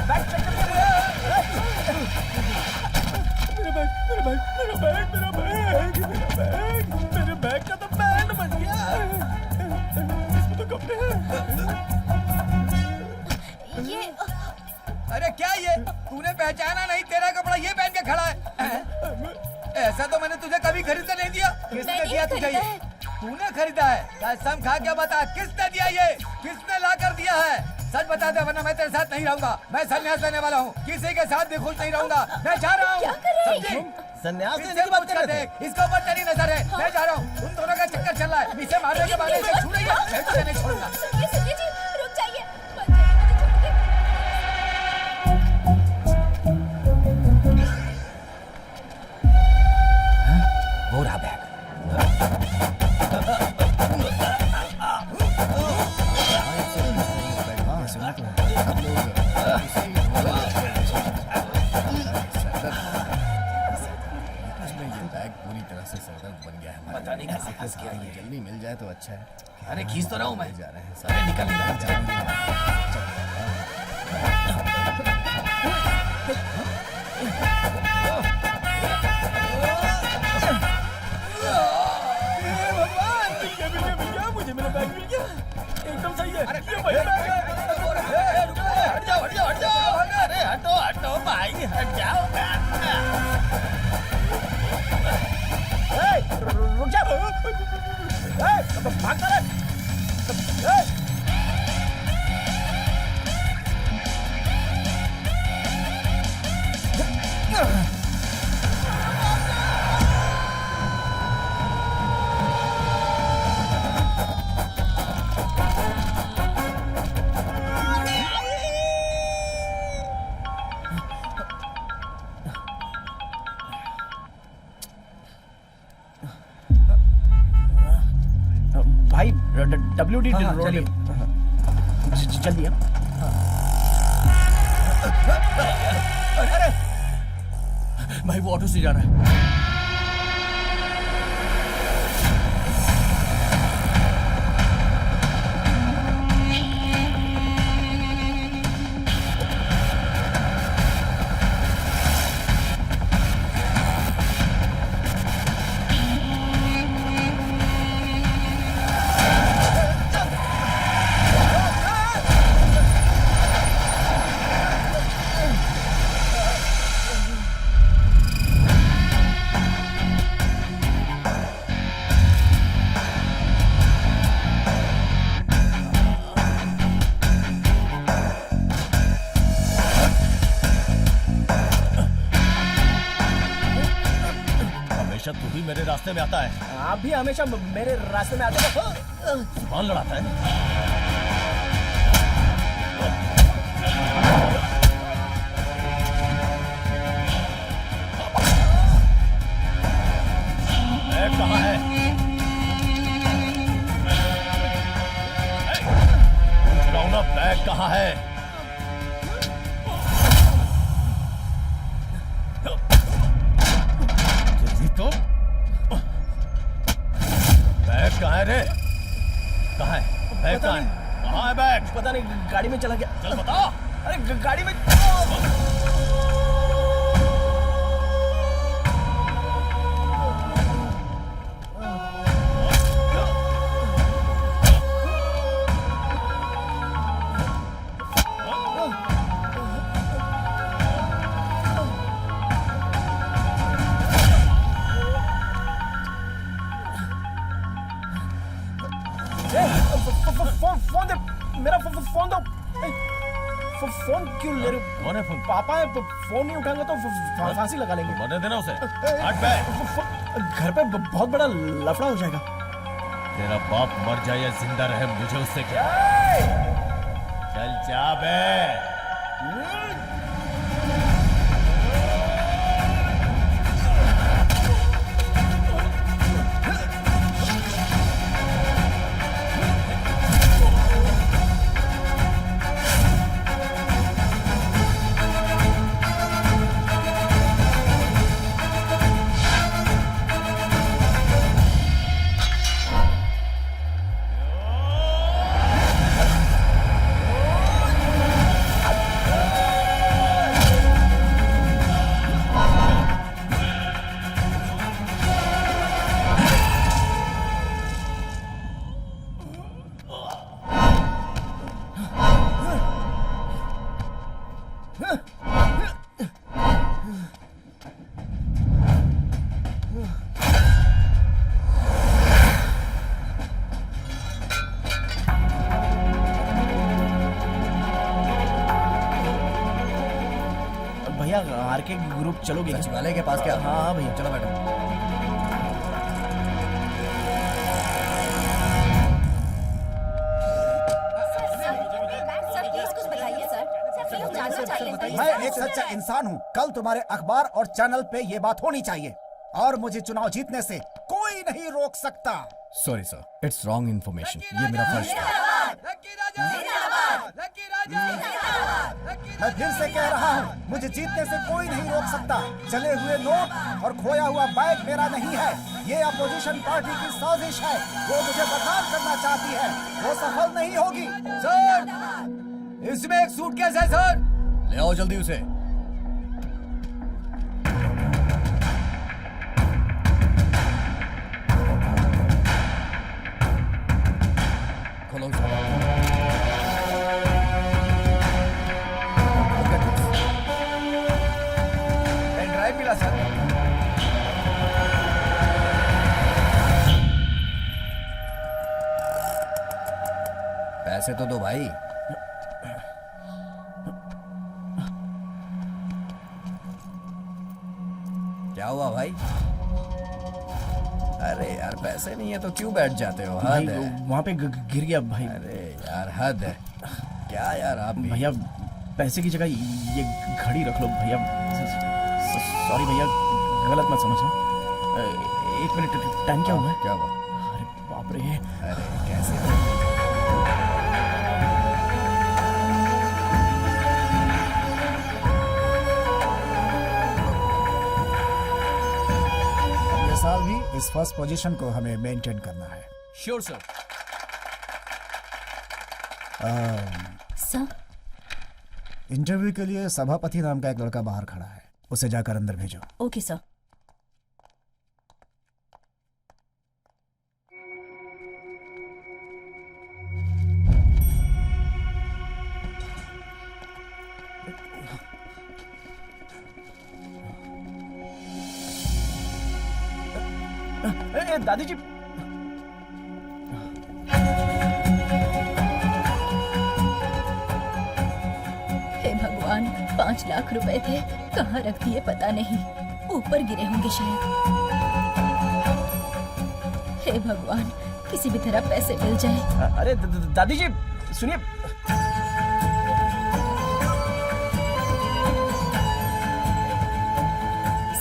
Speaker 6: बैग चेक करके मेरे बैग का तो बैंड बज गया। इसमें तो कपड़े हैं।
Speaker 11: ये
Speaker 9: अरे क्या ये? तूने पहचाना नहीं? तेरा कपड़ा ये पहन के खड़ा है। ऐसा तो मैंने तुझे कभी खरीद कर नहीं दिया। किसने दिया तुझे ये? तूने खरीदा है? कसम खा के बता, किसने दिया ये? किसने ला कर दिया है? सच बता दे, वरना मैं तेरे साथ नहीं रहूंगा। मैं संन्यास लेने वाला हूँ। किसी के साथ भी खुश नहीं रहूंगा। मैं जा रहा हूँ।
Speaker 4: संन्यास लेने की बात कर रहे थे?
Speaker 9: इसके ऊपर तेरी नजर है। मैं जा रहा हूँ। तुम दोनों का चक्कर चल रहा है। इसे मारने के बाद इसे छूटेगा, मैं तुझे नहीं छोड़ूंगा।
Speaker 11: सुनिए जी, रुक जाइए।
Speaker 9: वो रहा बैग।
Speaker 3: इसमें ये बैग पूरी तरह से सरदर्द बन गया है।
Speaker 9: बस क्या ये
Speaker 4: जल्दी मिल जाए तो अच्छा है।
Speaker 9: अरे खींच तो रहा हूँ मैं।
Speaker 4: जा रहे हैं
Speaker 9: अरे निकल
Speaker 6: मुझे मेरा बैग मिल गया, एकदम सही है। ये वही बैग है।
Speaker 12: हट जाओ हट जाओ हट जाओ, अरे हटो हटो भाई हट जाओ।
Speaker 6: रुक जा, भाग रहा है। भाई WD
Speaker 9: चलिए।
Speaker 6: जल्दी।
Speaker 8: भाई वो ऑटो से जा रहा है।
Speaker 1: हमेशा तू ही मेरे रास्ते में आता है।
Speaker 6: आप भी हमेशा मेरे रास्ते में आते हो।
Speaker 1: जुबान लड़ाता है। बैग कहाँ है? पूछ रहा हूं ना, बैग कहाँ है? तो बैग कहाँ है रे? कहाँ है बैग? कहाँ है? कहाँ है बैग?
Speaker 6: पता नहीं, गाड़ी में चला गया।
Speaker 1: चल बता।
Speaker 6: अरे गाड़ी में। फोन दे, मेरा फोन दो। फोन क्यों ले रहे हो?
Speaker 1: कौन है फोन?
Speaker 6: पापा है, फोन नहीं उठाएंगे तो फांसी लगा लेंगे।
Speaker 1: मरने देना उसे। हट बैग।
Speaker 6: घर पे बहुत बड़ा लफड़ा हो जाएगा।
Speaker 1: तेरा बाप मर जाए या जिंदा रहे, मुझे उससे क्या? चल जा बे।
Speaker 6: भैया आर के ग्रुप चलोगे?
Speaker 2: सचिवालय के पास क्या?
Speaker 6: हाँ भैया।
Speaker 2: चलो बैठो।
Speaker 10: सर प्लीज कुछ बताइए सर, हम जानना चाहते हैं।
Speaker 13: मैं एक सच्चा इंसान हूँ। कल तुम्हारे अखबार और चैनल पे ये बात होनी चाहिए और मुझे चुनाव जीतने से कोई नहीं रोक सकता।
Speaker 3: Sorry sir, it's wrong information. ये मेरा फर्ज था।
Speaker 13: मैं फिर से कह रहा हूँ, मुझे जीतने से कोई नहीं रोक सकता। चले हुए नोट और खोया हुआ बैग मेरा नहीं है। ये अपोजिशन पार्टी की साजिश है। वो मुझे बदनाम करना चाहती है, वो सफल नहीं होगी।
Speaker 9: सर, इसमें एक सूटकेस है सर, ले आओ जल्दी उसे। खोलो उसे। पेन ड्राइव मिला सर। पैसे तो दो भाई। क्या हुआ भाई? अरे यार पैसे नहीं है तो क्यों बैठ जाते हो?
Speaker 6: भाई
Speaker 9: हद है।
Speaker 6: वहाँ पे गिर गया भाई।
Speaker 9: अरे यार हद है। क्या यार आप भी?
Speaker 6: भैया पैसे की जगह ये घड़ी रख लो भैया। सॉरी भैया, गलत मत समझना। एक मिनट, टाइम क्या हुआ है?
Speaker 9: क्या हुआ?
Speaker 6: अरे बाप रे।
Speaker 9: अरे कैसे?
Speaker 13: ये साल भी इस फर्स्ट पोजीशन को हमें मेंटेन करना है।
Speaker 8: Sure sir.
Speaker 7: सर,
Speaker 13: इंटरव्यू के लिए सभापति नाम का एक लड़का बाहर खड़ा है, उसे जाकर अंदर भेजो।
Speaker 7: Okay sir.
Speaker 6: दादी जी,
Speaker 7: हे भगवान, 5 लाख रुपए थे, कहाँ रख दिए पता नहीं, ऊपर गिरे होंगे शायद। हे भगवान, किसी भी तरह पैसे मिल जाए।
Speaker 6: अरे दादी जी सुनिए।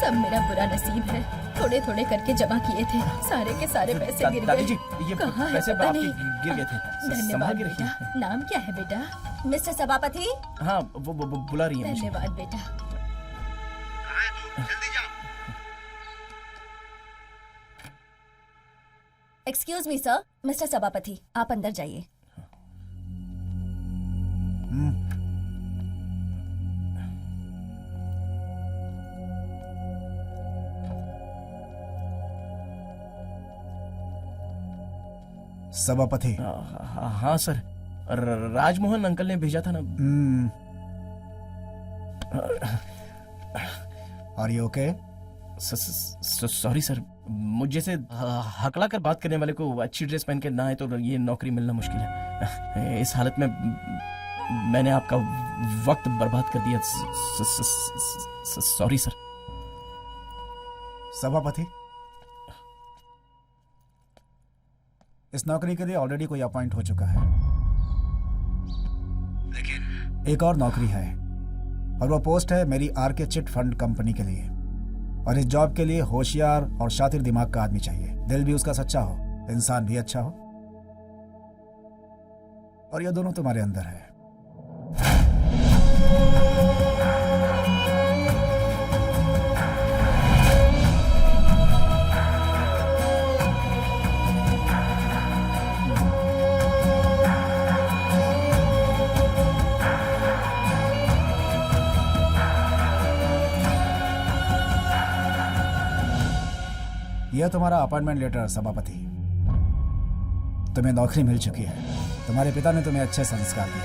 Speaker 7: सब मेरा बुरा नसीब है, थोड़े थोड़े करके जमा किए थे, सारे के सारे पैसे गिर गए।
Speaker 6: दादी जी, ये
Speaker 7: कहाँ है
Speaker 6: पैसे
Speaker 7: पता
Speaker 6: आपके
Speaker 7: नहीं।
Speaker 6: गिर गए थे।
Speaker 7: धन्यवाद
Speaker 6: संभाल के
Speaker 7: बेटा।
Speaker 6: रखिए।
Speaker 7: नाम क्या है बेटा?
Speaker 10: मिस्टर सभापति,
Speaker 6: हाँ, वो बुला रही है मुझे।
Speaker 7: धन्यवाद बेटा।
Speaker 14: कहाँ है तू? जल्दी जा।
Speaker 10: Excuse me sir. मिस्टर सभापति, आप अंदर जाइए।
Speaker 13: सभापति।
Speaker 6: हाँ सर, राजमोहन अंकल ने भेजा था ना।
Speaker 13: Are you okay?
Speaker 6: Sorry sir, मुझे से हकला कर बात करने वाले को अच्छी ड्रेस पहन के ना आए तो ये नौकरी मिलना मुश्किल है। इस हालत में मैंने आपका वक्त बर्बाद कर दिया। Sorry sir.
Speaker 13: सभापति, इस नौकरी के लिए ऑलरेडी कोई अपॉइंट हो चुका है,
Speaker 14: लेकिन
Speaker 13: एक और नौकरी है और वो पोस्ट है मेरी आरके चिट फंड कंपनी के लिए। और इस जॉब के लिए होशियार और शातिर दिमाग का आदमी चाहिए, दिल भी उसका सच्चा हो, इंसान भी अच्छा हो, और ये दोनों तुम्हारे अंदर है। यह तुम्हारा अपॉइंटमेंट लेटर सभापति। तुम्हें नौकरी मिल चुकी है, तुम्हारे पिता ने तुम्हें अच्छे संस्कार दिए।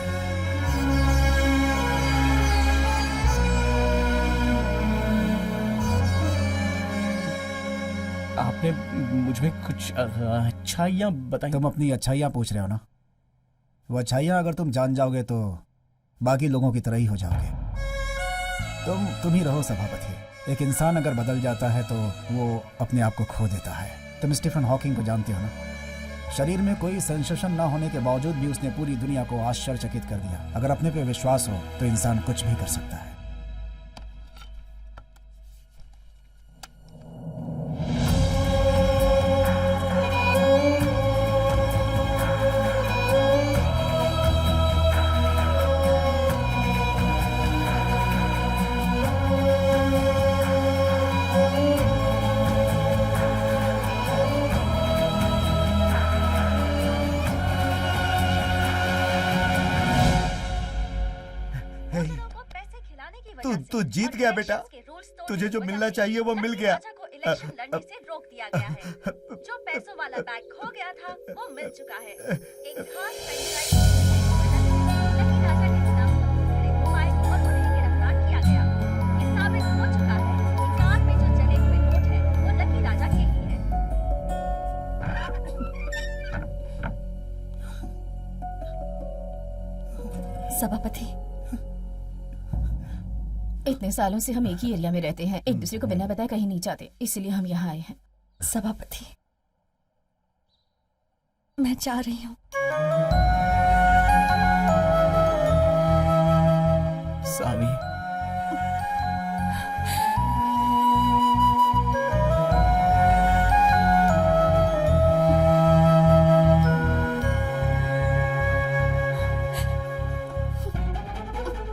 Speaker 6: आपने मुझे कुछ अच्छाइयाँ बताई।
Speaker 13: तुम अपनी अच्छाइयाँ पूछ रहे हो ना? वो अच्छाइयाँ अगर तुम जान जाओगे तो बाकी लोगों की तरह ही हो जाओगे। तुम ही रहो सभापति। एक इंसान अगर बदल जाता है तो वो अपने आप को खो देता है। तुम स्टीफन हॉकिंग को जानते हो ना? शरीर में कोई सेंसेशन ना होने के बावजूद भी उसने पूरी दुनिया को आश्चर्यचकित कर दिया। अगर अपने पे विश्वास हो तो इंसान कुछ भी कर सकता है।
Speaker 4: तू जीत गया बेटा। तुझे जो मिलना चाहिए वो मिल गया।
Speaker 10: इलेक्शन लड़ने से रोक दिया गया है। जो पैसों वाला बैग खो गया था वो मिल चुका है। एक खास लकी राजा के खिलाफ घरे घुमाए और उन्हें गिरफ्तार किया गया। ये साबित हो चुका है कि कार में जो जले हुए नोट है वो लकी राजा के ही है।
Speaker 7: सभापति,
Speaker 11: इतने सालों से हम एक ही एरिया में रहते हैं, एक दूसरे को बिना बताए कहीं नहीं जाते, इसलिए हम यहाँ आए हैं।
Speaker 7: सभापति, मैं चाह रही हूँ।
Speaker 3: सावी,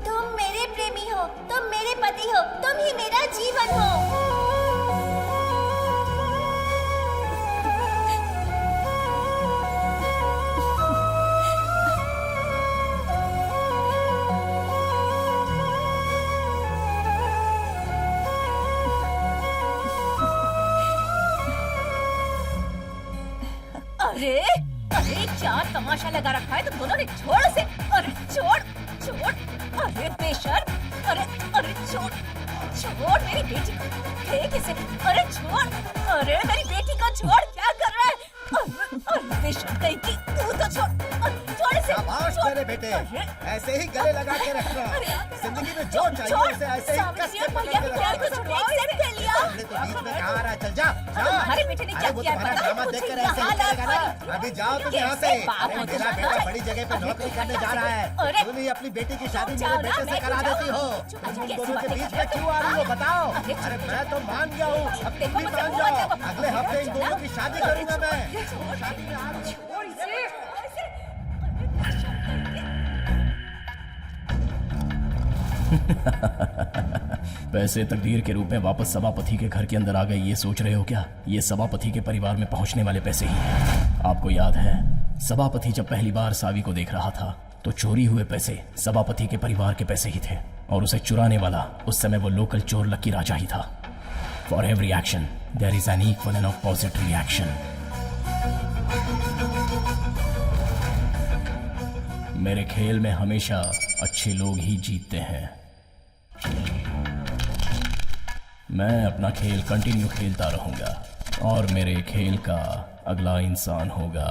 Speaker 10: तुम मेरे प्रेमी हो, तुम मेरे पति हो, तुम ही मेरा जीवन हो।
Speaker 11: अरे अरे क्या तमाशा लगा रखा है तुम दोनों ने, छोड़ उसे। अरे छोड़ छोड़, अरे बेशर्म, अरे अरे छोड़ छोड़ मेरी बेटी को, फेंक इसे। अरे छोड़, अरे मेरी बेटी को छोड़, क्या कर रहा है? अरे बेशर्म कहीं की, तू तो छोड़, छोड़ इसे।
Speaker 4: शाबाश मेरे बेटे, ऐसे ही गले लगा के रखना। जिंदगी में जो चाहिए उसे ऐसे ही कस के पकड़ के रखना। हमने तो बीच में कहा रहा, चल जा जा।
Speaker 11: हमारे बेटे ने क्या
Speaker 4: वो
Speaker 11: किया
Speaker 4: तुम्हारा
Speaker 11: पता है?
Speaker 4: ड्रामा
Speaker 11: कुछ
Speaker 4: देखकर
Speaker 11: नहीं,
Speaker 4: ऐसे ही
Speaker 11: हालात
Speaker 4: करेगा ना। अभी जाओ तुम यहाँ से। अरे मेरा बेटा बड़ी जगह पे नौकरी करने जा रहा है, तुम ही अपनी बेटी की शादी मेरे बेटे से करा देती हो। तुम दोनों के बीच में क्यों आ रही हो बताओ? अरे मैं तो मान गया हूँ, अब तुम भी मान जाओ। अगले हफ्ते इन दोनों की शादी करूंगा मैं। शादी में आ रहा हूँ।
Speaker 3: पैसे तकदीर के रूप में वापस सभापति के घर के अंदर आ गए, ये सोच रहे हो क्या? ये सभापति के परिवार में पहुंचने वाले पैसे ही हैं। आपको याद है, सभापति जब पहली बार सावी को देख रहा था तो चोरी हुए पैसे सभापति के परिवार के पैसे ही थे, और उसे चुराने वाला उस समय वो लोकल चोर लकी राजा ही था। For every action there is an equal and opposite reaction. मेरे खेल में हमेशा अच्छे लोग ही जीतते हैं। मैं अपना खेल कंटिन्यू खेलता रहूंगा और मेरे खेल का अगला इंसान होगा